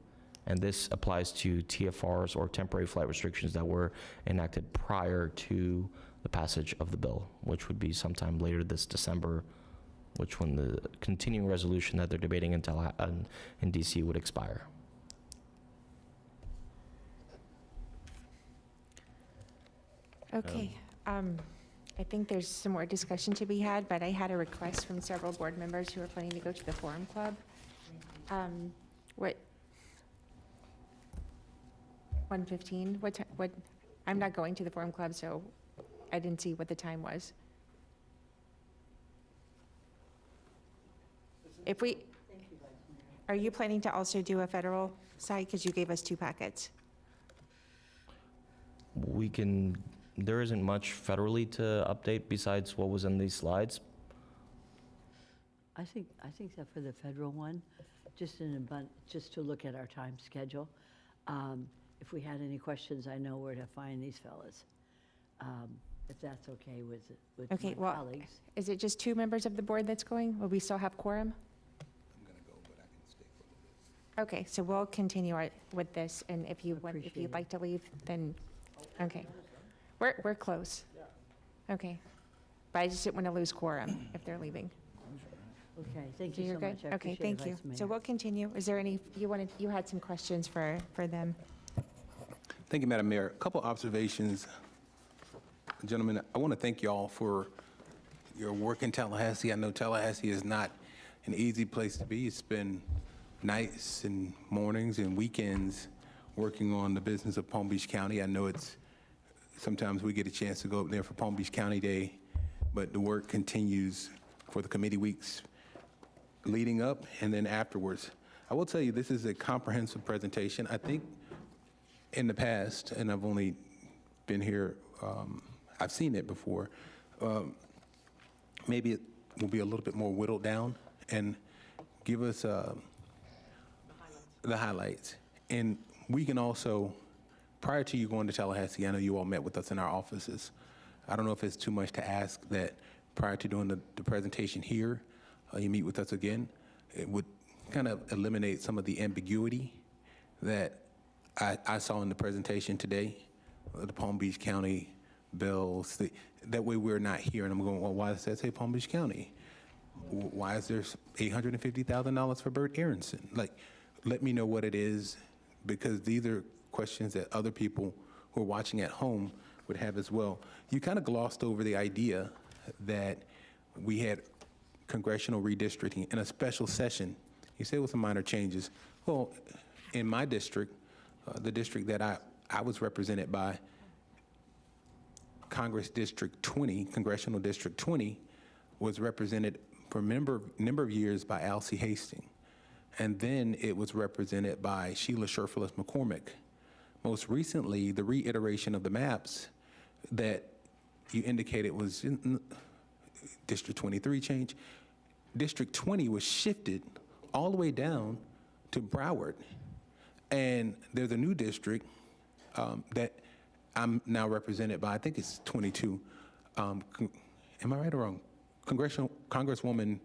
Speaker 16: And this applies to TFRs, or temporary flight restrictions, that were enacted prior to the passage of the bill, which would be sometime later this December, when the continuing resolution that they're debating in DC would expire.
Speaker 1: Okay. I think there's some more discussion to be had, but I had a request from several board members who are planning to go to the Forum Club. What? 1:15? What? I'm not going to the Forum Club, so I didn't see what the time was. Are you planning to also do a federal side? Because you gave us 2 packets.
Speaker 16: There isn't much federally to update besides what was in these slides.
Speaker 12: I think that for the federal one, just to look at our time schedule. If we had any questions, I know where to find these fellas. If that's okay with
Speaker 1: Okay,
Speaker 12: my
Speaker 1: well,
Speaker 12: colleagues.
Speaker 1: is it just 2 members of the board that's going? Will we still have quorum?
Speaker 9: I'm going to go, but I can stay for a little bit.
Speaker 1: Okay, so we'll continue with this, and if you'd
Speaker 12: Appreciate
Speaker 1: like to leave, then, okay. We're close. Okay. But I just didn't want to lose quorum if they're leaving.
Speaker 12: Okay, thank
Speaker 1: So
Speaker 12: you
Speaker 1: you're
Speaker 12: so
Speaker 1: good?
Speaker 12: much. I
Speaker 1: Okay,
Speaker 12: appreciate it,
Speaker 1: thank you.
Speaker 12: Vice Mayor.
Speaker 1: So we'll continue. Is there any, you had some questions for them?
Speaker 9: Thank you, Madam Mayor. A couple observations. Gentlemen, I want to thank you all for your work in Tallahassee. I know Tallahassee is not an easy place to be. You spend nights and mornings and weekends working on the business of Palm Beach County. I know sometimes we get a chance to go up there for Palm Beach County Day, but the work continues for the committee weeks. leading up and then afterwards. I will tell you, this is a comprehensive presentation. I think in the past, and I've only been here, I've seen it before, maybe it will be a little bit more whittled down and give us the highlights. And we can also, prior to you going to Tallahassee, I know you all met with us in our offices. I don't know if it's too much to ask that prior to doing the presentation here, you meet with us again. It would kind of eliminate some of the ambiguity that I saw in the presentation today, the Palm Beach County bills. That way we're not here and I'm going, well, why does that say Palm Beach County? Why is there $850,000 for Bert Aronson? Like, let me know what it is, because these are questions that other people who are watching at home would have as well. You kind of glossed over the idea that we had congressional redistricting in a special session. You said with some minor changes. Well, in my district, the district that I was represented by, Congress District 20, Congressional District 20, was represented for a number of years by Alcee Hastings. And then it was represented by Sheila Sherfullis McCormick. Most recently, the reiteration of the maps that you indicated was in District 23 change. District 20 was shifted all the way down to Broward. And there's a new district that I'm now represented by, I think it's 22. Am I right or wrong? Congresswoman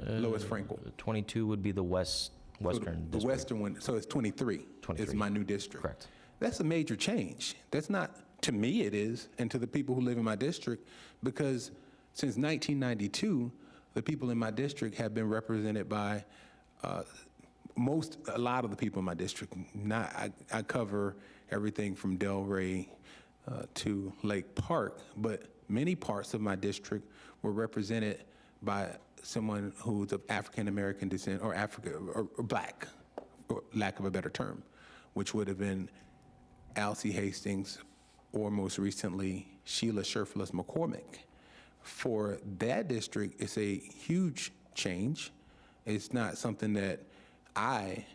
Speaker 9: Lois Frankel.
Speaker 16: 22 would be the western
Speaker 9: The
Speaker 16: district.
Speaker 9: western one, so it's 23.
Speaker 16: 23.
Speaker 9: Is my new district.
Speaker 16: Correct.
Speaker 9: That's a major change. That's not, to me it is, and to the people who live in my district, because since 1992, the people in my district have been represented by a lot of the people in my district. I cover everything from Delray to Lake Park, but many parts of my district were represented by someone who's of African American descent, or or black, for lack of a better term, which would have been Alcee Hastings, or most recently, Sheila Sherfullis McCormick. For that district, it's a huge change. It's not something that I,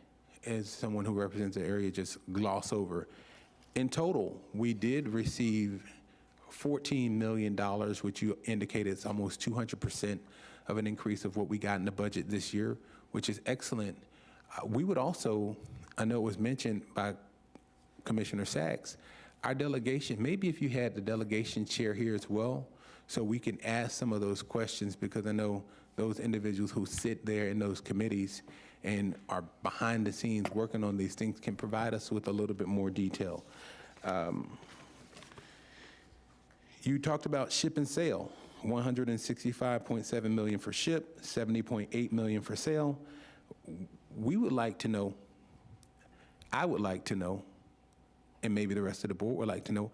Speaker 9: as someone who represents the area, just gloss over. In total, we did receive $14 million, which you indicated is almost 200% of an increase of what we got in the budget this year, which is excellent. We would also, I know it was mentioned by Commissioner Sachs, our delegation, maybe if you had the delegation chair here as well, so we can ask some of those questions, because I know those individuals who sit there in those committees and are behind the scenes working on these things can provide us with a little bit more detail. You talked about ship and sale, $165.7 million for ship, $70.8 million for sale. We would like to know, I would like to know, and maybe the rest of the board would like to know,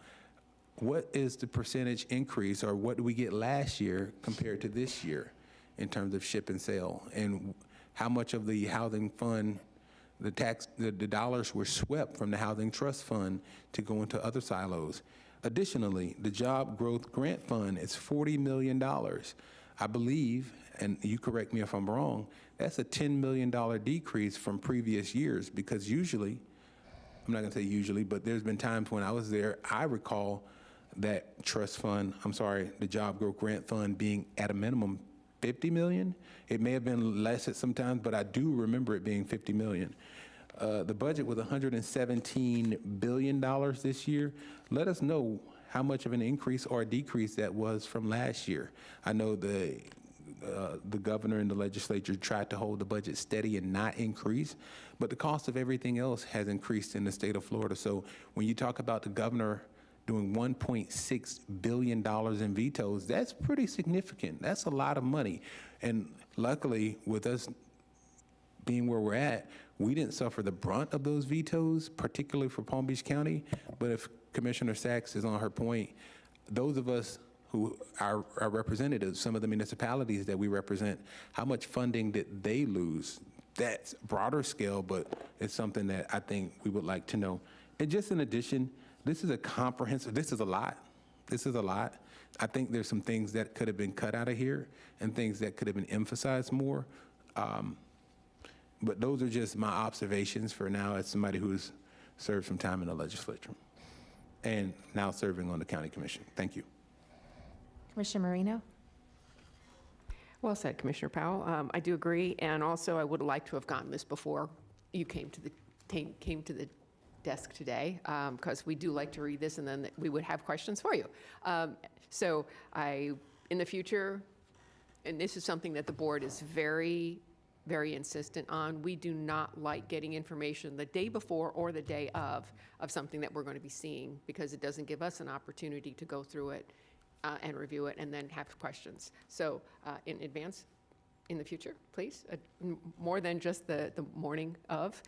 Speaker 9: what is the percentage increase, or what did we get last year compared to this year in terms of ship and sale? And how much of the housing fund, the dollars were swept from the housing trust fund to go into other silos? Additionally, the Job Growth Grant Fund is $40 million. I believe, and you correct me if I'm wrong, that's a $10 million decrease from previous years, because usually, I'm not gonna say usually, but there's been times when I was there, I recall that trust fund, the Job Growth Grant Fund being at a minimum 50 million. It may have been less at some times, but I do remember it being 50 million. The budget was $117 billion this year. Let us know how much of an increase or a decrease that was from last year. I know the governor and the legislature tried to hold the budget steady and not increase, but the cost of everything else has increased in the state of Florida. So when you talk about the governor doing $1.6 billion in vetoes, that's pretty significant. That's a lot of money. And luckily, with us being where we're at, we didn't suffer the brunt of those vetoes, particularly for Palm Beach County. But if Commissioner Sachs is on her point, those of us who are representatives, some of the municipalities that we represent, how much funding did they lose? That's broader scale, but it's something that I think we would like to know. And just in addition, this is a comprehensive, this is a lot. This is a lot. I think there's some things that could have been cut out of here and things that could have been emphasized more.
Speaker 17: But those are just my observations for now as somebody who's served some time in the legislature and now serving on the county commission. Thank you.
Speaker 1: Commissioner Marino?
Speaker 3: Well said, Commissioner Powell. I do agree, and also I would like to have gotten this before you came to the desk today, because we do like to read this, and then we would have questions for you. So in the future, and this is something that the board is very, very insistent on, we do not like getting information the day before or the day of something that we're going to be seeing, because it doesn't give us an opportunity to go through it and review it and then have questions. So in advance, in the future, please, more than just the morning of.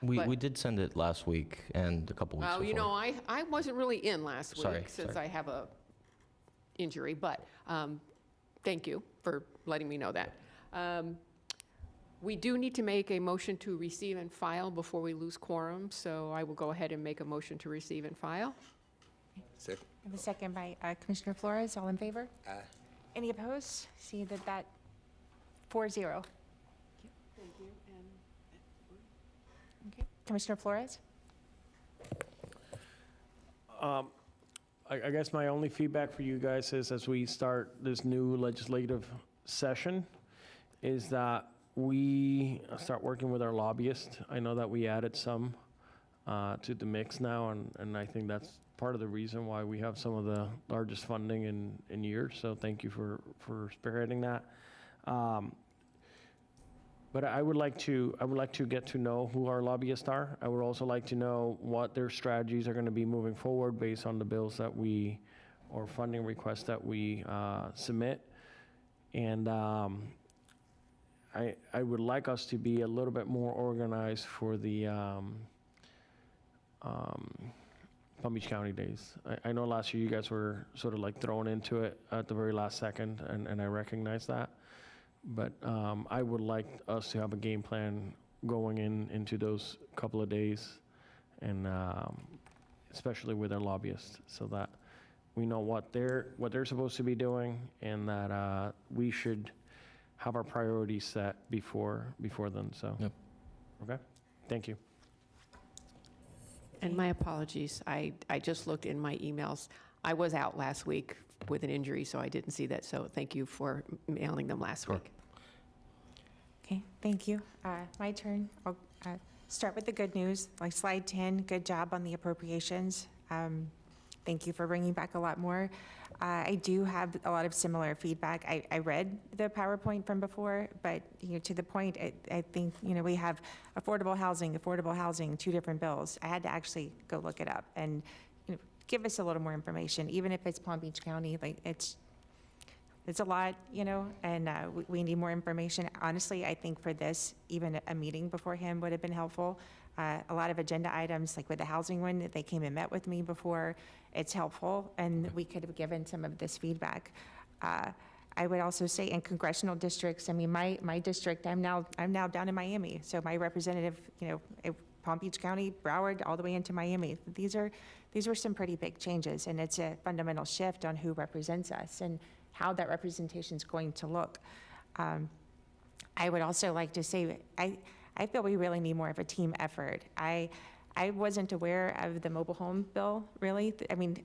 Speaker 16: We did send it last week and a couple weeks
Speaker 3: Well,
Speaker 16: before.
Speaker 3: you know, I wasn't really in last week
Speaker 16: Sorry,
Speaker 3: since
Speaker 16: sorry.
Speaker 3: I have a injury, but thank you for letting me know that. We do need to make a motion to receive and file before we lose quorum, so I will go ahead and make a motion to receive and file.
Speaker 17: Second.
Speaker 1: I have a second by Commissioner Flores. All in favor?
Speaker 17: Aye.
Speaker 1: Any opposed? See that 4-0.
Speaker 3: Thank you.
Speaker 1: Okay. Commissioner Flores?
Speaker 22: I guess my only feedback for you guys is, as we start this new legislative session, is that we start working with our lobbyists. I know that we added some to the mix now, and I think that's part of the reason why we have some of the largest funding in years. So thank you for spearheading that. But I would like to get to know who our lobbyists are. I would also like to know what their strategies are going to be moving forward based on the bills that or funding requests that we submit. And I would like us to be a little bit more organized for the Palm Beach County Days. I know last year you guys were sort of like thrown into it at the very last second, and I recognize that. But I would like us to have a game plan going into those couple of days, and especially with our lobbyists, so that we know what they're supposed to be doing, and that we should have our priorities set before then. So,
Speaker 16: Yep.
Speaker 22: Okay, thank you.
Speaker 3: And my apologies, I just looked in my emails. I was out last week with an injury, so I didn't see that, so thank you for mailing them last week.
Speaker 1: Okay, thank you. My turn. I'll start with the good news. Like slide 10, good job on the appropriations. Thank you for bringing back a lot more. I do have a lot of similar feedback. I read the PowerPoint from before, but to the point, I think we have affordable housing, two different bills. I had to actually go look it up and give us a little more information, even if it's Palm Beach County. Like it's a lot, and we need more information. Honestly, I think for this, even a meeting beforehand would have been helpful. A lot of agenda items, like with the housing one, they came and met with me before. It's helpful, and we could have given some of this feedback. I would also say in congressional districts, I mean, my district, I'm now down in Miami, so my representative, Palm Beach County, Broward, all the way into Miami. These were some pretty big changes, and it's a fundamental shift on who represents us and how that representation is going to look. I would also like to say, I feel we really need more of a team effort. I wasn't aware of the mobile home bill, really. I mean,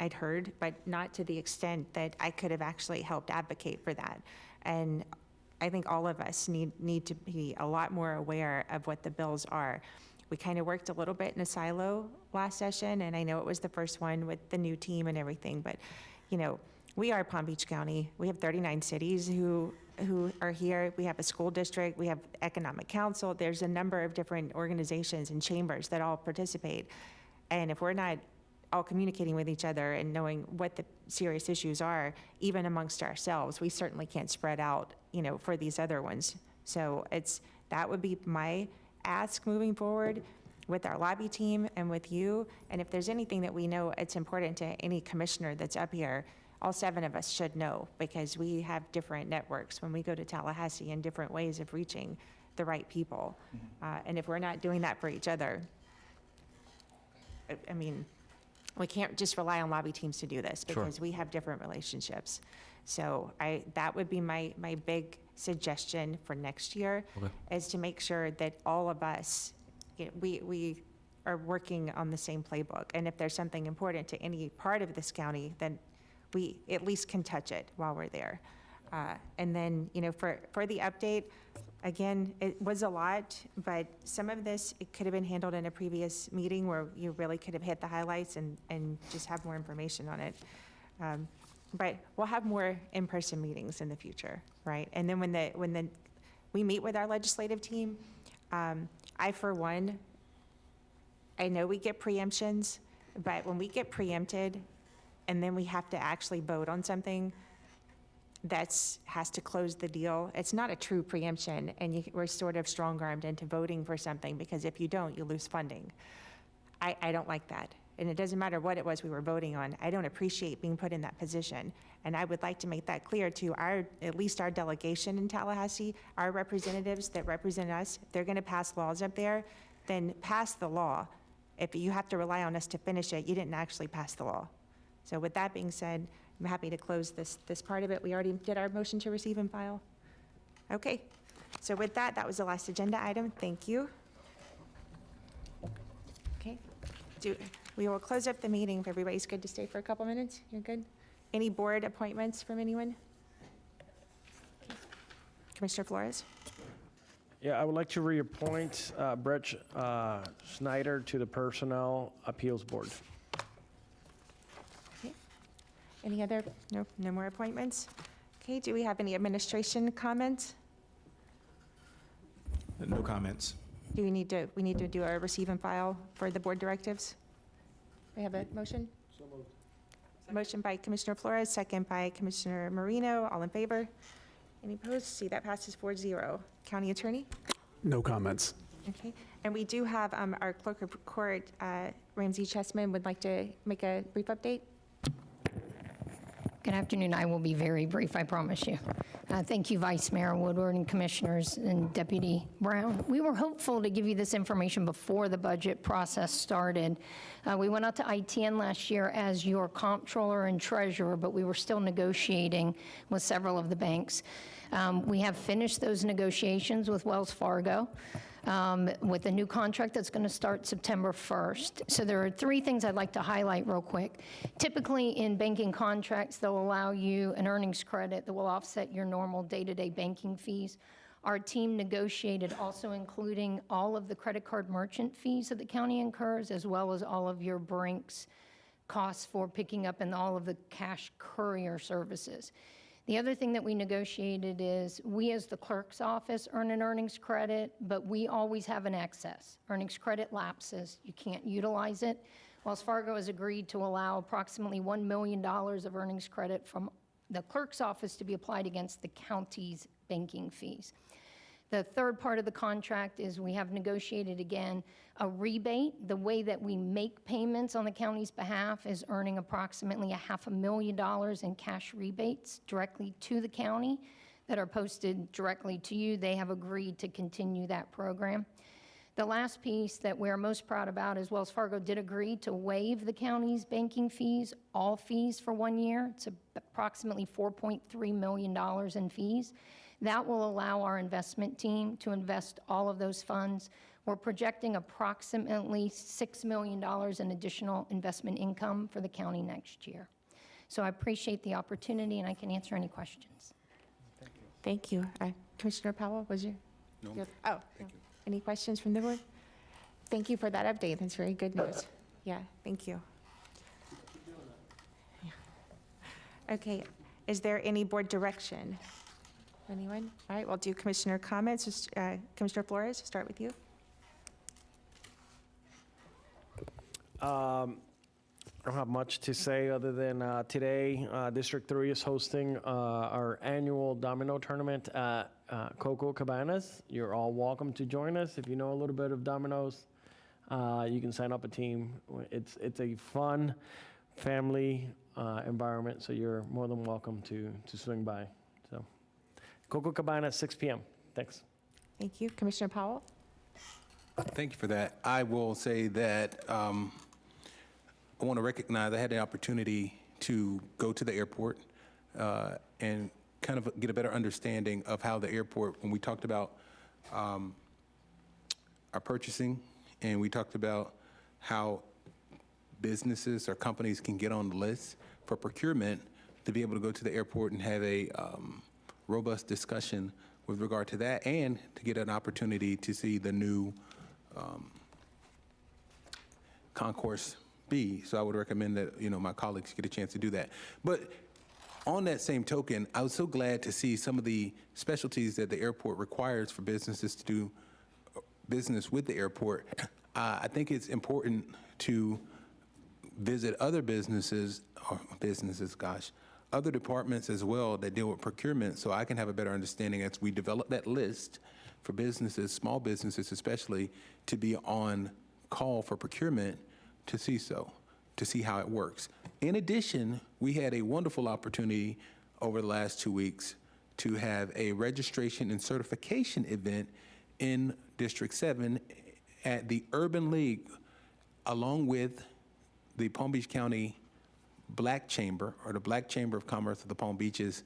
Speaker 1: I'd heard, but not to the extent that I could have actually helped advocate for that. And I think all of us need to be a lot more aware of what the bills are. We kind of worked a little bit in a silo last session, and I know it was the first one with the new team and everything, but we are Palm Beach County. We have 39 cities who are here. We have a school district. We have economic council. There's a number of different organizations and chambers that all participate. And if we're not all communicating with each other and knowing what the serious issues are, even amongst ourselves, we certainly can't spread out, for these other ones. So that would be my ask moving forward with our lobby team and with you. And if there's anything that we know it's important to any commissioner that's up here, all 7 of us should know, because we have different networks when we go to Tallahassee and different ways of reaching the right people. And if we're not doing that for each other, I mean, we can't just rely on lobby teams to do this, because we have different relationships. So that would be my big suggestion for next year, is to make sure that all of us, we are working on the same playbook. And if there's something important to any part of this county, then we at least can touch it while we're there. And then, for the update, again, it was a lot, but some of this, it could have been handled in a previous meeting where you really could have hit the highlights and just have more information on it. But we'll have more in-person meetings in the future, right? And then when we meet with our legislative team, I, for one, I know we get preemptions, but when we get preempted and then we have to actually vote on something has to close the deal, it's not a true preemption, and we're sort of strong-armed into voting for something, because if you don't, you lose funding. I don't like that. And it doesn't matter what it was we were voting on. I don't appreciate being put in that position. And I would like to make that clear to at least our delegation in Tallahassee, our representatives that represent us. If they're going to pass laws up there, then pass the law. If you have to rely on us to finish it, you didn't actually pass the law. So with that being said, I'm happy to close this part of it. We already did our motion to receive and file. Okay. So with that, that was the last agenda item. Thank you. Okay. We will close up the meeting. If everybody's good to stay for a couple minutes, you're good? Any board appointments from anyone? Commissioner Flores?
Speaker 22: Yeah, I would like to reappoint Brett Snyder to the Personnel Appeals Board.
Speaker 1: Okay. Any other, no more appointments? Okay, do we have any administration comments?
Speaker 14: No comments.
Speaker 1: Do we need to do our receive and file for the board directives? We have a motion? So moved. Motion by Commissioner Flores, second by Commissioner Marino. All in favor? Any opposed? See, that passes 4-0. County Attorney?
Speaker 8: No comments.
Speaker 1: Okay. And we do have our clerk of court, Ramsey Chessman, would like to make a brief update.
Speaker 18: Good afternoon. I will be very brief, I promise you. Thank you, Vice Mayor Woodward and Commissioners and Deputy Brown. We were hopeful to give you this information before the budget process started. We went out to ITN last year as your comptroller and treasurer, but we were still negotiating with several of the banks. We have finished those negotiations with Wells Fargo with a new contract that's going to start September 1st. So there are 3 things I'd like to highlight real quick. Typically in banking contracts, they'll allow you an earnings credit that will offset your normal day-to-day banking fees. Our team negotiated also including all of the credit card merchant fees that the county incurs, as well as all of your Brinks costs for picking up and all of the cash courier services. The other thing that we negotiated is we as the clerk's office earn an earnings credit, but we always have an excess. Earnings credit lapses. You can't utilize it. Wells Fargo has agreed to allow approximately $1 million of earnings credit from the clerk's office to be applied against the county's banking fees. The third part of the contract is we have negotiated again a rebate. The way that we make payments on the county's behalf is earning approximately $500,000 in cash rebates directly to the county that are posted directly to you. They have agreed to continue that program. The last piece that we're most proud about is Wells Fargo did agree to waive the county's banking fees, all fees for 1 year. It's approximately $4.3 million in fees. That will allow our investment team to invest all of those funds. We're projecting approximately $6 million in additional investment income for the county next year. So I appreciate the opportunity, and I can answer any questions.
Speaker 1: Thank you. Commissioner Powell, was you?
Speaker 5: No.
Speaker 1: Oh, thank you. Any questions from the board? Thank you for that update. That's very good news. Yeah, thank you. Okay, is there any board direction? Anyone? All right, we'll do commissioner comments. Commissioner Flores, start with you.
Speaker 22: I don't have much to say other than today, District 3 is hosting our annual domino tournament at Coco Cabanas. You're all welcome to join us. If you know a little bit of dominoes, you can sign up a team. It's a fun family environment, so you're more than welcome to swing by. So, Coco Cabana, 6 p.m. Thanks.
Speaker 1: Thank you. Commissioner Powell?
Speaker 17: Thank you for that. I will say that I want to recognize I had the opportunity to go to the airport and kind of get a better understanding of how the airport, when we talked about our purchasing, and we talked about how businesses or companies can get on the list for procurement, to be able to go to the airport and have a robust discussion with regard to that, and to get an opportunity to see the new Concourse B. So I would recommend that, my colleagues get a chance to do that. But on that same token, I was so glad to see some of the specialties that the airport requires for businesses to do business with the airport. I think it's important to visit other other departments as well that deal with procurement, so I can have a better understanding as we develop that list for businesses, small businesses especially, to be on call for procurement, to see how it works. In addition, we had a wonderful opportunity over the last 2 weeks to have a registration and certification event in District 7 at the Urban League, along with the Palm Beach County Black Chamber, or the Black Chamber of Commerce of the Palm Beaches,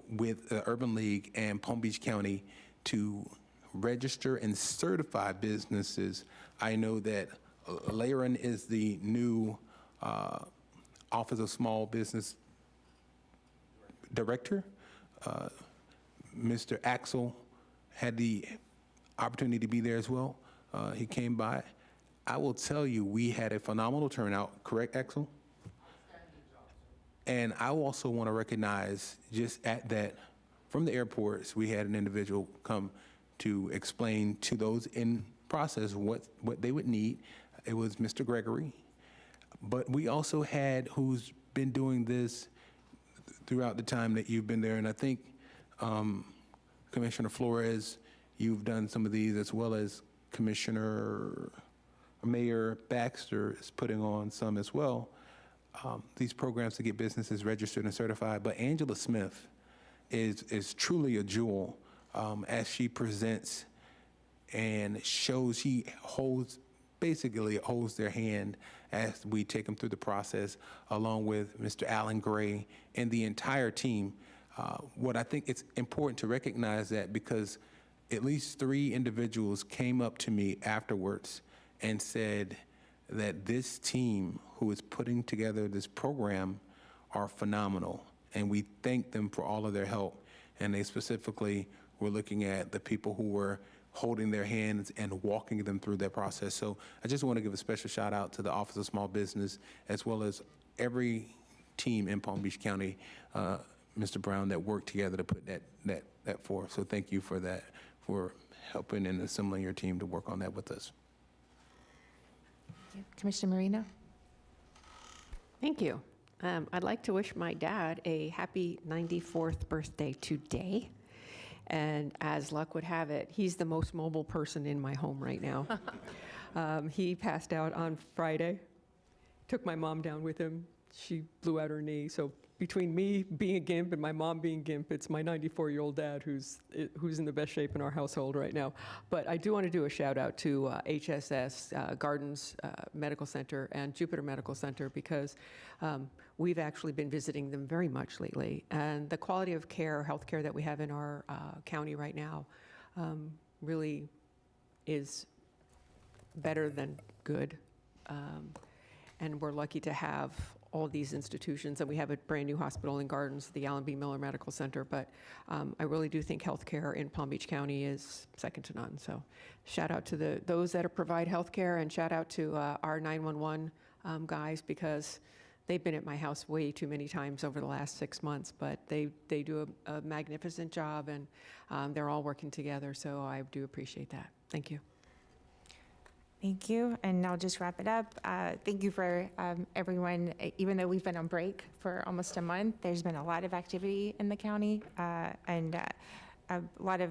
Speaker 17: with the Urban League and Palm Beach County, to register and certify businesses. I know that Laren is the new Office of Small Business Director. Mr. Axel had the opportunity to be there as well. He came by. I will tell you, we had a phenomenal turnout, correct, Axel? And I also want to recognize, just at that, from the airports, we had an individual come to explain to those in process what they would need. It was Mr. Gregory. But we also had, who's been doing this throughout the time that you've been there, and I think Commissioner Flores, you've done some of these, as well as Mayor Baxter is putting on some as well. These programs to get businesses registered and certified. But Angela Smith is truly a jewel as she presents and shows. She holds their hand as we take them through the process, along with Mr. Alan Gray and the entire team. What I think it's important to recognize that, because at least 3 individuals came up to me afterwards and said that this team who is putting together this program are phenomenal, and we thank them for all of their help. And they specifically were looking at the people who were holding their hands and walking them through that process. So I just want to give a special shout out to the Office of Small Business, as well as every team in Palm Beach County, Mr. Brown, that worked together to put that forth. So thank you for that, for helping and assembling your team to work on that with us.
Speaker 1: Commissioner Marino?
Speaker 6: Thank you. I'd like to wish my dad a happy 94th birthday today. And as luck would have it, he's the most mobile person in my home right now. He passed out on Friday, took my mom down with him. She blew out her knee. So between me being a GIMP and my mom being GIMP, it's my 94-year-old dad who's in the best shape in our household right now. But I do want to do a shout out to HSS, Gardens Medical Center, and Jupiter Medical Center, because we've actually been visiting them very much lately. And the quality of care, healthcare that we have in our county right now really is better than good. And we're lucky to have all these institutions, and we have a brand new hospital in Gardens, the Allen B. Miller Medical Center, but I really do think healthcare in Palm Beach County is second to none. So shout out to those that provide healthcare, and shout out to our 911 guys, because they've been at my house way too many times over the last 6 months, but they do a magnificent job, and they're all working together, so I do appreciate that. Thank you.
Speaker 1: Thank you, and I'll just wrap it up. Thank you for everyone. Even though we've been on break for almost a month, there's been a lot of activity in the county, and a lot of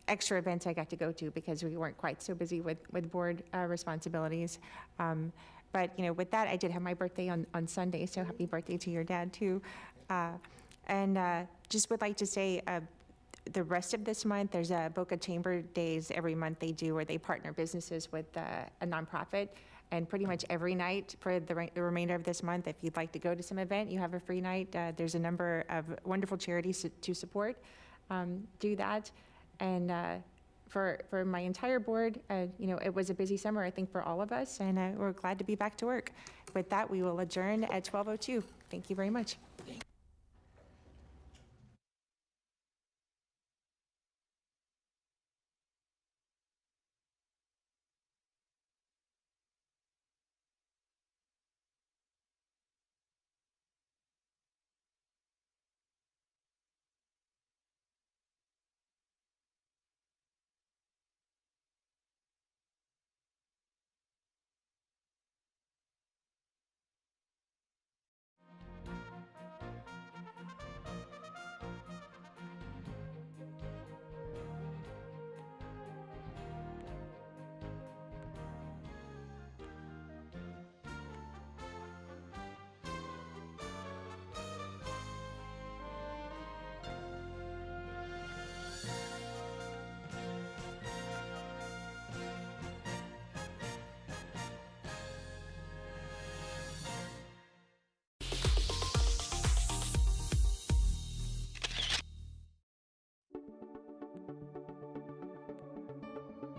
Speaker 1: extra events I got to go to because we weren't quite so busy with board responsibilities. But with that, I did have my birthday on Sunday, so happy birthday to your dad too. And just would like to say, the rest of this month, there's a Boca Chamber Days every month they do where they partner businesses with a nonprofit. And pretty much every night for the remainder of this month, if you'd like to go to some event, you have a free night. There's a number of wonderful charities to support. Do that. And for my entire board, it was a busy summer, I think, for all of us, and we're glad to be back to work. With that, we will adjourn at 12:02. Thank you very much.